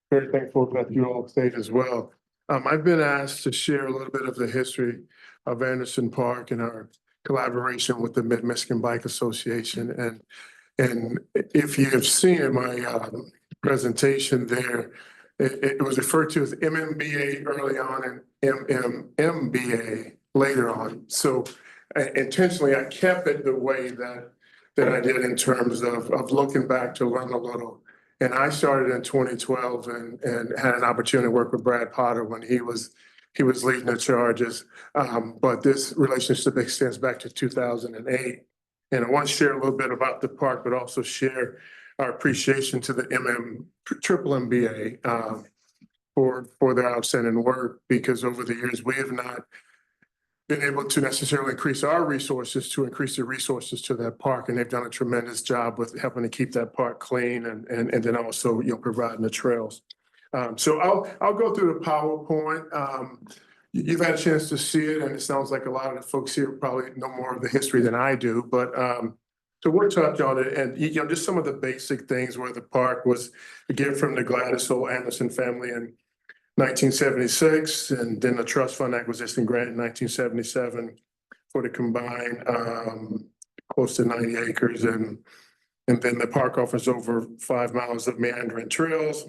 very thankful that you all stayed as well. I've been asked to share a little bit of the history of Anderson Park and our collaboration with the Mid-Michigan Bike Association. And if you have seen my presentation there, it was referred to as MMBA early on and MMBA later on. So intentionally, I kept it the way that I did in terms of looking back to learn a little. And I started in 2012 and had an opportunity to work with Brad Potter when he was leading the charges. But this relationship extends back to 2008. And I want to share a little bit about the park, but also share our appreciation to the triple MBA for their outstanding work, because over the years, we have not been able to necessarily increase our resources to increase the resources to that park. And they've done a tremendous job with helping to keep that park clean and then also, providing the trails. So I'll go through the PowerPoint. You've had a chance to see it, and it sounds like a lot of the folks here probably know more of the history than I do, but so we'll touch on it, and just some of the basic things where the park was a gift from the Gladys O. Anderson family in 1976, and then the trust fund acquisition grant in 1977 for the combined close to 90 acres, and then the park offers over 5 miles of meandering trails,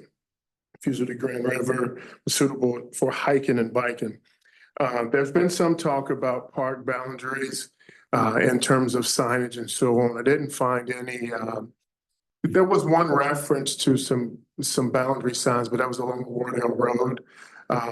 fuse of the Grand River, suitable for hiking and biking. There's been some talk about park boundaries in terms of signage and so on. I didn't find any. There was one reference to some boundary signs, but that was along Wardell Road.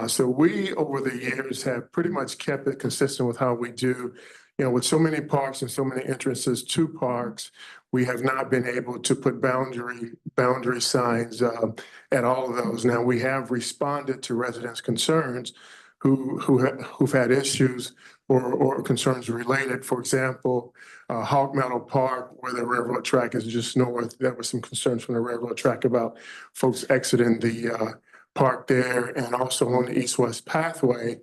So we, over the years, have pretty much kept it consistent with how we do. With so many parks and so many entrances to parks, we have not been able to put boundary signs at all of those. Now, we have responded to residents' concerns who've had issues or concerns related. For example, Hawk Meadow Park, where the railroad track is just north, there were some concerns from the railroad track about folks exiting the park there, and also on the east-west pathway.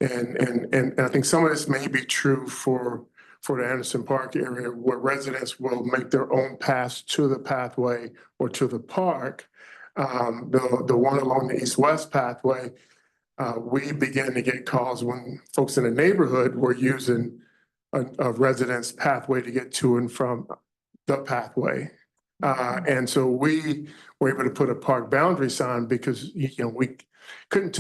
And I think some of this may be true for the Anderson Park area, where residents will make their own paths to the pathway or to the park. The one along the east-west pathway, we began to get calls when folks in the neighborhood were using a resident's pathway to get to and from the pathway. And so we were able to put a park boundary sign because, we couldn't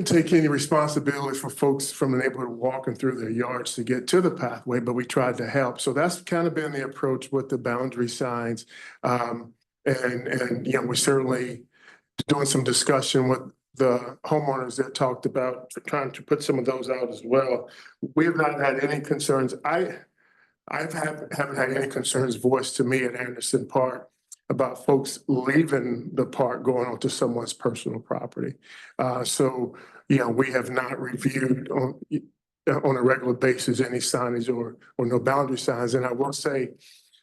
take any responsibility for folks from the neighborhood walking through their yards to get to the pathway, but we tried to help. So that's kind of been the approach with the boundary signs. And we're certainly doing some discussion with the homeowners that talked about trying to put some of those out as well. We have not had any concerns. I haven't had any concerns voiced to me at Anderson Park about folks leaving the park going onto someone's personal property. So we have not reviewed on a regular basis any signage or no boundary signs. And I will say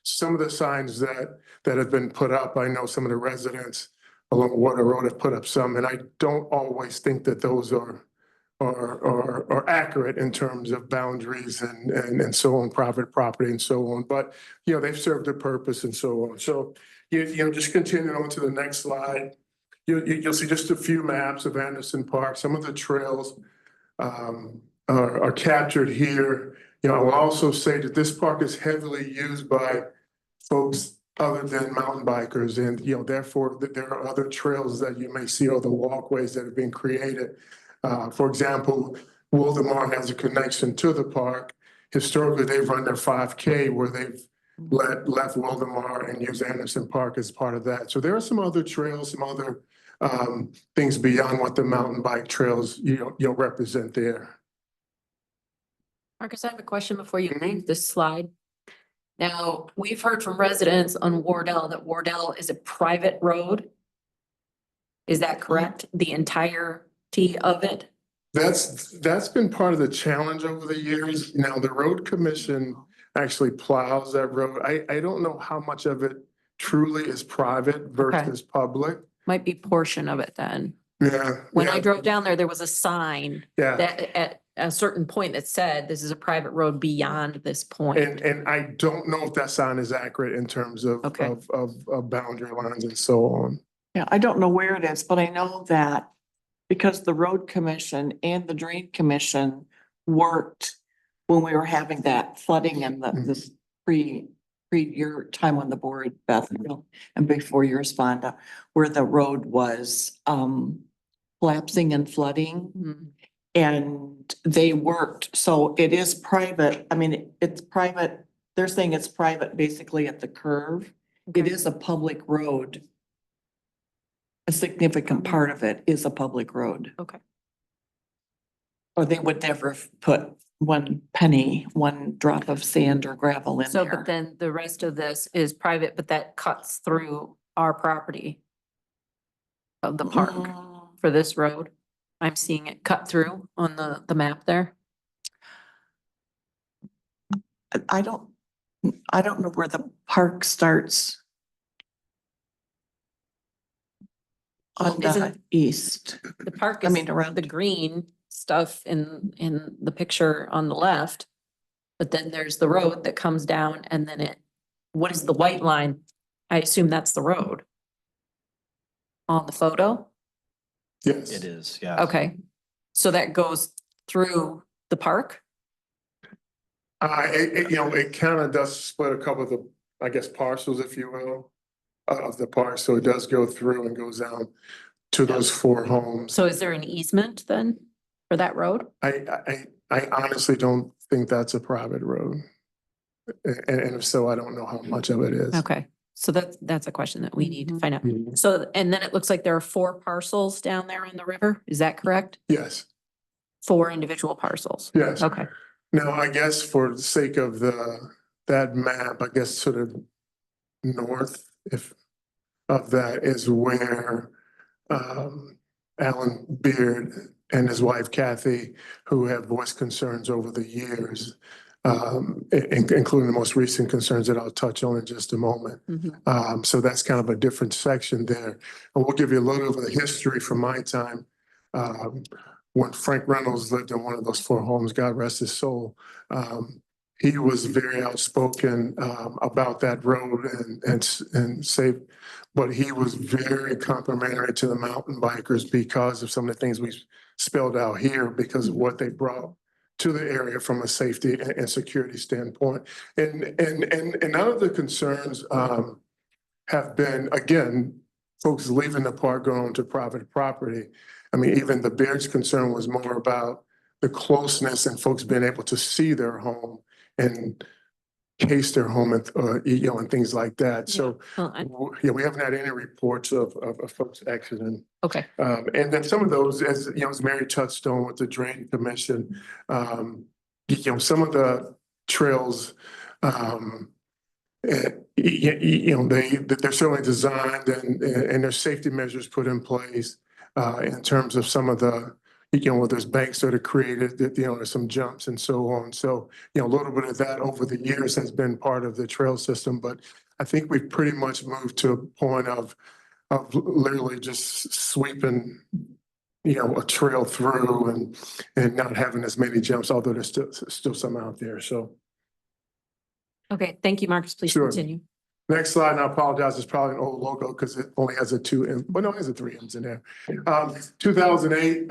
some of the signs that have been put up, I know some of the residents along Water Road have put up some, and I don't always think that those are or accurate in terms of boundaries and so on, private property and so on. But, they've served a purpose and so on. So, just continuing on to the next slide, you'll see just a few maps of Anderson Park. Some of the trails are captured here. I will also say that this park is heavily used by folks other than mountain bikers, and therefore there are other trails that you may see, or the walkways that have been created. For example, Wildemar has a connection to the park. Historically, they've run their 5K where they've left Wildemar and used Anderson Park as part of that. So there are some other trails, some other things beyond what the mountain bike trails represent there. Marcus, I have a question before you leave this slide. Now, we've heard from residents on Wardell that Wardell is a private road. Is that correct? The entirety of it? That's been part of the challenge over the years. Now, the road commission actually plows that road. I don't know how much of it truly is private versus public. Might be portion of it then. Yeah. When I drove down there was a sign Yeah. that at a certain point that said this is a private road beyond this point. And I don't know if that sign is accurate in terms of boundary lines and so on. Yeah, I don't know where it is, but I know that because the road commission and the drain commission worked when we were having that flooding and this pre your time on the board, Beth, and before yours, Fonda, where the road was collapsing and flooding. And they worked, so it is private. I mean, it's private. They're saying it's private basically at the curve. It is a public road. A significant part of it is a public road. Okay. Or they would never have put one penny, one drop of sand or gravel in So, there. but then the rest of this is private, but that cuts through our property of the park for this road. I'm seeing it cut through on the map there. I don't know where the park starts. On the Isn't- east. The park I is mean, around the green stuff in the picture on the left. But then there's the road that comes down and then what is the white line? I assume that's the road. On the photo? Yes. It is, yeah. Okay, so that goes through the park? It kind of does split a couple of the, I guess, parcels, if you will, of the park. So it does go through and goes down to those 4 homes. So is there an easement then for that road? I honestly don't think that's a private road. And if so, I don't know how much of it is. Okay, so that's a question that we need to find out. Mhm. So, and then it looks like there are 4 parcels down there on the river, is that correct? Yes, 4 individual parcels? yes. Okay, Now, I guess for the sake of that map, I guess to the north of that is where Alan Beard and his wife Kathy, who have voiced concerns over the years, including the most recent concerns that I'll touch on in just a moment. So that's kind of a different section there. And we'll give you a little of the history from my time. When Frank Reynolds lived in one of those 4 homes, God rest his soul, he was very outspoken about that road and say, but he was very complimentary to the mountain bikers because of some of the things we spelled out here, because of what they brought to the area from a safety and security standpoint. And none of the concerns have been, again, folks leaving the park going to private property. I mean, even the Beard's concern was more about the closeness and folks being able to see their home and case their home and, and things like that. So, we haven't had any reports of folks exiting. okay. And then some of those, as Mary touched on with the Drain Commission, some of the trails, they're certainly designed and there's safety measures put in place in terms of some of the, where there's banks that are created, that, there's some jumps and so on. So, a little bit of that over the years has been part of the trail system, but I think we've pretty much moved to a point of literally just sweeping a trail through and not having as many jumps, although there's still some out there. So Okay, thank you, Marcus. Please Sure. continue. next slide, and I apologize, it's probably an old logo because it only has a 2 M, but no, it has a 3 M's in there. 2008,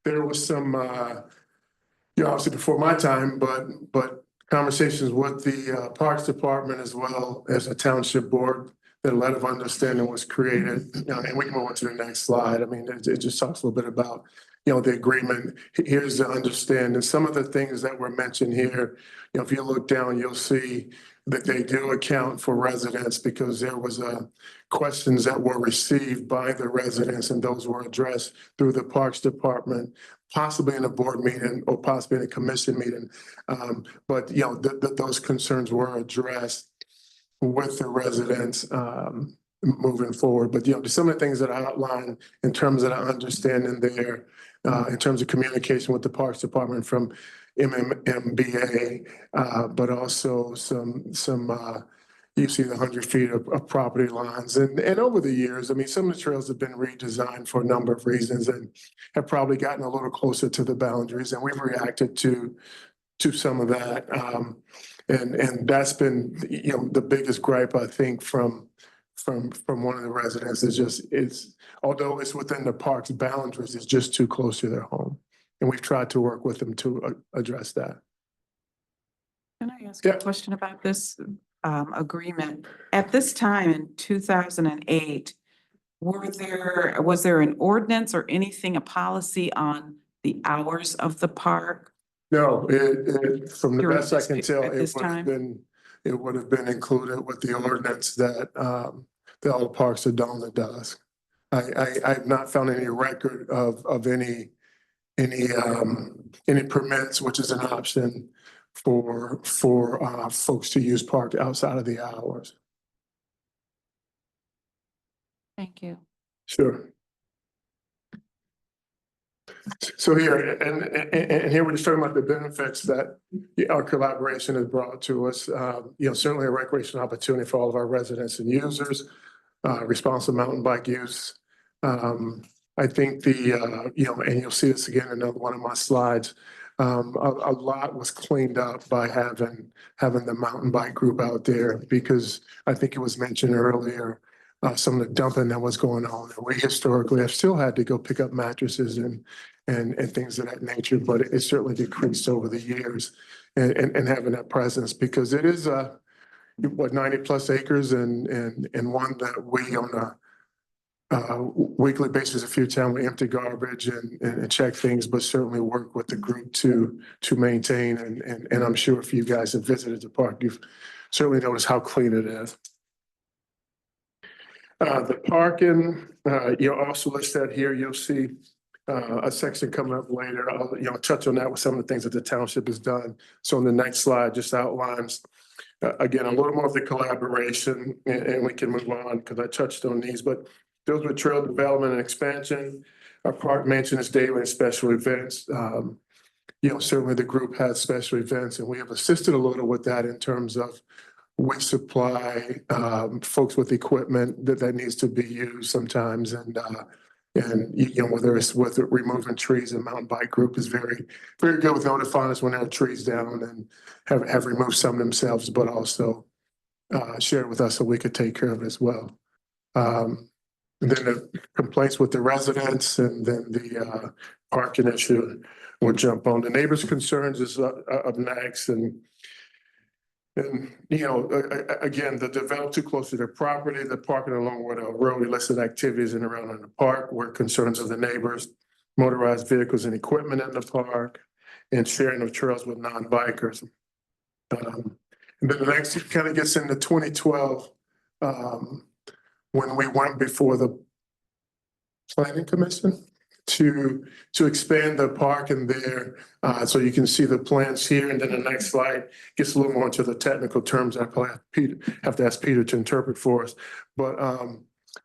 there was some, obviously before my time, but conversations with the Parks Department as well as the Township Board, that a letter of understanding was created. And we can move on to the next slide. I mean, it just talks a little bit about, the agreement. Here's the understanding. Some of the things that were mentioned here, if you look down, you'll see that they do account for residents because there was questions that were received by the residents, and those were addressed through the Parks Department, possibly in a board meeting or possibly in a commission meeting. But those concerns were addressed with the residents moving forward. But some of the things that I outlined in terms of the understanding there, in terms of communication with the Parks Department from MMBA, but also some you see the 100 feet of property lines. And over the years, I mean, some of the trails have been redesigned for a number of reasons and have probably gotten a little closer to the boundaries, and we've reacted to some of that. And that's been, the biggest gripe, I think, from one of the residents is although it's within the park's boundaries, it's just too close to their home. And we've tried to work with them to address that. Can I ask a question about this agreement? At this time in 2008, was there an ordinance or anything, a policy on the hours of the park? No, from the During best I can tell, at this time? it would have been included with the ordinance that all the parks are done that does. I've not found any record of any permits, which is an option for folks to use park outside of the hours. Thank you. Sure. So here, and here we're just talking about the benefits that our collaboration has brought to us. Certainly a recreation opportunity for all of our residents and users, responsible mountain bike use. I think and you'll see this again in another one of my slides. A lot was cleaned up by having the mountain bike group out there, because I think it was mentioned earlier, some of the dumping that was going on. We historically have still had to go pick up mattresses and things of that nature, but it certainly decreased over the years, and having that presence, because it is 90+ acres and one that we on a weekly basis, a few times we empty garbage and check things, but certainly work with the group to maintain. And I'm sure if you guys have visited the park, you've certainly noticed how clean it is. The parking, also listed here, you'll see a section coming up later. I'll touch on that with some of the things that the township has done. So on the next slide just outlines, again, a little more of the collaboration, and we can move on because I touched on these, but those were trail development and expansion. Our park maintenance daily and special events. Certainly the group has special events, and we have assisted a little with that in terms of we supply folks with equipment that needs to be used sometimes, and whether it's with removing trees, and mountain bike group is very, very good with notifying us when there are trees down, and have removed some themselves, but also shared with us so we could take care of it as well. And then the complaints with the residents, and then the parking issue we'll jump on. The neighbors' concerns is up next, and again, the develop too close to their property, the parking along Woodhill Road, illicit activities in and around in the park were concerns of the neighbors, motorized vehicles and equipment in the park, and sharing of trails with non-bikers. And then the next kind of gets into 2012, when we went before the planning commission to expand the park in there. So you can see the plans here, and then the next slide gets a little more into the technical terms. I probably have to ask Peter to interpret for us. But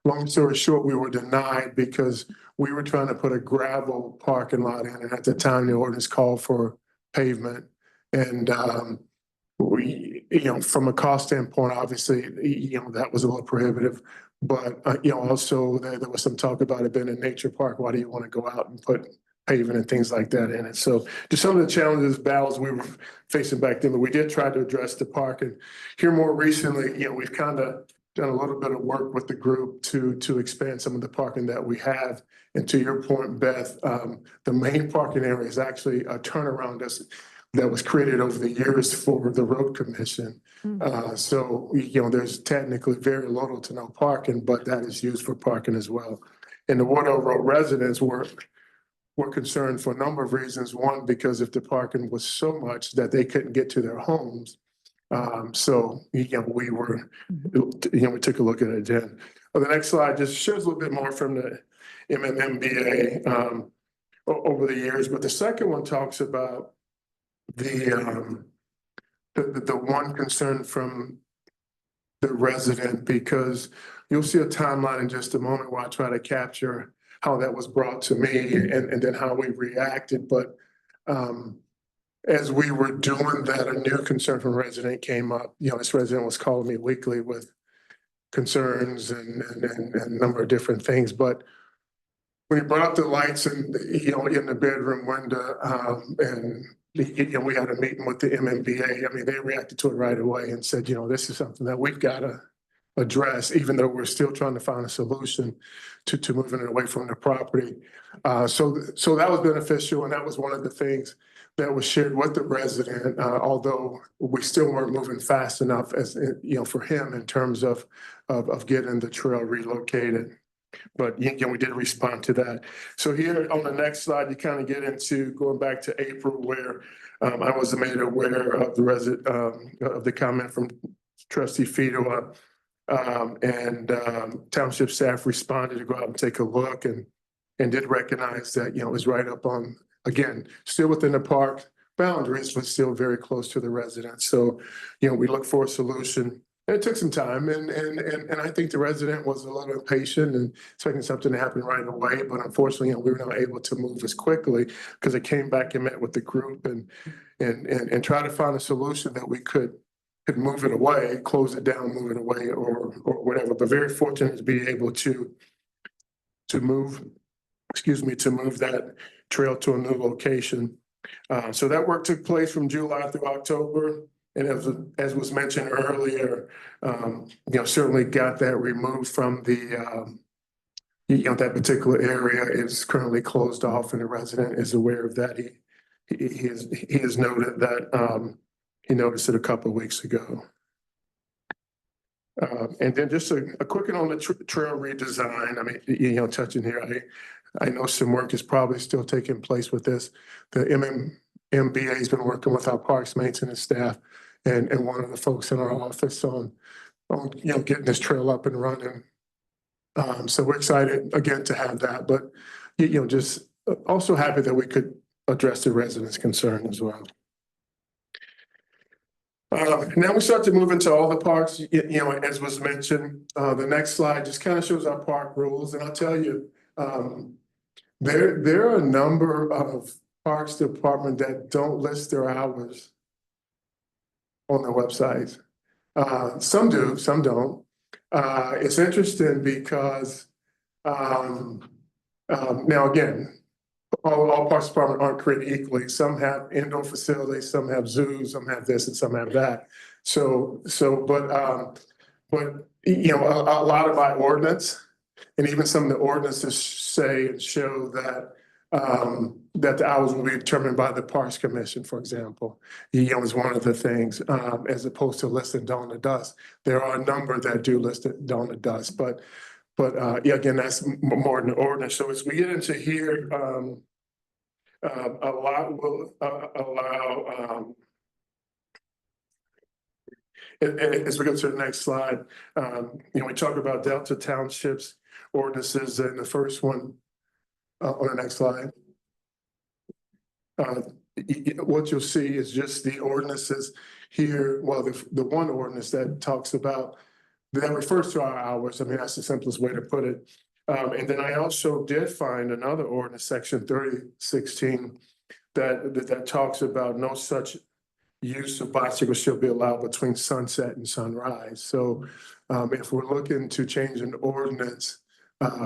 long story short, we were denied because we were trying to put a gravel parking lot in, and at the time the ordinance called for pavement. And we from a cost standpoint, obviously, that was a little prohibitive. But, also there was some talk about it being a nature park. Why do you want to go out and put paving and things like that in it? So just some of the challenges, battles we were facing back then, but we did try to address the park. And here more recently, we've kind of done a little bit of work with the group to expand some of the parking that we have. And to your point, Beth, the main parking area is actually a turnaround that was created over the years for the road commission. So, there's technically very little to no parking, but that is used for parking as well. And the Wardell Road residents were concerned for a number of reasons. One, because if the parking was so much that they couldn't get to their homes. So, we took a look at it then. The next slide just shows a little bit more from the MMBA over the years, but the second one talks about the one concern from the resident, because you'll see a timeline in just a moment where I try to capture how that was brought to me and then how we reacted. But as we were doing that, a new concern from a resident came up. This resident was calling me weekly with concerns and a number of different things. But when he brought up the lights and, in the bedroom window, and we had a meeting with the MMBA. I mean, they reacted to it right away and said, this is something that we've got to address, even though we're still trying to find a solution to moving it away from the property. So that was beneficial, and that was one of the things that was shared with the resident, although we still weren't moving fast enough as, for him in terms of getting the trail relocated. But we did respond to that. So here on the next slide, you kind of get into going back to April, where I was made aware of the comment from Trustee Fido, and Township staff responded to go out and take a look and did recognize that it was right up on, again, still within the park boundaries, but still very close to the residents. So we look for a solution. It took some time, and I think the resident was a little impatient and expecting something to happen right away. But unfortunately, we were not able to move as quickly because I came back and met with the group and try to find a solution that we could move it away, close it down, move it away, or whatever. But very fortunate to be able to move that trail to a new location. So that work took place from July through October. And as was mentioned earlier, certainly got that removed from the, that particular area is currently closed off, and the resident is aware of that. He has noted that, he noticed it a couple of weeks ago. And then just a quick one on the trail redesign. I mean, touching here, I know some work is probably still taking place with this. The MMBA has been working with our parks maintenance staff and one of the folks in our office on getting this trail up and running. So we're excited again to have that, but just also happy that we could address the residents' concern as well. Now we start to move into all the parks, as was mentioned. The next slide just kind of shows our park rules, and I'll tell you, there are a number of parks department that don't list their hours on their websites. Some do, some don't. It's interesting because now again, all parks department aren't created equally. Some have indoor facilities, some have zoos, some have this and some have that. But a lot of by ordinance, and even some of the ordinances say and show that that the hours will be determined by the Parks Commission, for example. Is one of the things, as opposed to listed dawn to dusk. There are a number that do list it dawn to dusk, but again, that's more than the ordinance. So as we get into here, a lot will allow. As we go to the next slide, we talk about Delta Township's ordinances, and the first one on the next slide. What you'll see is just the ordinances here. Well, the one ordinance that talks about, that refers to our hours. I mean, that's the simplest way to put it. And then I also did find another ordinance, section 3016, that talks about no such use of bicycles shall be allowed between sunset and sunrise. So if we're looking to change an ordinance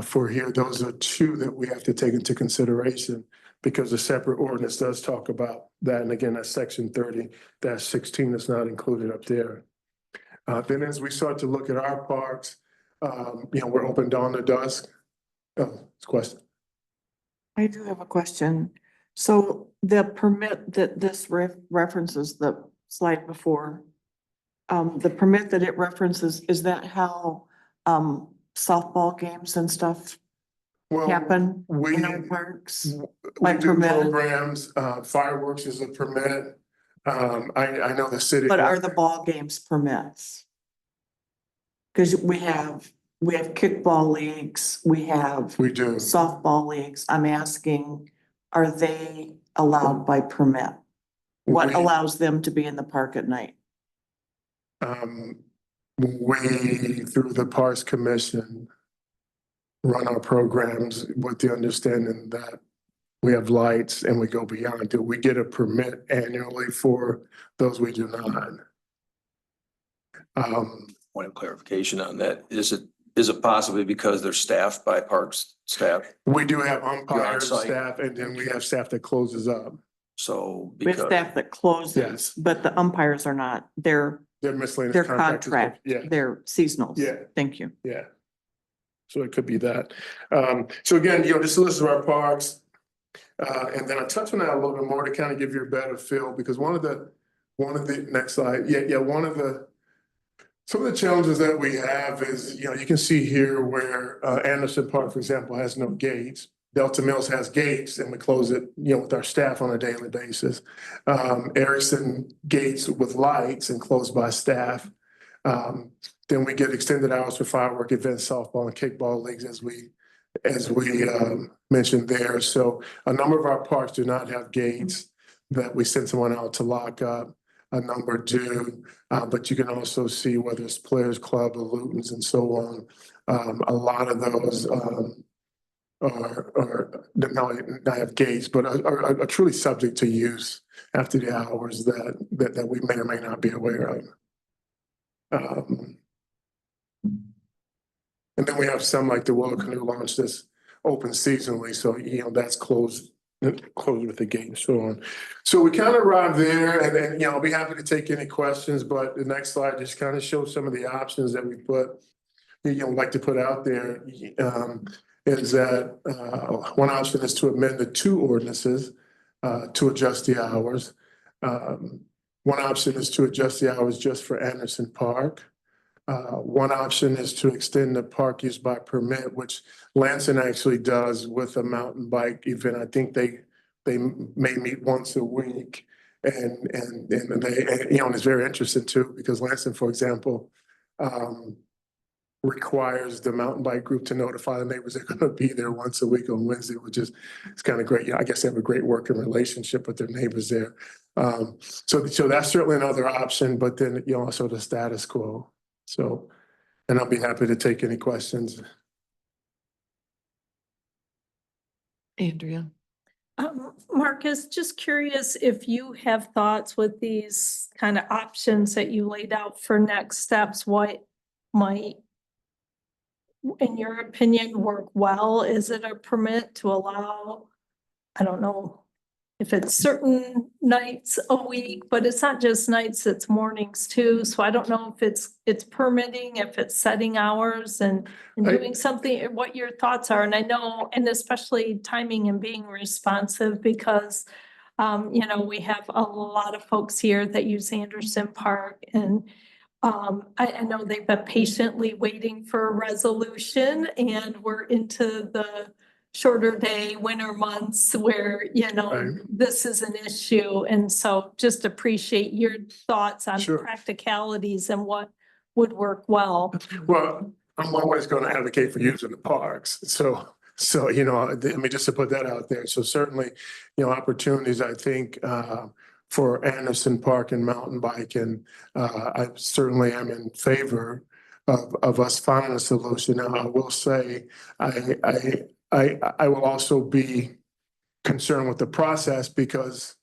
for here, those are two that we have to take into consideration because a separate ordinance does talk about that. And again, that's section 30-16 is not included up there. Then as we start to look at our parks, we're open dawn to dusk. Oh, it's a question. I do have a question. So the permit that this references, the slide before, the permit that it references, is that how softball games and stuff Well, happen we, in our parks? we By do permit? programs, fireworks is a permit. I know the city. But are the ball games permits? Because we have kickball leagues, we do. softball leagues. I'm asking, are they allowed by permit? What We- allows them to be in the park at night? We, through the Parks Commission, run our programs with the understanding that we have lights and we go beyond. Do we get a permit annually for those? We do not. Point of clarification on that. Is it possibly because they're staffed by parks staff? We do have umpire on-site. staff and then we have staff that closes up. So We have because, staff that closes, Yes. but the umpires are not, they're Miscellaneous contractors. contract, Yeah, they're seasonals. Yeah. Thank you. yeah. So it could be that. So again, this list of our parks. And then I touch on that a little bit more to kind of give you a better feel, because one of the next slide, some of the challenges that we have is, you can see here where Anderson Park, for example, has no gates. Delta Mills has gates and we close it, with our staff on a daily basis. Erickson gates with lights and closed by staff. Then we get extended hours for firework events, softball and kickball leagues as we mentioned there. So a number of our parks do not have gates that we send someone out to lock up. A number do, but you can also see whether it's Players Club or Luton's and so on. A lot of those are not have gates, but are truly subject to use after the hours that we may or may not be aware of. And then we have some like the Willow Canoe Launch that's open seasonally, so that's closed with the gate and so on. So we kind of arrived there, and then I'll be happy to take any questions, but the next slide just kind of shows some of the options that we like to put out there. Is that one option is to amend the two ordinances to adjust the hours. One option is to adjust the hours just for Anderson Park. One option is to extend the park use by permit, which Lansing actually does with a mountain bike event. I think they may meet once a week, and it's very interesting too, because Lansing, for example, requires the mountain bike group to notify the neighbors they're going to be there once a week on Wednesday, which is it's kind of great. I guess they have a great working relationship with their neighbors there. So that's certainly another option, but then also the status quo. So, and I'll be happy to take any questions. Andrea. Marcus, just curious if you have thoughts with these kind of options that you laid out for next steps, what might, in your opinion, work well? Is it a permit to allow, I don't know if it's certain nights a week, but it's not just nights, it's mornings too. So I don't know if it's permitting, if it's setting hours and doing something, what your thoughts are. And I know, and especially timing and being responsive, because we have a lot of folks here that use Anderson Park, and I know they've been patiently waiting for a resolution, and we're into the shorter day winter months where, this is an issue. And so just appreciate your thoughts on Sure. practicalities and what would work well. Well, I'm always going to advocate for using the parks. So, I mean, just to put that out there. So certainly, opportunities, I think, for Anderson Park and mountain bike. And I certainly am in favor of us finding a solution. Now, I will say, I will also be concerned with the process, because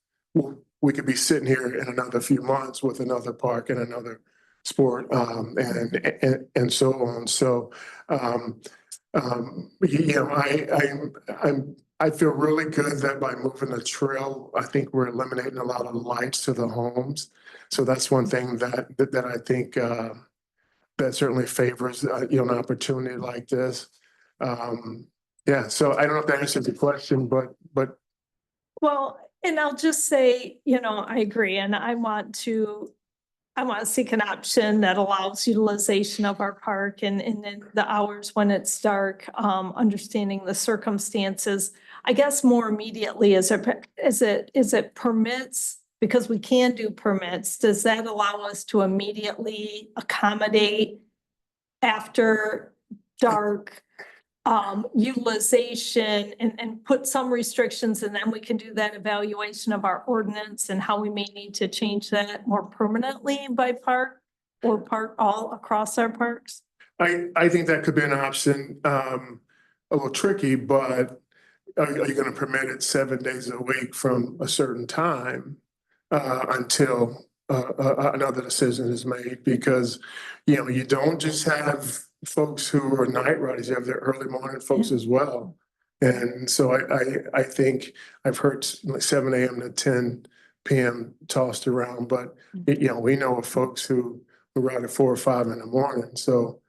we could be sitting here in another few months with another park and another sport, and so on. So, you know, I feel really good that by moving the trail, I think we're eliminating a lot of lights to the homes. So that's one thing that I think, that certainly favors, you know, an opportunity like this. Yeah, so I don't know if that answers the question, but Well, and I'll just say, you know, I agree, and I want to seek an option that allows utilization of our park and in the hours when it's dark, understanding the circumstances. I guess more immediately, is it permits? Because we can do permits. Does that allow us to immediately accommodate after dark utilization and put some restrictions, and then we can do that evaluation of our ordinance and how we may need to change that more permanently by park or park all across our parks? I think that could be an option, a little tricky, but are you gonna permit it 7 days a week from a certain time until another decision is made? Because, you know, you don't just have folks who are night riders, you have the early morning folks as well. And so I think I've heard like 7 AM to 10 PM tossed around, but you know, we know of folks who ride at 4 or 5 in the morning. So,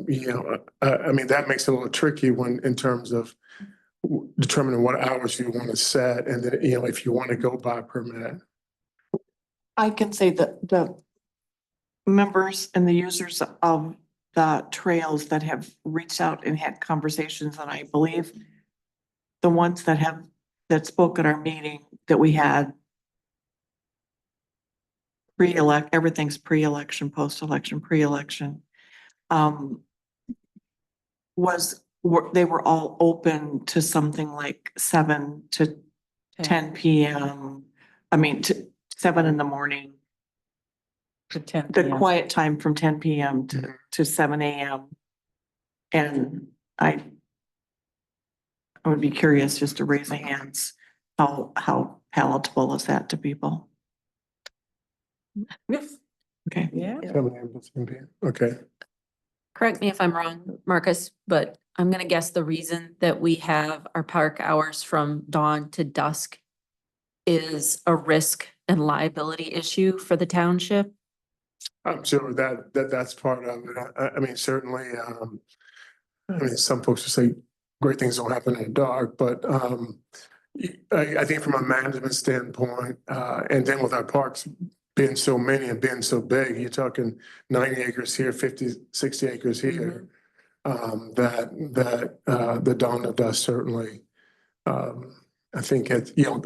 you know, I mean, that makes it a little tricky when, in terms of determining what hours you want to set, and then, you know, if you want to go by permit. I can say that the members and the users of the trails that have reached out and had conversations, and I believe the ones that spoke at our meeting that we had everything's pre-election, post-election, pre-election, they were all open to something like 7 to 10 PM. I mean, to 7 in the morning. To 10 The p.m. quiet time from 10 PM to 7 AM. And I would be curious just to raise a hands, how palatable is that to people? Yes. Okay. Yeah. 7 AM to 10 PM. Okay. Correct me if I'm wrong, Marcus, but I'm gonna guess the reason that we have our park hours from dawn to dusk is a risk and liability issue for the township. I'm sure that's part of it. I mean, certainly, I mean, some folks will say great things don't happen in the dark, but I think from a management standpoint, and then with our parks being so many and being so big, you're talking 90 acres here, 50, 60 acres here. The dawn to dusk certainly, I think you know,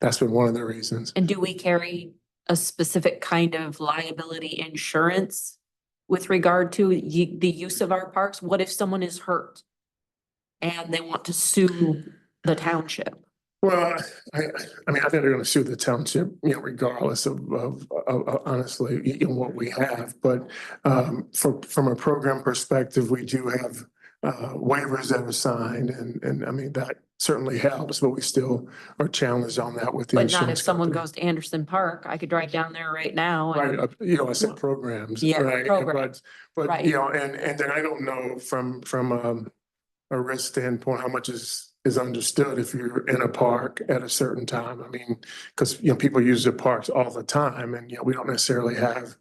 that's been one of the reasons. And do we carry a specific kind of liability insurance with regard to the use of our parks? What if someone is hurt and they want to sue the township? Well, I mean, I think they're gonna sue the township, you know, regardless of honestly, you know, what we have. But from a program perspective, we do have waivers that are signed, and I mean, that certainly helps, but we still are challenged on that with the But not if insurance someone company. goes to Anderson Park. I could drive down there right now. Right, and you know, I said programs, Yeah, right? programs, But, right. you know, and then I don't know from a risk standpoint, how much is understood if you're in a park at a certain time. I mean, because, you know, people use the parks all the time, and, you know, we don't necessarily have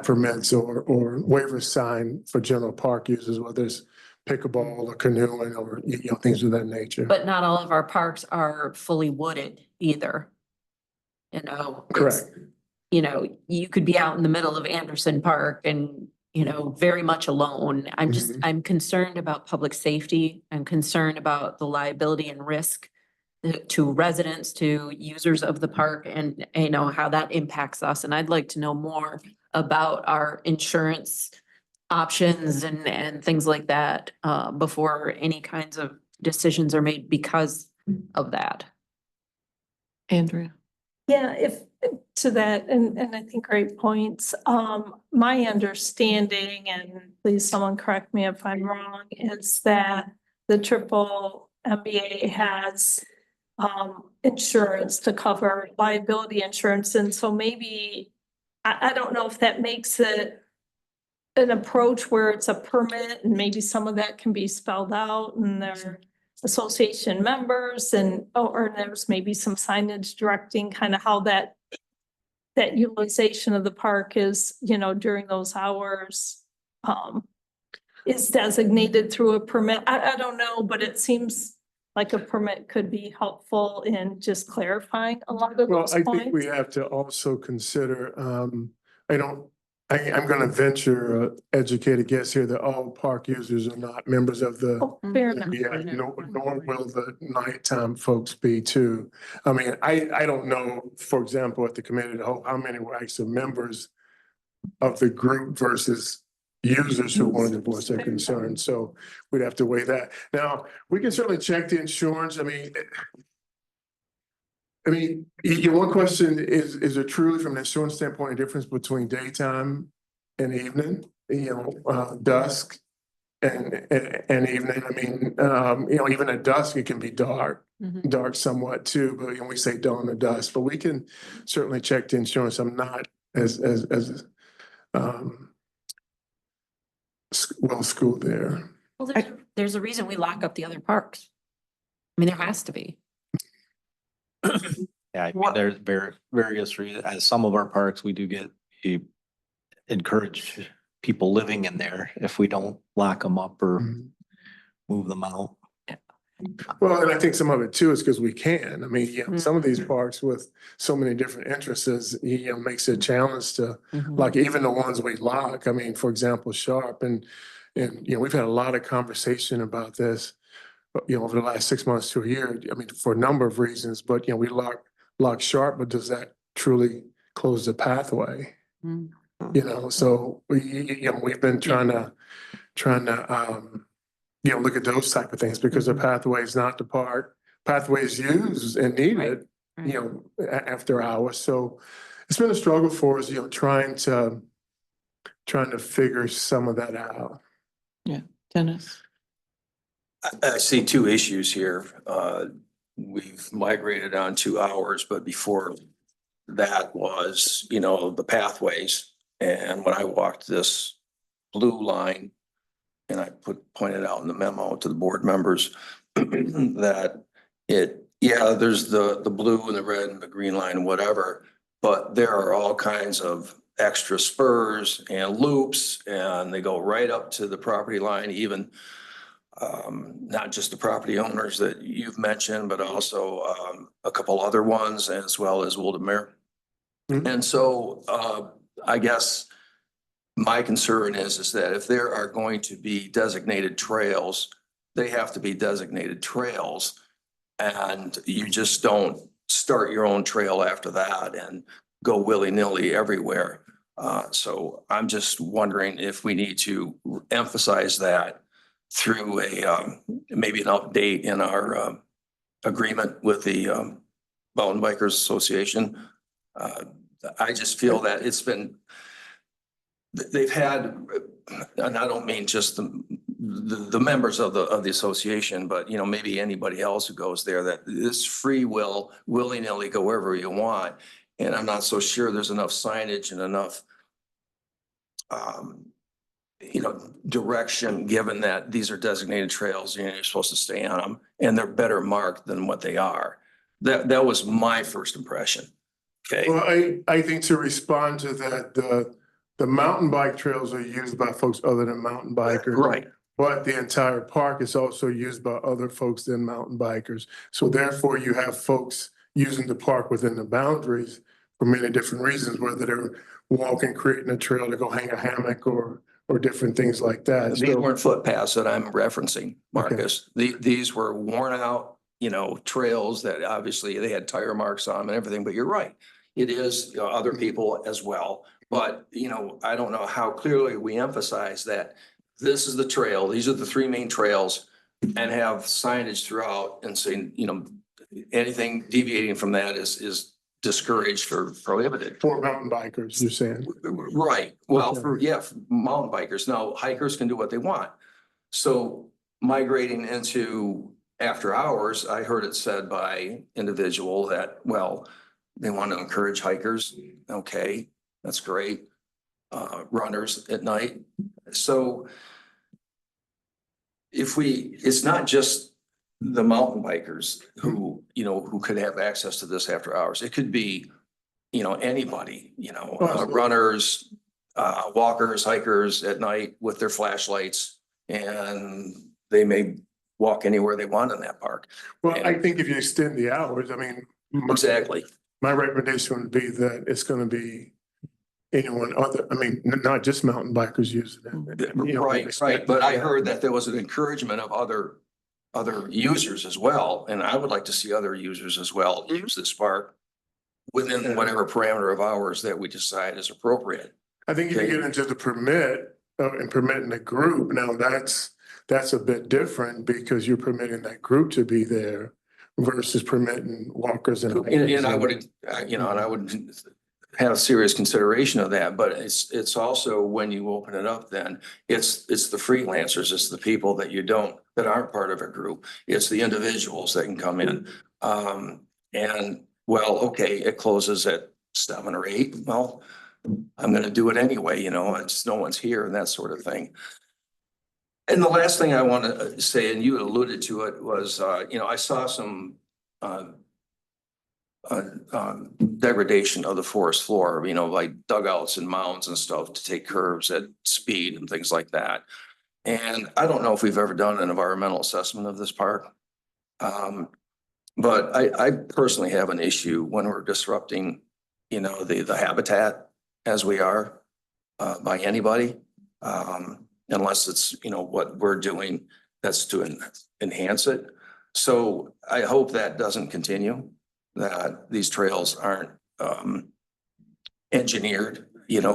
permits or waivers signed for general park users, whether it's pickleball or canoeing or, you know, things of that nature. But not all of our parks are fully wooded either. You know. Correct. You know, you could be out in the middle of Anderson Park and, you know, very much alone. I'm concerned about public safety. I'm concerned about the liability and risk to residents, to users of the park, and, you know, how that impacts us. And I'd like to know more about our insurance options and things like that before any kinds of decisions are made because of that. Andrea. Yeah, if to that, and I think great points. My understanding, and please someone correct me if I'm wrong, is that the triple MBA has insurance to cover liability insurance. And so maybe, I don't know if that makes it an approach where it's a permit and maybe some of that can be spelled out and their association members and, or there's maybe some signage directing kind of how that utilization of the park is, you know, during those hours, is designated through a permit. I don't know, but it seems like a permit could be helpful in just clarifying a lot of Well, those I think we points. have to also consider, I'm gonna venture educated guess here that all park users are not members of the. Oh, fair enough. Yeah, nor will the nighttime folks be too. I mean, I don't know, for example, at the committee, of the whole, how many were actually members of the group versus users who wanted to voice their concerns. So we'd have to weigh that. Now, we can certainly check the insurance. One question is there truly from an insurance standpoint, a difference between daytime and evening, dusk and evening? Even at dusk, it can be dark somewhat too, but we say dawn to dusk, but we can certainly check the insurance. I'm not as well schooled there. Well, there's a reason we lock up the other parks. I mean, there has to be. Yeah, I mean, there's various reasons. At some of our parks, we do encourage people living in there if we don't lock them up or move them out. Well, and I think some of it too is because we can. Some of these parks with so many different entrances, makes it a challenge to, like even the ones we lock. For example, Sharp and we've had a lot of conversation about this, over the last 6 months to a year. For a number of reasons, but we lock Sharp, but does that truly close the pathway? So we've been trying to look at those type of things because the pathway is not the park. Pathway is used and needed, after hours. So it's been a struggle for us, trying to figure some of that out. Yeah, Dennis. I see two issues here. We've migrated on 2 hours, but before that was, the pathways. And when I walked this blue line, and I pointed out in the memo to the board members that there's the blue and the red and the green line, whatever, but there are all kinds of extra spurs and loops, and they go right up to the property line, even not just the property owners that you've mentioned, but also a couple other ones, as well as Wildermere. And so I guess my concern is that if there are going to be designated trails, they have to be designated trails. And you just don't start your own trail after that and go willy-nilly everywhere. So I'm just wondering if we need to emphasize that through maybe an update in our agreement with the Mountain Bikers Association. I just feel that they've had, and I don't mean just the members of the association, but maybe anybody else who goes there, that this free will, willy-nilly go wherever you want. And I'm not so sure there's enough signage and enough direction, given that these are designated trails, you're supposed to stay on them, and they're better marked than what they are. That was my first impression. Okay. Well, I think to respond to that, the mountain bike trails are used by folks other than mountain bikers. Right. But the entire park is also used by other folks than mountain bikers. So therefore you have folks using the park within the boundaries for many different reasons, whether they're walking, creating a trail to go hang a hammock or different things like that. These weren't footpaths that I'm referencing, Marcus. These were worn out, trails that obviously they had tire marks on them and everything, but you're right. It is other people as well. But, I don't know how clearly we emphasize that this is the trail. These are the 3 main trails, and have signage throughout and saying, anything deviating from that is discouraged or prohibited. For mountain bikers, you're saying? Right. Well, for mountain bikers. Now, hikers can do what they want. So migrating into after hours, I heard it said by individual that, well, they want to encourage hikers. Okay, that's great. Runners at night. So it's not just the mountain bikers who, who could have access to this after hours. It could be, anybody, runners, walkers, hikers at night with their flashlights, and they may walk anywhere they want in that park. Well, I think if you extend the hours, I mean. Exactly. My recommendation would be that it's gonna be anyone other, I mean, not just mountain bikers using it. Right. But I heard that there was an encouragement of other users as well, and I would like to see other users as well use this park within whatever parameter of hours that we decide is appropriate. I think if you get into the permit, and permitting a group, now that's a bit different because you're permitting that group to be there versus permitting walkers and. And I would, and I would have serious consideration of that, but it's also when you open it up, then it's the freelancers, it's the people that that aren't part of a group. It's the individuals that can come in. And well, okay, it closes at 7 or 8. Well, I'm gonna do it anyway, it's no one's here and that sort of thing. And the last thing I want to say, and you alluded to it, was, I saw some degradation of the forest floor, like dugouts and mounds and stuff to take curves at speed and things like that. And I don't know if we've ever done an environmental assessment of this park. But I personally have an issue when we're disrupting, the habitat as we are by anybody. Unless it's, what we're doing that's to enhance it. So I hope that doesn't continue, that these trails aren't engineered,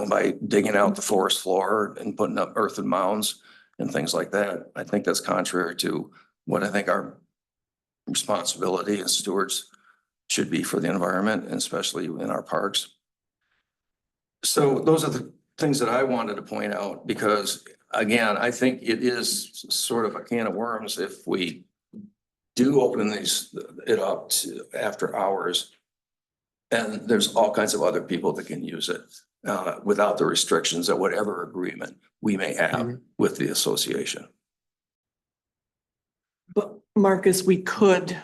by digging out the forest floor and putting up earthen mounds and things like that. I think that's contrary to what I think our responsibility as stewards should be for the environment, and especially in our parks. So those are the things that I wanted to point out, because again, I think it is sort of a can of worms if we do open it up to after hours. And there's all kinds of other people that can use it without the restrictions of whatever agreement we may have with the association. But Marcus, we could,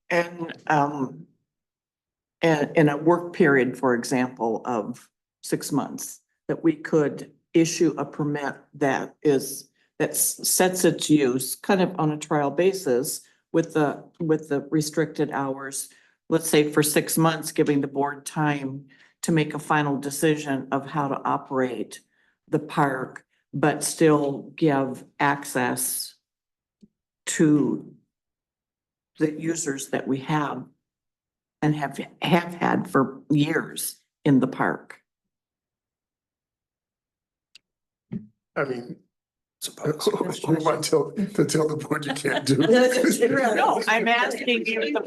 and in a work period, for example, of 6 months, that we could issue a permit that sets its use kind of on a trial basis with the restricted hours. Let's say for 6 months, giving the board time to make a final decision of how to operate the park, but still give access to the users that we have and have had for years in the park. I mean, who am I to tell the board you can't do it? No, I'm asking you the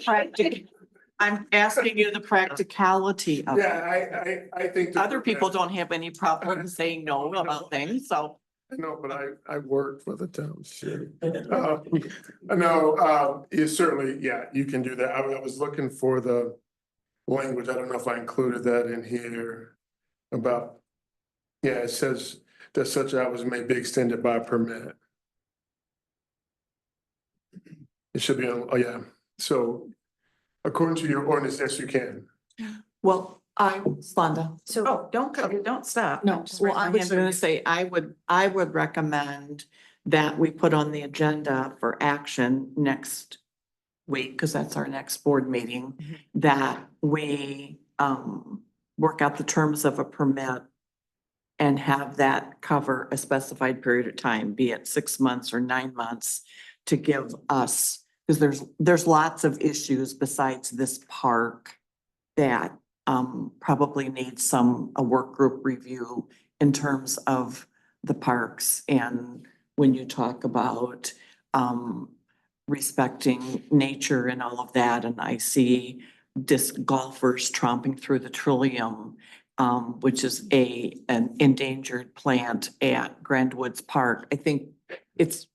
practicality of it. Yeah, I think. Other people don't have any problem saying no about things, so. No, but I work for the township. No, you certainly, yeah, you can do that. I was looking for the language. I don't know if I included that in here about, yeah, it says that such hours may be extended by permit. It should be, oh yeah, so according to your ordinance, yes, you can. Well, Splenda. So don't stop. No. Well, I was gonna say, I would recommend that we put on the agenda for action next week, because that's our next board meeting, that we work out the terms of a permit and have that cover a specified period of time, be it 6 months or 9 months, to give us, because there's lots of issues besides this park that probably needs a work group review in terms of the parks. And when you talk about respecting nature and all of that, and I see disc golfers tromping through the Trillium, which is an endangered plant at Grand Woods Park. I think it's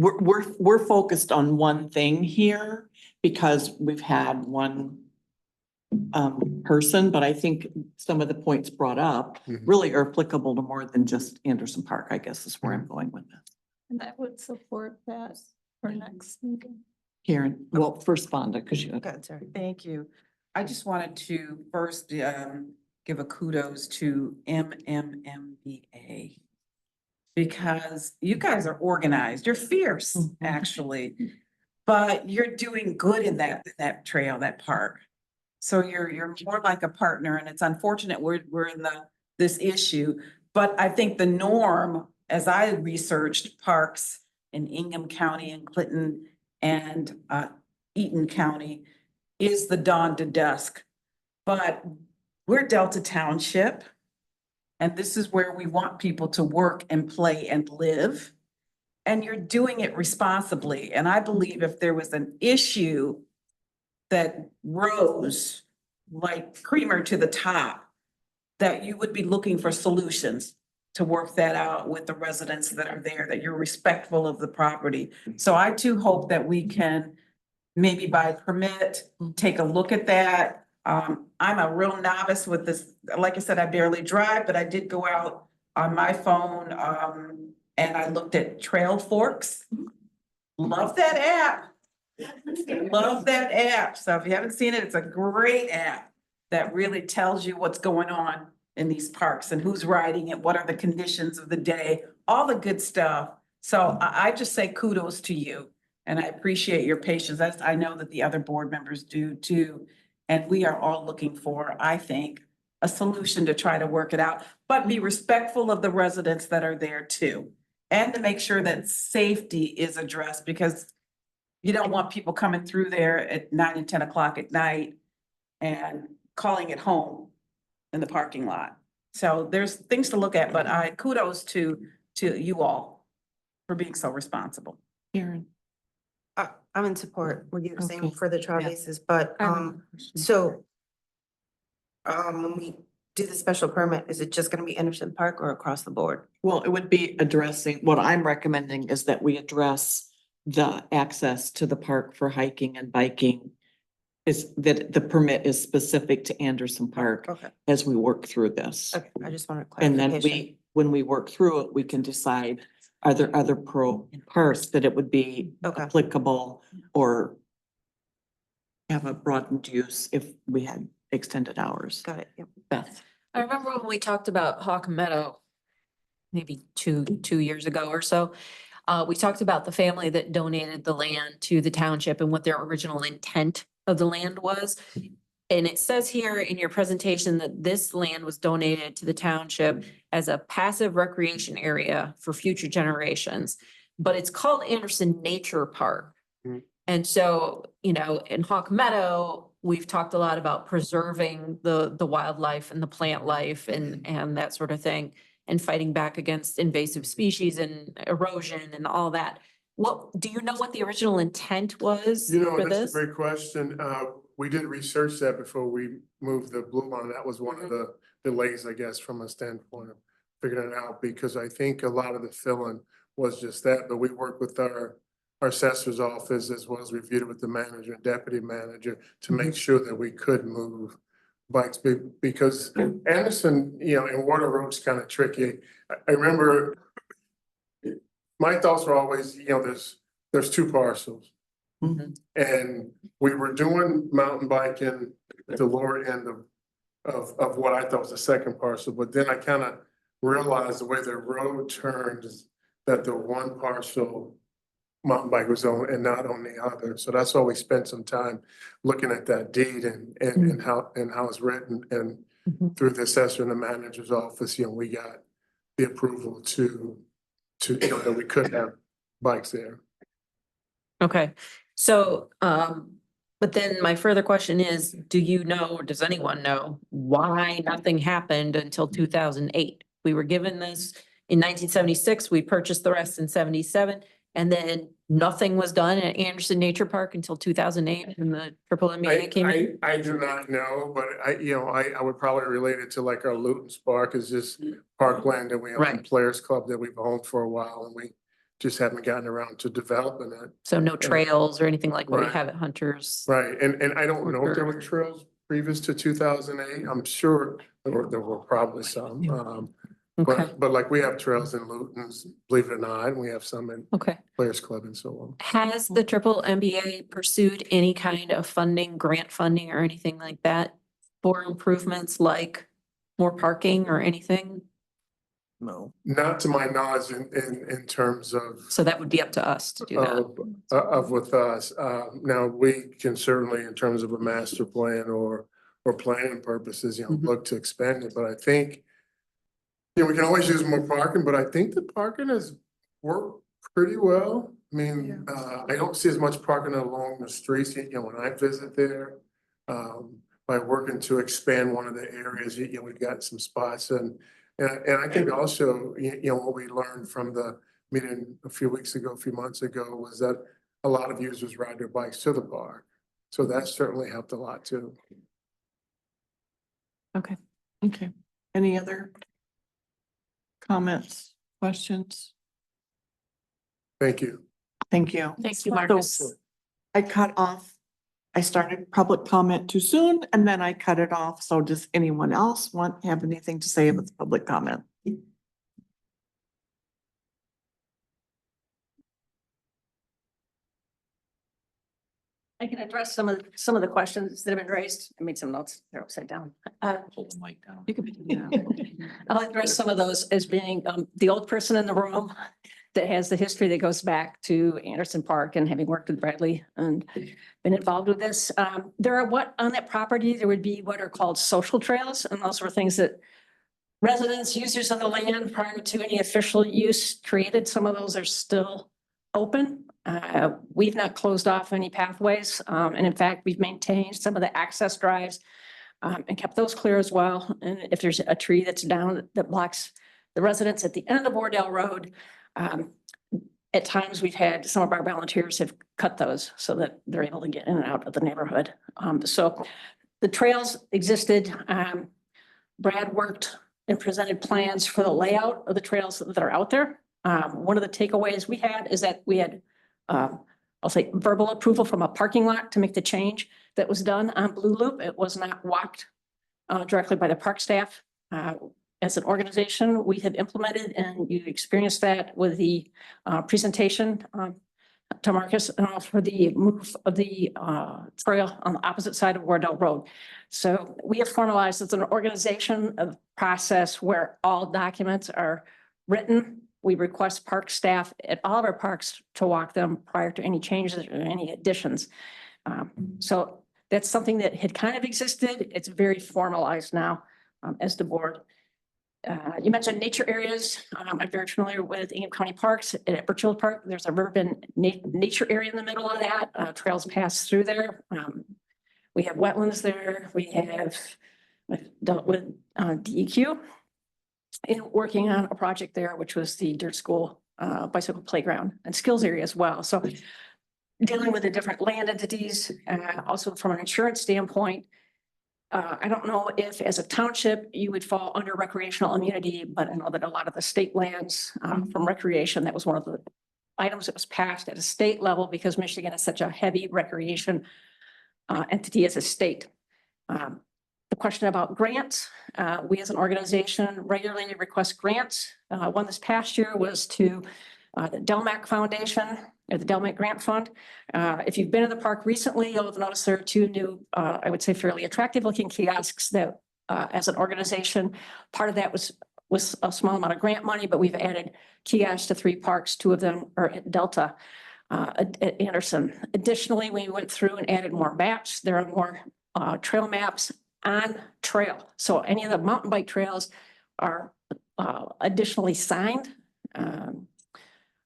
we're focused on one thing here because we've had one person, but I think some of the points brought up Mhm. really are applicable to more than just Anderson Park, I guess is where I'm going with this. And I would support that for next meeting. Karen, well, first Fonda, because you. Okay, sorry. Thank you. I just wanted to first give a kudos to MMMBA. Because you guys are organized, you're fierce, actually. But you're doing good in that trail, that park. So you're more like a partner, and it's unfortunate we're in this issue. But I think the norm, as I researched parks in Ingham County and Clinton and Eaton County, is the dawn to dusk. But we're Delta Township, and this is where we want people to work and play and live. And you're doing it responsibly. And I believe if there was an issue that rose like creamer to the top, that you would be looking for solutions to work that out with the residents that are there, that you're respectful of the property. So I too hope that we can maybe by permit, take a look at that. I'm a real novice with this. Like I said, I barely drive, but I did go out on my phone, and I looked at Trail Forks. Love that app. Love that app. So if you haven't seen it, it's a great app that really tells you what's going on in these parks and who's riding it, what are the conditions of the day, all the good stuff. So I just say kudos to you. And I appreciate your patience. I know that the other board members do too. And we are all looking for, I think, a solution to try to work it out, but be respectful of the residents that are there too. And to make sure that safety is addressed, because you don't want people coming through there at 9 and 10 o'clock at night and calling it home in the parking lot. So there's things to look at, but I kudos to you all for being so responsible. Karen. I'm in support with you saying Okay. for the trial Yeah. basis, but, I have a question. so when we do the special permit, is it just gonna be Anderson Park or across the board? Well, it would be addressing, what I'm recommending is that we address the access to the park for hiking and biking. Is that the permit is specific to Anderson Park Okay, as we work through this. okay, I just wanted And then clarification. when we work through it, we can decide, are there other parts that it would be Okay. applicable or have a broadened use if we had extended hours. Got it, yep. Beth. I remember when we talked about Hawk Meadow, maybe two years ago or so. We talked about the family that donated the land to the township and what their original intent of the land was. And it says here in your presentation that this land was donated to the township as a passive recreation area for future generations. But it's called Anderson Nature Park. Mhm. And so, you know, in Hawk Meadow, we've talked a lot about preserving the wildlife and the plant life and that sort of thing, and fighting back against invasive species and erosion and all that. What, do you know what the original intent was You know, for that's this? a great question. We did research that before we moved the blue line. That was one of the delays, I guess, from a standpoint of figuring it out, because I think a lot of the filling was just that, but we worked with our assessor's office as well as reviewed it with the manager and deputy manager to make sure that we could move bikes because Anderson, you know, and Water Road's kind of tricky. I remember my thoughts were always, you know, there's two parcels. And we were doing mountain biking at the lower end of what I thought was the second parcel, but then I kind of realized the way the road turns, that the one parcel mountain bike was on and not on the other. So that's why we spent some time looking at that deed and how it's written. And through the assessor and the manager's office, you know, we got the approval to you know, that we could have bikes there. Okay, so, but then my further question is, do you know, or does anyone know why nothing happened until 2008? We were given this in 1976, we purchased the rest in 77, and then nothing was done at Anderson Nature Park until 2008 and the triple MBA came in? I do not know, but I would probably relate it to like our Luton's Park is just parkland that we own, Right. Players Club that we've owned for a while, and we just haven't gotten around to developing it. So no trails or anything like what we Right. have at Hunters. Right, and I don't know if there were trails previous to 2008. I'm sure there were probably some. Okay, But like we have trails in Luton's, believe it or not, and we have some in okay. Players Club and so on. Has the triple MBA pursued any kind of funding, grant funding or anything like that for improvements like more parking or anything? No. Not to my knowledge in terms of. So that would be up to us to do that. Of with us. Now, we can certainly, in terms of a master plan or planning purposes, Mhm. look to expand it, but I think, we can always use more parking, but I think the parking has worked pretty well. I mean, I don't see as much parking along the streets, when I visit there. By working to expand one of the areas, we've got some spots and I think also, what we learned from the meeting a few months ago was that a lot of users ride their bikes to the park. So that certainly helped a lot too. Okay. Any other comments, questions? Thank you. Thank you. Thank you, Marcus. So I cut off, I started public comment too soon and then I cut it off. So does anyone else have anything to say with public comment? I can address some of the questions that have been raised. I made some notes. They're upside down. Hold the mic down. You could. I'll address some of those as being the old person in the room that has the history that goes back to Anderson Park and having worked with Bradley and been involved with this. There are on that property, there would be what are called social trails, and those were things that residents, users of the land prior to any official use created. Some of those are still open. We've not closed off any pathways. And in fact, we've maintained some of the access drives and kept those clear as well. And if there's a tree that's down that blocks the residents at the end of Wardell Road, at times we've had some of our volunteers have cut those so that they're able to get in and out of the neighborhood. So the trails existed. Brad worked and presented plans for the layout of the trails that are out there. One of the takeaways we had is that we had, I'll say, verbal approval from a parking lot to make the change that was done on Blue Loop. It was not walked directly by the park staff. As an organization, we have implemented, and you experienced that with the presentation to Marcus for the move of the trail on the opposite side of Wardell Road. So we have formalized as an organization a process where all documents are written. We request park staff at all of our parks to walk them prior to any changes or any additions. So that's something that had kind of existed. It's very formalized now as the board. You mentioned nature areas. I'm very familiar with Ingham County Parks. At Birchfield Park, there's a urban nature area in the middle of that. Trails pass through there. We have wetlands there. We have dealt with DEQ in working on a project there, which was the dirt school bicycle playground and skills area as well. So dealing with the different land entities, also from an insurance standpoint, I don't know if as a township you would fall under recreational immunity, but I know that a lot of the state lands from recreation, that was one of the items that was passed at a state level because Michigan is such a heavy recreation entity as a state. The question about grants, we as an organization regularly request grants. One this past year was to the Delmac Foundation, or the Delmac Grant Fund. If you've been in the park recently, you'll have noticed there are two new, I would say fairly attractive looking kiosks that as an organization, part of that was a small amount of grant money, but we've added kiosks to 3 parks. 2 of them are at Delta, at Anderson. Additionally, we went through and added more maps. There are more trail maps on trail. So any of the mountain bike trails are additionally signed.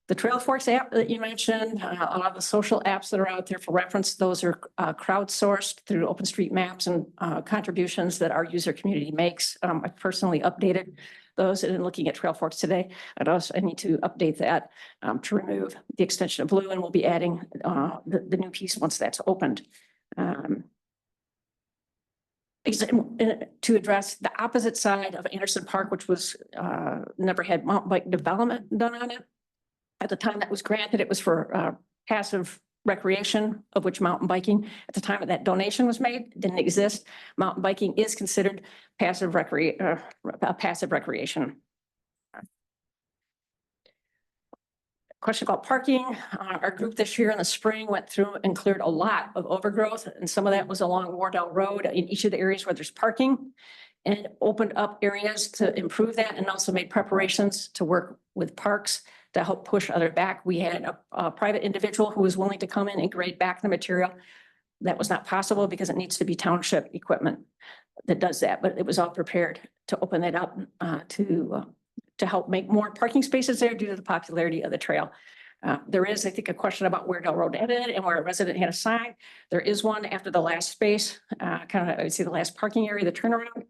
The Trail Forks app that you mentioned, a lot of the social apps that are out there for reference, those are crowdsourced through OpenStreetMaps and contributions that our user community makes. I personally updated those and looking at Trail Forks today. I need to update that to remove the extension of blue, and we'll be adding the new piece once that's opened. To address the opposite side of Anderson Park, which was never had mountain bike development done on it. At the time that was granted, it was for passive recreation, of which mountain biking, at the time that donation was made, didn't exist. Mountain biking is considered passive recreation. Question about parking. Our group this year in the spring went through and cleared a lot of overgrowth, and some of that was along Wardell Road in each of the areas where there's parking, and opened up areas to improve that, and also made preparations to work with parks to help push other back. We had a private individual who was willing to come in and grade back the material. That was not possible because it needs to be township equipment that does that, but it was all prepared to open that up to help make more parking spaces there due to the popularity of the trail. There is, I think, a question about where Del Road ended and where a resident had a sign. There is one after the last space, kind of, I would say the last parking area, the turnaround,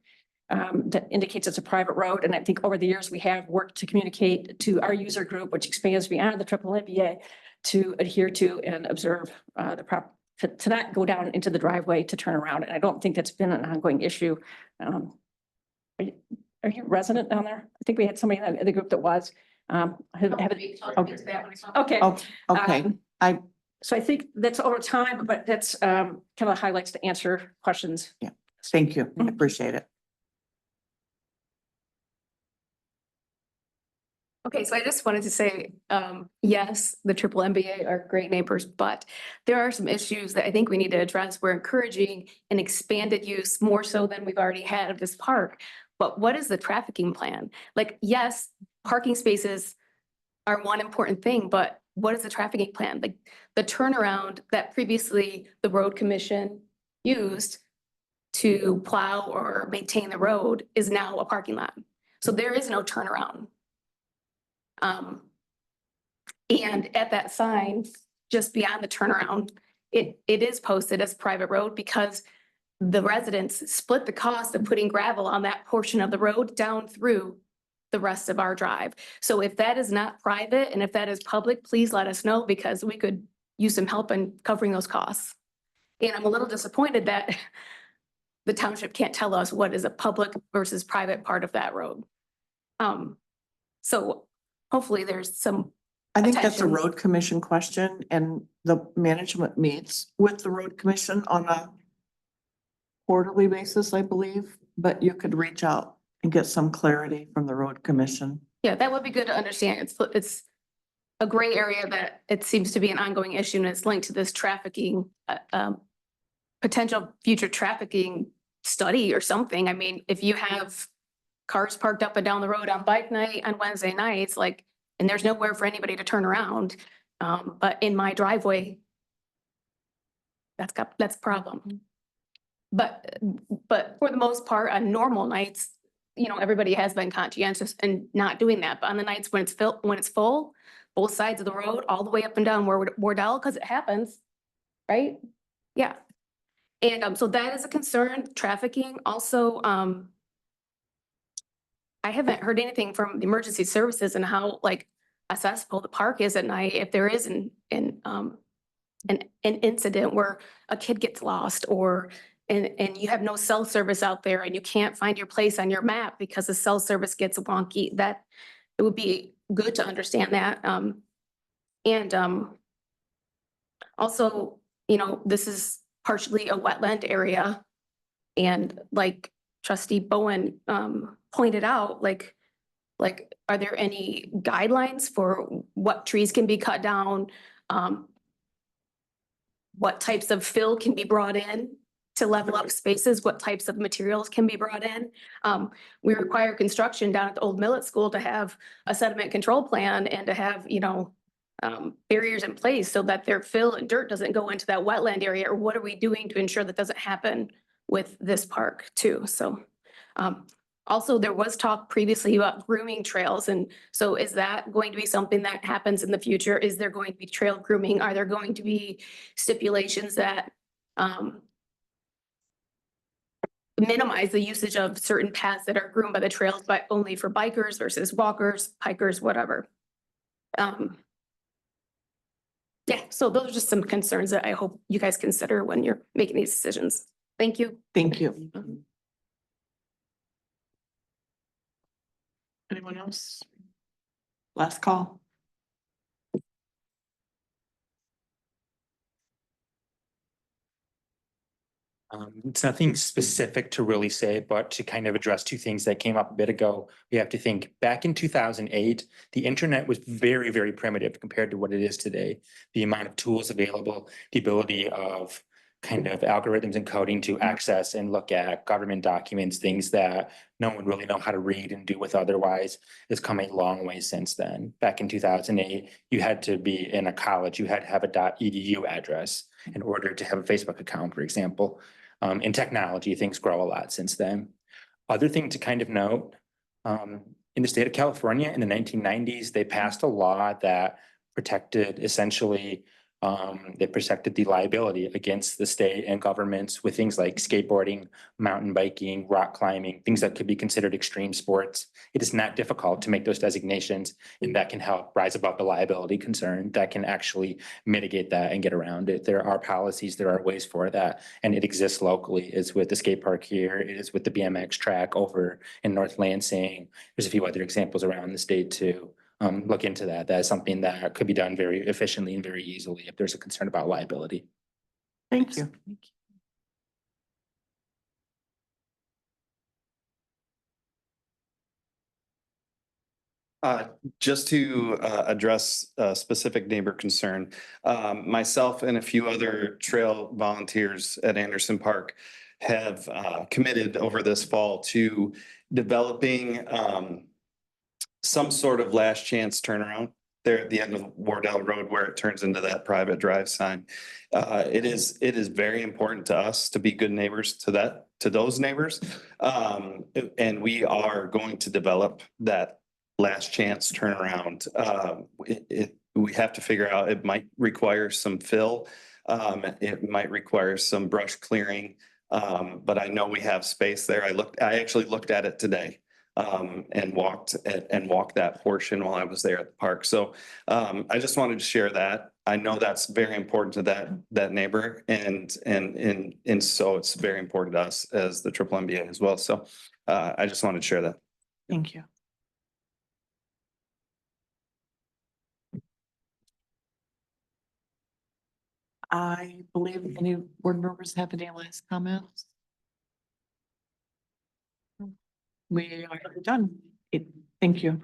that indicates it's a private road. And I think over the years, we have worked to communicate to our user group, which expands beyond the triple MBA, to adhere to and observe to not go down into the driveway to turn around. And I don't think that's been an ongoing issue. Are you a resident down there? I think we had somebody in the group that was. Okay. Okay, So I think that's over time, but that's kind of highlights to answer questions. Yeah, thank you. I appreciate it. Okay, so I just wanted to say, yes, the triple MBA are great neighbors, but there are some issues that I think we need to address. We're encouraging an expanded use more so than we've already had of this park. But what is the trafficking plan? Like, yes, parking spaces are one important thing, but what is the trafficking plan? Like the turnaround that previously the road commission used to plow or maintain the road is now a parking lot. So there is no turnaround. And at that sign, just beyond the turnaround, it is posted as private road because the residents split the cost of putting gravel on that portion of the road down through the rest of our drive. So if that is not private and if that is public, please let us know because we could use some help in covering those costs. And I'm a little disappointed that the township can't tell us what is a public versus private part of that road. So hopefully there's some I think that's a attention. road commission question and the management meets with the road commission on a quarterly basis, I believe, but you could reach out and get some clarity from the road commission. Yeah, that would be good to understand. It's a gray area that it seems to be an ongoing issue and it's linked to this trafficking, potential future trafficking study or something. I mean, if you have cars parked up and down the road on bike night on Wednesday nights, like, and there's nowhere for anybody to turn around. But in my driveway, that's a problem. But for the most part, on normal nights, you know, everybody has been conscientious and not doing that. But on the nights when it's full, both sides of the road, all the way up and down Wardell, because it happens, right? Yeah. And so that is a concern. Trafficking also, I haven't heard anything from the emergency services and how like accessible the park is at night. If there is an incident where a kid gets lost or and you have no cell service out there and you can't find your place on your map because the cell service gets wonky, that it would be good to understand that. Also, you know, this is partially a wetland area. And like Trustee Bowen pointed out, like, are there any guidelines for what trees can be cut down? What types of fill can be brought in to level up spaces? What types of materials can be brought in? We require construction down at the old Millet School to have a sediment control plan and to have, you know, barriers in place so that their fill and dirt doesn't go into that wetland area. Or what are we doing to ensure that doesn't happen with this park too? So also there was talk previously about grooming trails. And so is that going to be something that happens in the future? Is there going to be trail grooming? Are there going to be stipulations that minimize the usage of certain paths that are groomed by the trails, but only for bikers versus walkers, hikers, whatever? Yeah, so those are just some concerns that I hope you guys consider when you're making these decisions. Thank you. Thank you. Anyone else? Last call. It's nothing specific to really say, but to kind of address two things that came up a bit ago. We have to think back in 2008, the internet was very, very primitive compared to what it is today. The amount of tools available, the ability of kind of algorithms and coding to access and look at government documents, things that no one really know how to read and do with otherwise, has come a long way since then. Back in 2008, you had to be in a college, you had to have a .edu address in order to have a Facebook account, for example. In technology, things grow a lot since then. Other thing to kind of note, in the state of California in the 1990s, they passed a law that protected essentially they protected the liability against the state and governments with things like skateboarding, mountain biking, rock climbing, things that could be considered extreme sports. It is not difficult to make those designations, and that can help rise above the liability concern. That can actually mitigate that and get around it. There are policies, there are ways for that, and it exists locally. It's with the skate park here, it is with the BMX track over in North Lansing. There's a few other examples around the state too. Look into that. That is something that could be done very efficiently and very easily if there's a concern about liability. Thank you. Just to address a specific neighbor concern, myself and a few other trail volunteers at Anderson Park have committed over this fall to developing some sort of last chance turnaround there at the end of Wardell Road where it turns into that private drive sign. It is very important to us to be good neighbors to those neighbors. And we are going to develop that last chance turnaround. We have to figure out, it might require some fill. It might require some brush clearing. But I know we have space there. I actually looked at it today. And walked that portion while I was there at the park. So I just wanted to share that. I know that's very important to that neighbor, and so it's very important to us as the Triple MBA as well. So I just wanted to share that. Thank you. I believe any board members have any last comments? We are done. Thank you.